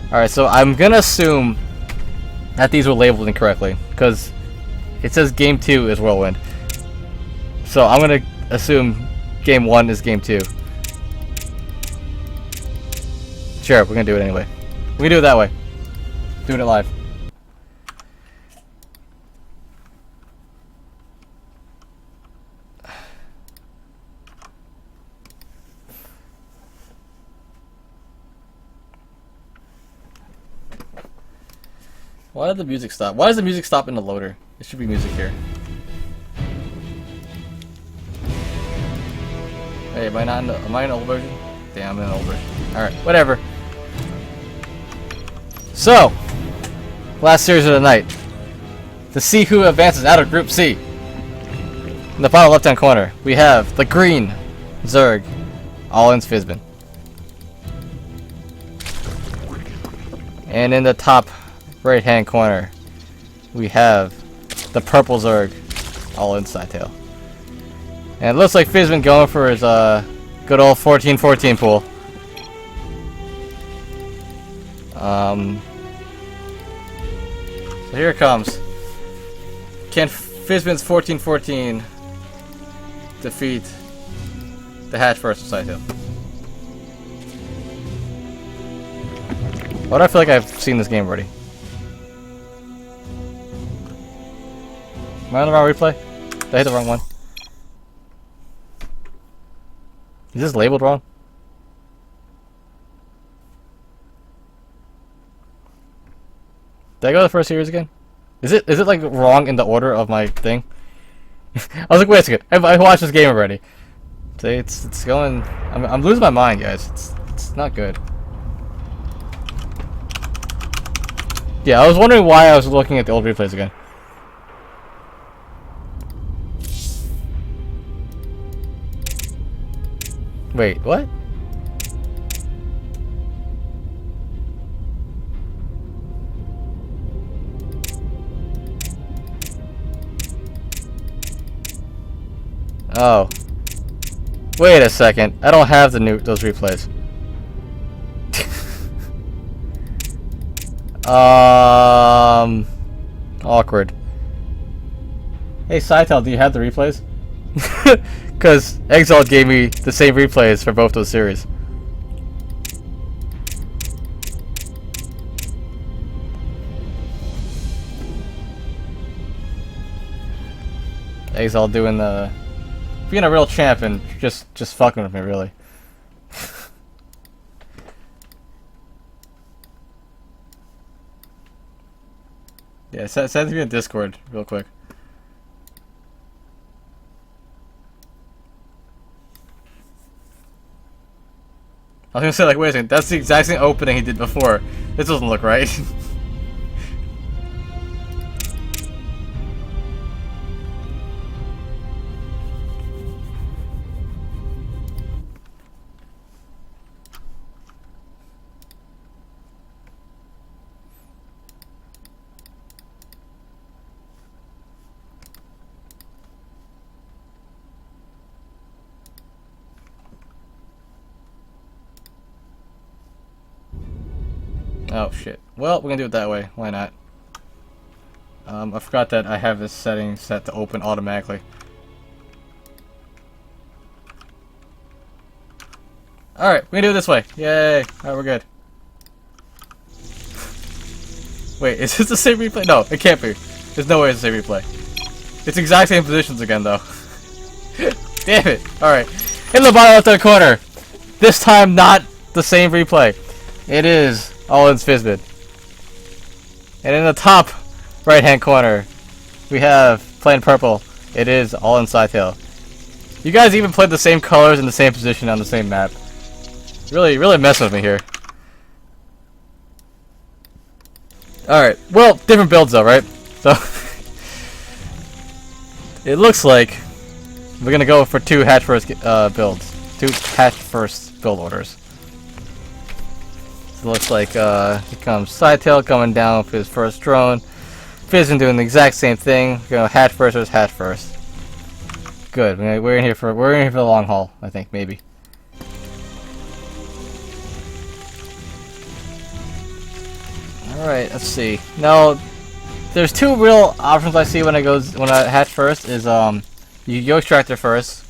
Alright, so I'm gonna assume that these were labeled incorrectly, because it says game 2 is Whirlwind. So I'm gonna assume game 1 is game 2. Sure, we're gonna do it anyway. We're gonna do it that way. Doing it live. Why did the music stop? Why does the music stop in the loader? There should be music here. Hey, am I in the old version? Damn, I'm in the old version. Alright, whatever. So, last series of the night. To see who advances out of Group C. In the bottom left-hand corner, we have the green Zerg, All-In's Fizben. And in the top right-hand corner, we have the purple Zerg, All-In Scytale. And it looks like Fizben going for his good old 14-14 pool. So here it comes. Can Fizben's 14-14 defeat the Hatch versus Scytale? Why do I feel like I've seen this game already? Am I on the wrong replay? Did I hit the wrong one? Is this labeled wrong? Did I go to the first series again? Is it like wrong in the order of my thing? I was like, wait a second. I watched this game already. See, it's going. I'm losing my mind, guys. It's not good. Yeah, I was wondering why I was looking at the old replays again. Wait, what? Oh. Wait a second. I don't have those replays. Awkward. Hey, Scytale, do you have the replays? Because Exalt gave me the same replays for both those series. Exalt doing the... being a real champ and just fucking with me, really. Yeah, send me a Discord real quick. I was gonna say, like, wait a second, that's the exact same opening he did before. This doesn't look right. Oh shit. Well, we're gonna do it that way. Why not? I forgot that I have this setting set to open automatically. Alright, we're gonna do it this way. Yay! Alright, we're good. Wait, is this the same replay? No, it can't be. There's no way it's the same replay. It's exact same positions again, though. Damn it! Alright. In the bottom left-hand corner! This time, not the same replay. It is All-In's Fizben. And in the top right-hand corner, we have, plain purple, it is All-In Scytale. You guys even played the same colors in the same position on the same map. Really messing with me here. Alright, well, different builds though, right? So, it looks like we're gonna go for two hatch first builds. Two hatch first build orders. So it looks like here comes Scytale coming down with his first drone. Fizben doing the exact same thing. We're gonna hatch first versus hatch first. Good. We're in here for the long haul, I think, maybe. Alright, let's see. Now, there's two real options I see when I hatch first is you go extractor first,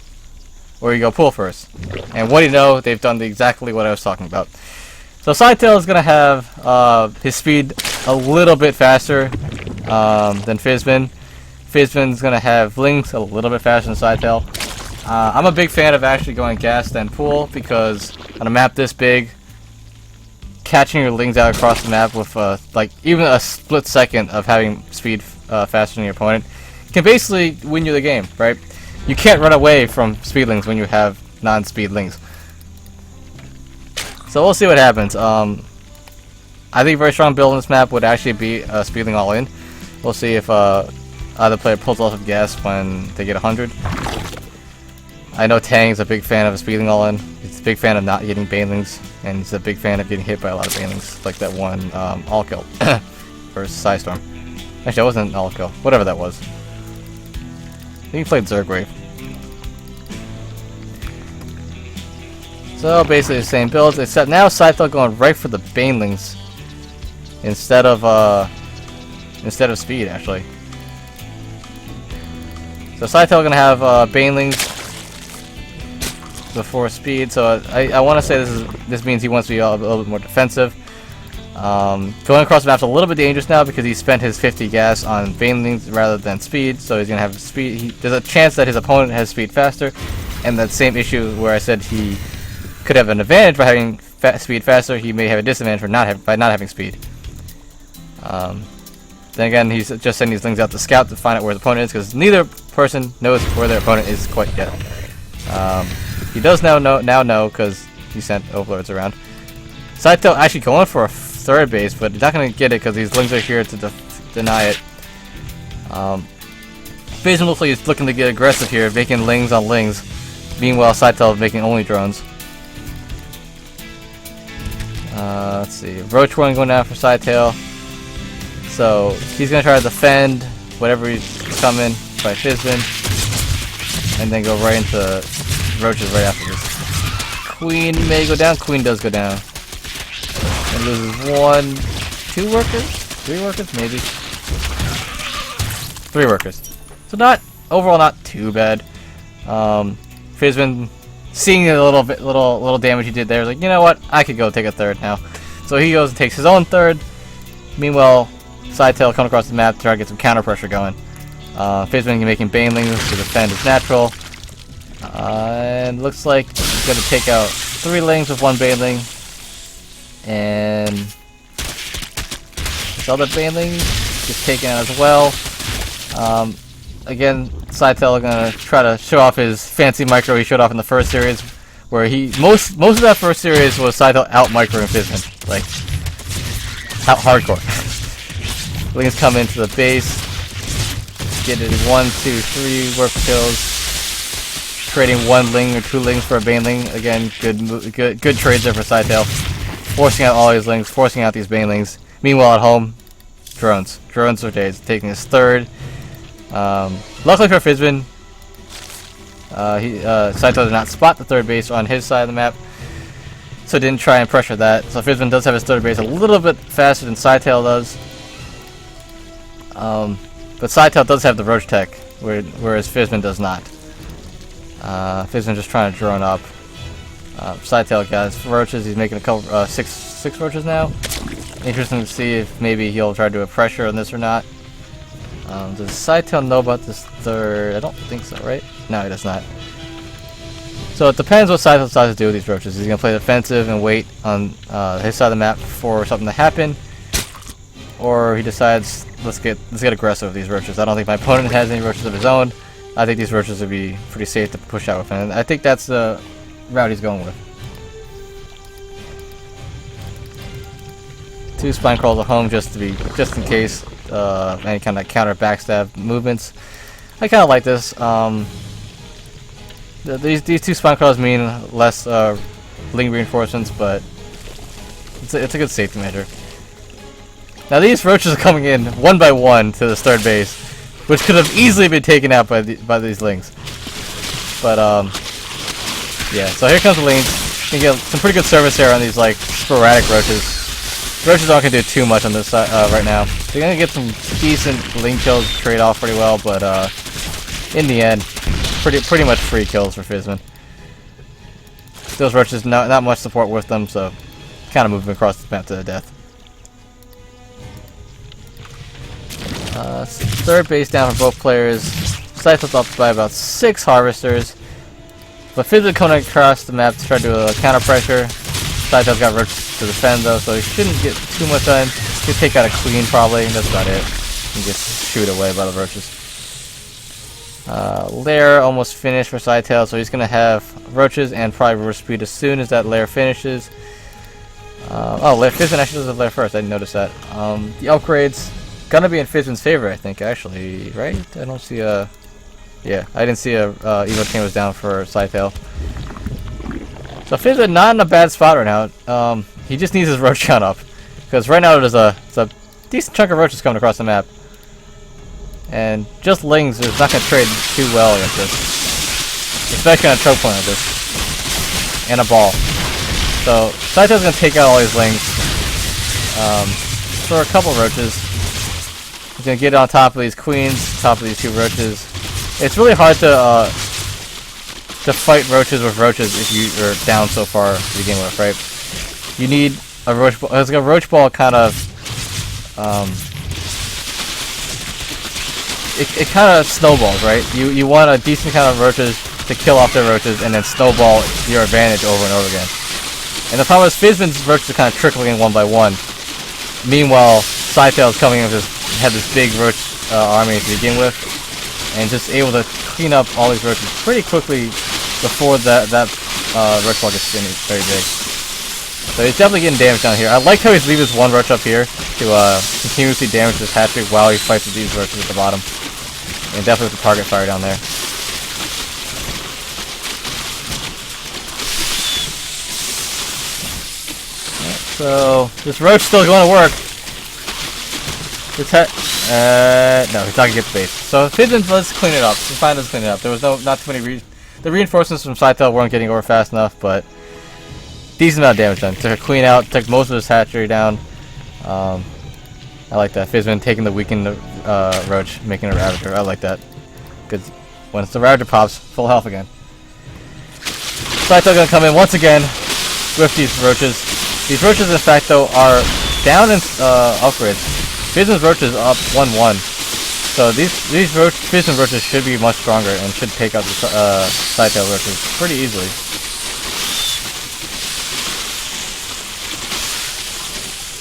or you go pool first. And what do you know? They've done exactly what I was talking about. So Scytale is gonna have his speed a little bit faster than Fizben. Fizben's gonna have lings a little bit faster than Scytale. I'm a big fan of actually going gas then pool because on a map this big, catching your lings out across the map with like even a split second of having speed faster than your opponent can basically win you the game, right? You can't run away from speedlings when you have non-speed lings. So we'll see what happens. I think a very strong build on this map would actually be speedling all in. We'll see if either player pulls off of gas when they get 100. I know Tang's a big fan of speedling all in. He's a big fan of not getting banelings, and he's a big fan of getting hit by a lot of banelings, like that one all kill versus Psystorm. Actually, that wasn't an all kill. Whatever that was. I think he played Zergrave. So basically the same builds, except now Scytale going right for the banelings instead of speed actually. So Scytale gonna have banelings before speed. So I want to say this means he wants to be a little bit more defensive. Going across the map's a little bit dangerous now because he spent his 50 gas on banelings rather than speed. So he's gonna have speed. There's a chance that his opponent has speed faster, and that same issue where I said he could have an advantage by having speed faster, he may have a disadvantage for not having speed. Then again, he's just sending these lings out to scout to find out where his opponent is, because neither person knows where their opponent is quite yet. He does now know because he sent overlords around. Scytale actually going for a third base, but he's not going to get it because these lings are here to deny it. Fizben looks like he's looking to get aggressive here, making lings on lings. Meanwhile, Scytale is making only drones. Let's see. Roach one going down for Scytale. So he's gonna try to defend whatever he's coming by Fizben. and then go right into roaches right after this. Queen may go down. Queen does go down. And loses 1, 2 workers? 3 workers? Maybe. 3 workers. So overall not too bad. Fizben, seeing the little damage he did there, is like, you know what? I could go take a third now. So he goes and takes his own third. Meanwhile, Scytale coming across the map to try to get some counter pressure going. Fizben making banelings to defend his natural. And looks like he's going to take out 3 lings with 1 baneling. And this other baneling gets taken out as well. Again, Scytale gonna try to show off his fancy micro he showed off in the first series, where most of that first series was Scytale out microing Fizben, like out hardcore. Lings come into the base, get it 1, 2, 3 work kills, trading 1 ling or 2 lings for a baneling. Again, good trades there for Scytale, forcing out all his lings, forcing out these banelings. Meanwhile, at home, drones for days, taking his third. Luckily for Fizben, Scytale did not spot the third base on his side of the map, so didn't try and pressure that. So Fizben does have his third base a little bit faster than Scytale does. But Scytale does have the roach tech, whereas Fizben does not. Fizben just trying to drone up. Scytale got his roaches. He's making a couple, 6 roaches now. Interesting to see if maybe he'll try to do a pressure on this or not. Does Scytale know about this third? I don't think so, right? No, he does not. So it depends what Scytale decides to do with these roaches. He's gonna play defensive and wait on his side of the map for something to happen, or he decides let's get aggressive with these roaches. I don't think my opponent has any roaches of his own. I think these roaches would be pretty safe to push out with, and I think that's the route he's going with. 2 spine crawls at home just in case any kind of counter backstab movements. I kind of like this. These 2 spine crawls mean less ling reinforcements, but it's a good safety measure. Now these roaches are coming in 1 by 1 to this third base, which could have easily been taken out by these lings. But yeah. So here comes the lings. You can get some pretty good service here on these like sporadic roaches. Roaches aren't gonna do too much on this side right now. They're gonna get some decent ling kills, trade off pretty well, but in the end, pretty much free kills for Fizben. Those roaches not much support with them, so kind of moving across the map to the death. Third base down for both players. Scytale's up by about 6 harvesters, but Fizben coming across the map to try to do a counter pressure. Scytale's got roaches to defend though, so he shouldn't get too much done. He'll take out a queen probably, and that's about it. And just shoot away by the roaches. Lair almost finished for Scytale, so he's gonna have roaches and probably roach speed as soon as that lair finishes. Fizben actually does the lair first. I didn't notice that. The upgrades gonna be in Fizben's favor, I think. Actually, right? I don't see a. Yeah, I didn't see a Evo Chain was down for Scytale. So Fizben not in a bad spot right now. He just needs his roach count up, because right now there's a decent chunk of roaches coming across the map, and just lings is not gonna trade too well against this, especially on a choke point like this, and a ball. So Scytale's gonna take out all these lings for a couple roaches. He's gonna get on top of these queens, top of these 2 roaches. It's really hard to fight roaches with roaches if you are down so far to begin with, right? You need a roach ball. It's like a roach ball kind of. It kind of snowballs, right? You want a decent kind of roaches to kill off their roaches and then snowball your advantage over and over again. And the problem is Fizben's roaches are kind of trickling in 1 by 1. Meanwhile, Scytale's coming in with had this big roach army to begin with, and just able to clean up all these roaches pretty quickly before that roach ball gets very big. So he's definitely getting damage down here. I like how he's leaving his 1 roach up here to continuously damage this hatchery while he fights with these roaches at the bottom. And definitely with the target fire down there. Right, so this roach still going to work. No, he's not gonna get the base. So Fizben, let's clean it up. It's fine, let's clean it up. There was not too many the reinforcements from Scytale weren't getting over fast enough, but decent amount of damage done. Took a queen out, took most of his hatchery down. I like that. Fizben taking the weakened roach, making a ravager. I like that. Because once the ravager pops, full health again. Scytale gonna come in once again with these roaches. These roaches, in fact, though, are down in upgrades. Fizben's roaches up 1-1. So these Fizben roaches should be much stronger and should take out the Scytale roaches pretty easily.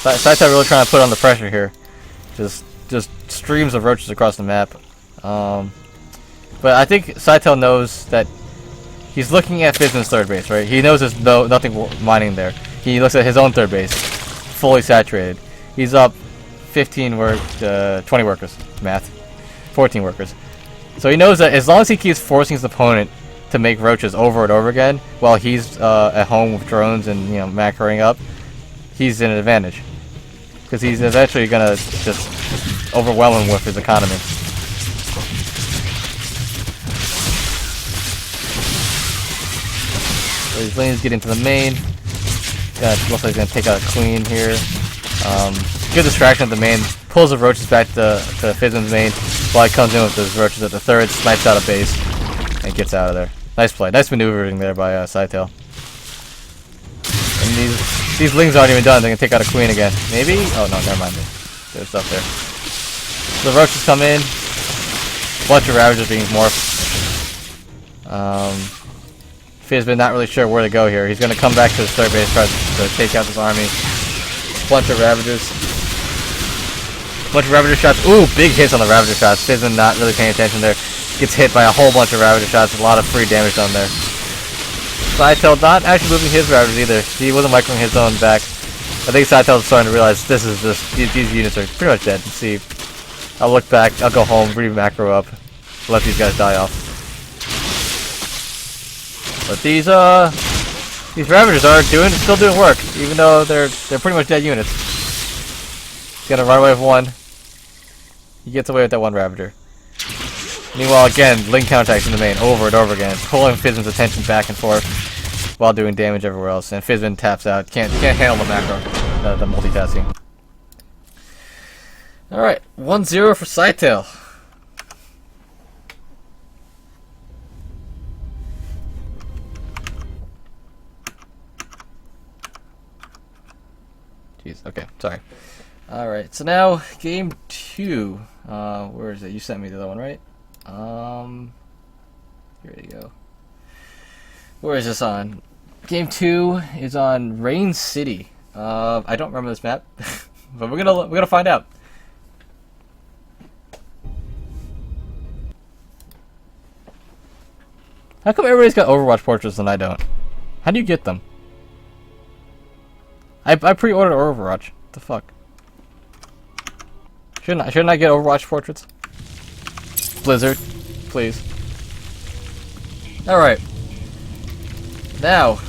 Scytale really trying to put on the pressure here. Just streams of roaches across the map. But I think Scytale knows that he's looking at Fizben's third base, right? He knows there's nothing mining there. He looks at his own third base, fully saturated. He's up 20 workers. Math. 14 workers. So he knows that as long as he keeps forcing his opponent to make roaches over and over again, while he's at home with drones and macroing up, he's in an advantage. Because he's eventually gonna just overwhelm him with his economy. So these lanes get into the main. Looks like he's gonna take out a queen here. Good distraction at the main. Pulls the roaches back to Fizben's main. While he comes in with those roaches at the third, snipes out a base, and gets out of there. Nice play. Nice maneuvering there by Scytale. And these lings aren't even done. They're gonna take out a queen again. Maybe? Oh no, never mind. There's stuff there. So the roaches come in. Bunch of ravagers being morphed. Fizben not really sure where to go here. He's gonna come back to his third base, try to take out this army. Bunch of ravagers. Bunch of ravager shots. Ooh, big hits on the ravager shots. Fizben not really paying attention there. Gets hit by a whole bunch of ravager shots. A lot of free damage done there. Scytale not actually moving his ravagers either. He wasn't microing his own back. I think Scytale's starting to realize these units are pretty much dead. Let's see. I'll look back. I'll go home, re-macro up, let these guys die off. But these ravagers are still doing work, even though they're pretty much dead units. He's gonna run away with one. He gets away with that one ravager. Meanwhile, again, Ling counterattacks in the main over and over again, pulling Fizben's attention back and forth while doing damage everywhere else. And Fizben taps out. Can't handle the macro, the multitasking. All right, 1-0 for Scytale. Jeez. Okay. Sorry. All right. So now game 2. Where is it? You sent me the other one, right? Here you go. Where is this on? Game 2 is on Rain City. I don't remember this map, but we're gonna find out. How come everybody's got Overwatch portraits and I don't? How do you get them? I pre-ordered Overwatch. What the fuck? Shouldn't I get Overwatch portraits? Blizzard, please. Alright. Now,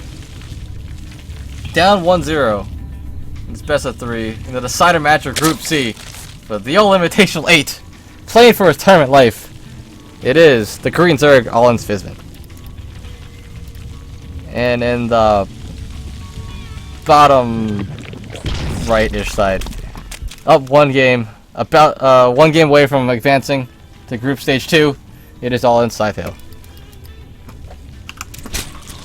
down 1-0. It's best of 3 in the decider match of Group C for the All-Invitational 8. Playing for his tournament life. It is the Green Zerg All-In's Fizben. And in the bottom right-ish side, up one game, about 1 game away from advancing to Group Stage 2, it is All-In Scytale.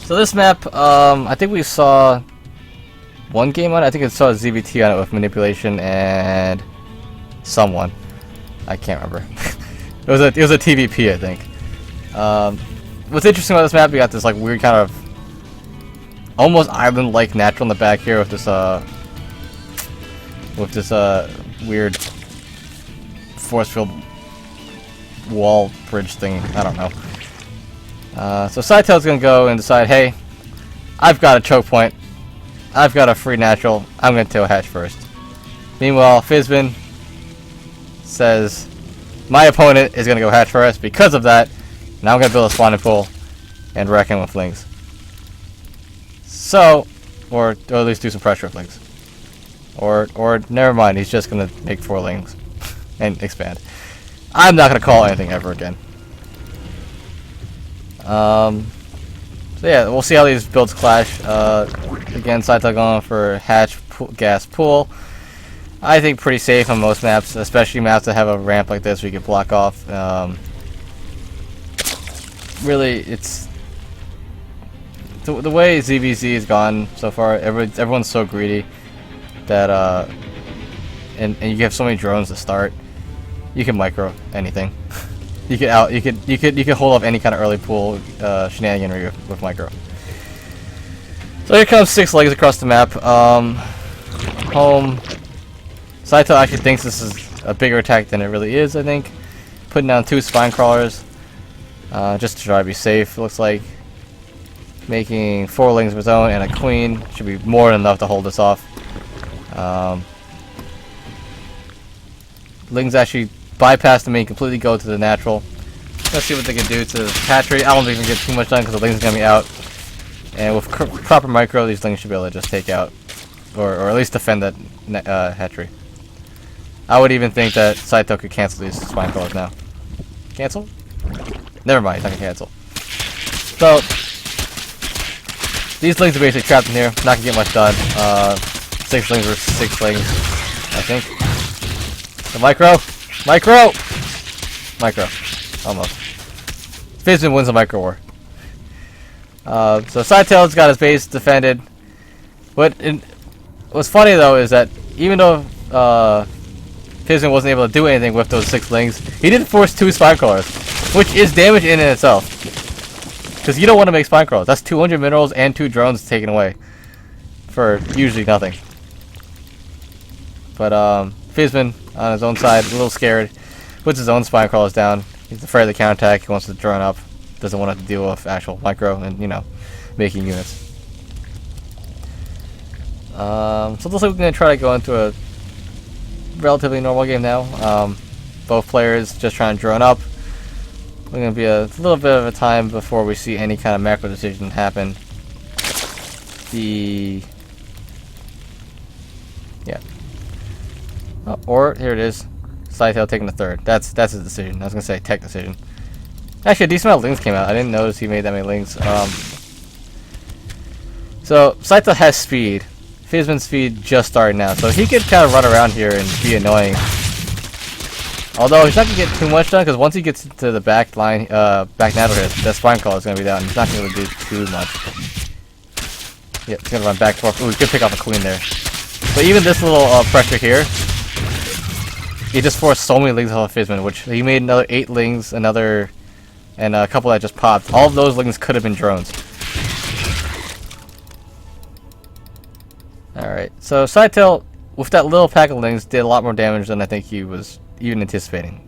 So this map, I think we saw 1 game on it. I think it saw ZBT on it with manipulation and someone. I can't remember. it was a TVP, I think. What's interesting about this map, we got this like weird kind of almost island-like natural in the back here with this weird force field wall bridge thing. I don't know. So Scytale's gonna go and decide, hey, I've got a choke point. I've got a free natural. I'm gonna tail hatch first. Meanwhile, Fizben says, my opponent is gonna go hatch first. Because of that, now I'm gonna build a spawning pool and wreck him with lings. So, or at least do some pressure with lings. Or never mind, he's just gonna make 4 lings. and expand. I'm not gonna call anything ever again. So yeah, we'll see how these builds clash. Again, Scytale going for hatch gas pool. I think pretty safe on most maps, especially maps that have a ramp like this where you can block off. Really, it's the way ZVZ has gone so far. Everyone's so greedy that and you have so many drones to start. You can micro anything. You could hold off any kind of early pool shenaniganry with micro. So here comes 6 legs across the map. Home. Scytale actually thinks this is a bigger attack than it really is. I think putting down 2 spine crawlers just to try to be safe. Looks like making 4 lings of his own and a queen should be more than enough to hold this off. Lings actually bypass the main, completely go to the natural. Let's see what they can do to the hatchery. I don't think they can get too much done because the lings are gonna be out. And with proper micro, these lings should be able to just take out, or at least defend that hatchery. I would even think that Scytale could cancel these spine crawlers now. Cancel? Never mind, not gonna cancel. So these lings are basically trapped in here, not gonna get much done. 6 lings versus 6 lings, I think. The micro! Micro! Micro. Almost. Fizben wins the micro war. So Scytale's got his base defended. What's funny though is that even though Fizben wasn't able to do anything with those 6 lings, he did force 2 spine crawlers, which is damage in and itself. Because you don't want to make spine crawlers. That's 200 minerals and 2 drones taken away for usually nothing. But Fizben on his own side, a little scared, puts his own spine crawlers down. He's afraid of the counterattack. He wants to drone up. Doesn't want to have to deal with actual micro and, you know, making units. So it looks like we're going to try to go into a relatively normal game now. Both players just trying to drone up. We're going to be a little bit of a time before we see any kind of macro decision happen. Yeah. Oh, or, here it is. Scytale taking the 3rd. That's his decision. I was going to say tech decision. Actually, a decent amount of lings came out. I didn't notice he made that many lings. So, Scytale has speed. Fizben's speed just started now, so he could kind of run around here and be annoying. Although, he's not going to get too much done, because once he gets to the back line, back natural hit, that spine call is going to be down. He's not going to do too much. Yep, he's going to run back and forth. Ooh, he could pick off a queen there. But even this little pressure here, he just forced so many lings off of Fizben, which he made another 8 lings, and a couple that just popped. All of those lings could have been drones. Alright, so Scytale, with that little pack of lings, did a lot more damage than I think he was even anticipating.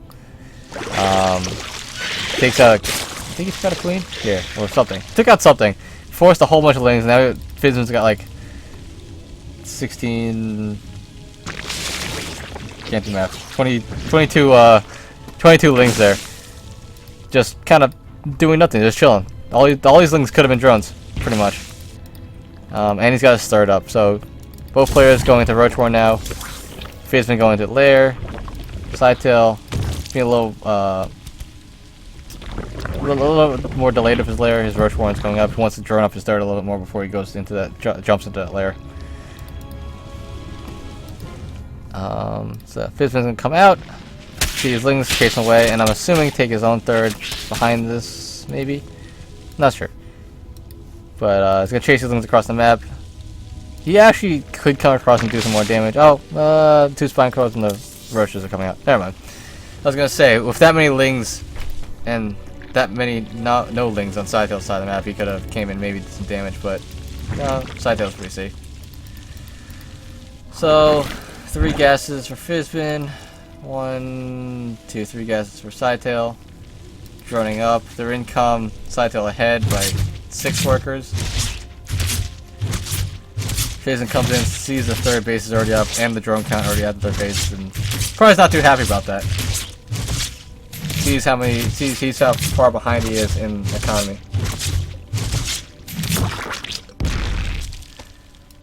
Takes out, I think he's got a queen? Yeah, or something. Took out something. Forced a whole bunch of lings, now Fizben's got like 16... Can't do math. 22 lings there. Just kind of doing nothing, just chilling. All these lings could have been drones, pretty much. And he's got to start up. So both players going into Roach War now. Fizben going to Lair. Scytale being a little more delayed with his Lair. His Roach Warren's going up. He wants to drone up his third a little bit more before he goes into that jumps into that Lair. So Fizben's gonna come out. See his lings chasing away, and I'm assuming take his own 3rd behind this, maybe? Not sure. But he's gonna chase his lings across the map. He actually could come across and do some more damage. Oh, 2 spine crawlers and the roaches are coming out. Never mind. I was gonna say, with that many lings and that many no lings on Scytale's side of the map, he could have came in maybe did some damage, but no, Scytale's pretty safe. So 3 gases for Fizben. 1, 2, 3 gases for Scytale. Droning up. Their income, Scytale ahead by 6 workers. Fizben comes in, sees the 3rd base is already up, and the drone count already at the 3rd base, and probably not too happy about that. Sees how far behind he is in economy.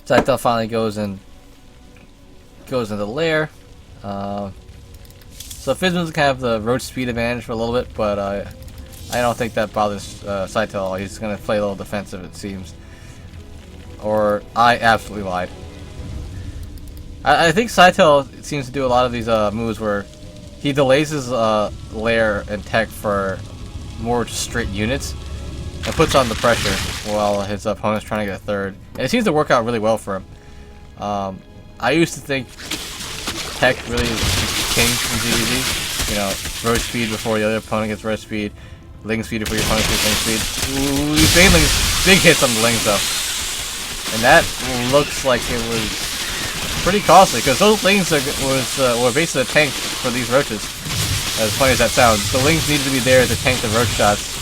Scytale finally goes into the lair. So Fizben's kind of the roach speed advantage for a little bit, but I don't think that bothers Scytale at all. He's going to play a little defensive, it seems. Or I absolutely lied. I think Scytale seems to do a lot of these moves where he delays his lair and tech for more straight units and puts on the pressure while his opponent's trying to get a third. And it seems to work out really well for him. I used to think tech really changed in ZVZ. You know, roach speed before the other opponent gets roach speed, ling speed before your opponent gets ling speed. Ooh, big hits on the lings though. And that looks like it was pretty costly, because those lings were basically a tank for these roaches. As funny as that sounds, the lings needed to be there to tank the roach shots.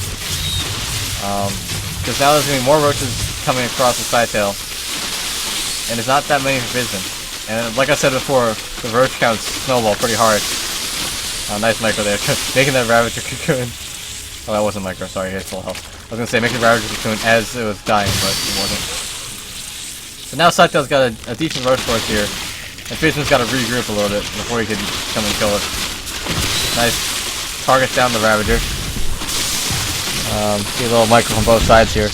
Because now there's going to be more roaches coming across the Scytale, and it's not that many for Fizben. And like I said before, the roach counts snowball pretty hard. Nice micro there, making that Ravager cocoon. Oh, that wasn't micro, sorry, he had full health. I was going to say making the Ravager cocoon as it was dying, but it wasn't. So now Scytale's got a decent roach force here, and Fizben's got to regroup a little bit before he can come and kill it. Nice targets down the Ravager. See a little micro from both sides here.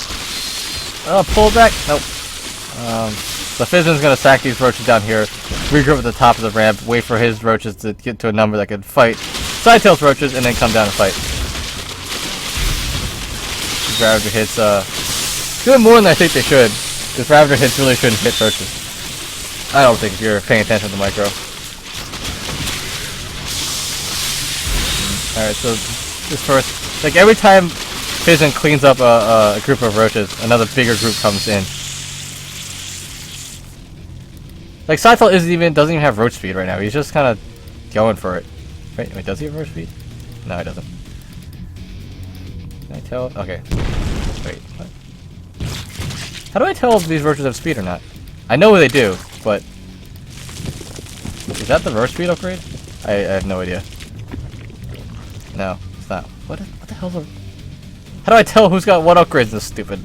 Oh, pull it back. Nope. So Fizben's gonna sack these roaches down here, regroup at the top of the ramp, wait for his roaches to get to a number that could fight Scytale's roaches, and then come down and fight. These Ravager hits, doing more than I think they should. Because Ravager hits really shouldn't hit roaches. I don't think, if you're paying attention to the micro. Alright, so this first, like every time Fizben cleans up a group of roaches, another bigger group comes in. Like Scytale doesn't even have roach speed right now. He's just kind of going for it. Wait, does he have roach speed? No, he doesn't. Can I tell? Okay. Wait, what? How do I tell if these roaches have speed or not? I know they do, but is that the roach speed upgrade? I have no idea. No, it's not. What the hell's a... How do I tell who's got what upgrades in this stupid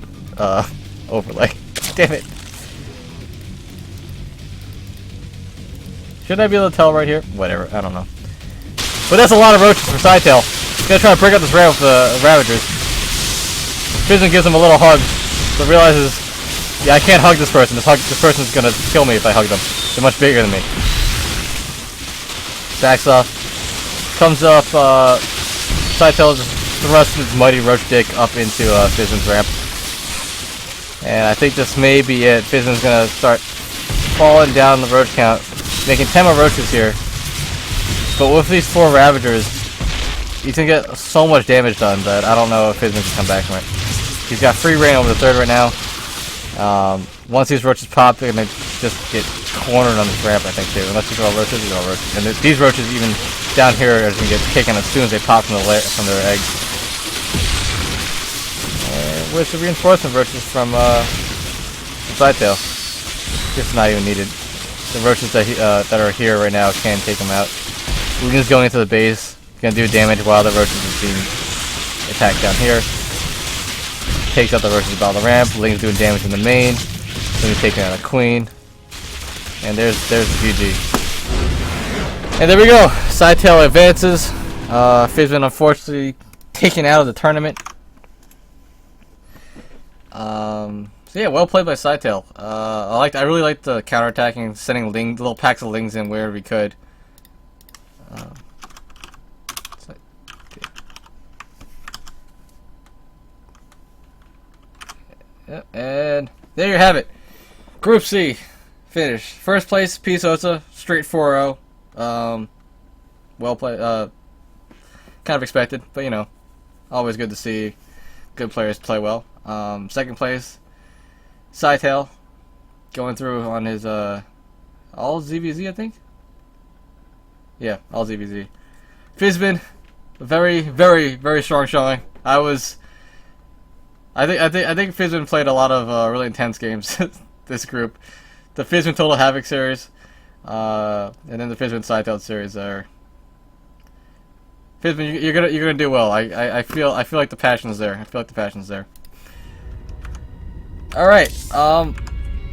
overlay? Damn it. Should I be able to tell right here? Whatever, I don't know. But that's a lot of roaches for Scytale. He's gonna try to break up this ramp with the Ravagers. Fizben gives him a little hug, but realizes, yeah, I can't hug this person. This person's gonna kill me if I hug them. They're much bigger than me. Backs off. Comes up, Scytale just thrusts his mighty roach dick up into Fizben's ramp. And I think this may be it. Fizben's gonna start falling down the roach count, making 10 more roaches here. But with these 4 Ravagers, he's gonna get so much damage done that I don't know if Fizben can come back from it. He's got free reign over the third right now. Once these roaches pop, they're gonna just get cornered on this ramp, I think, too. Unless you draw roaches, you draw roaches. And these roaches, even down here, are gonna get taken as soon as they pop from their eggs. Where's the reinforcement roaches from Scytale? It's not even needed. The roaches that are here right now can take them out. Luna's going into the base, gonna do damage while the roaches is being attacked down here. Takes out the roaches about the ramp. Ling's doing damage in the main. Ling's taking out a queen. And there's the GG. And there we go. Scytale advances. Fizben unfortunately taken out of the tournament. So yeah, well played by Scytale. I really liked the counterattacking, sending little packs of lings in wherever we could. Yep, and there you have it. Group C, finish. First place, PSosa, straight 4-0. Well played. Kind of expected, but you know, always good to see good players play well. Second place, Scytale, going through on his all ZVZ, I think. Yeah, all ZVZ. Fizben, very, very, very strong showing. I think Fizben played a lot of really intense games. This group, the Fizben XTotalHavok series, and then the Fizben Scytale series are. Fizben, you're gonna do well. I feel like the passion's there. All right,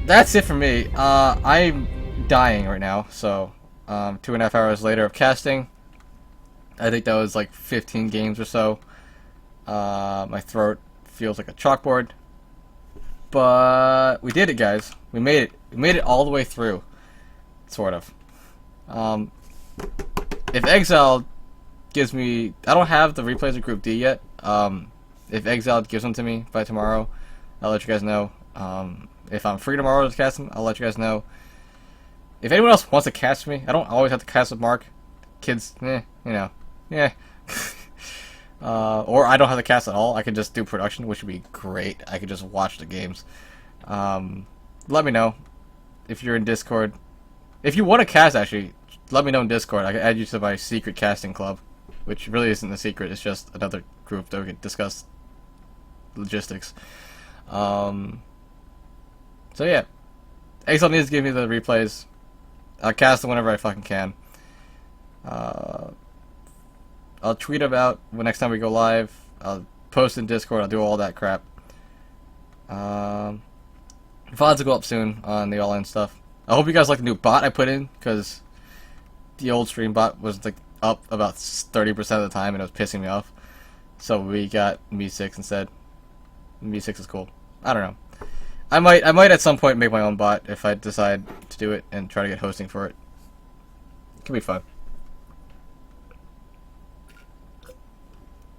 that's it for me. I'm dying right now. So, 2.5 hours later of casting, I think that was like 15 games or so. My throat feels like a chalkboard. But we did it, guys. We made it. We made it all the way through. Sort of. If Exile gives me... I don't have the replays of Group D yet. If Exile gives them to me by tomorrow, I'll let you guys know. If I'm free tomorrow to cast them, I'll let you guys know. If anyone else wants to cast me, I don't always have to cast with Mark. Kids, you know, yeah. Or I don't have to cast at all. I can just do production, which would be great. I could just watch the games. Let me know if you're in Discord. If you want to cast, actually, let me know in Discord. I can add you to my secret casting club, which really isn't a secret. It's just another group that we can discuss logistics. So yeah, Exile needs to give me the replays. I'll cast them whenever I fucking can. I'll tweet about when next time we go live. I'll post in Discord. I'll do all that crap. VODs will go up soon on the all-in stuff. I hope you guys like the new bot I put in, because the old stream bot was like up about 30% of the time and it was pissing me off. So we got VIII instead. VIII is cool. I don't know. I might at some point make my own bot if I decide to do it and try to get hosting for it. It could be fun.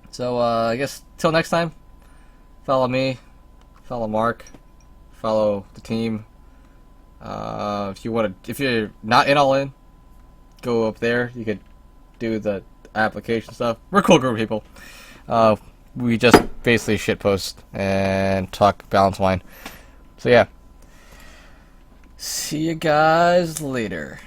So I guess till next time, follow me, follow Mark, follow the team. If you're not in all in, go up there. You could do the application stuff. We're a cool group of people. We just basically shitpost and talk balance wine. So yeah. See you guys later.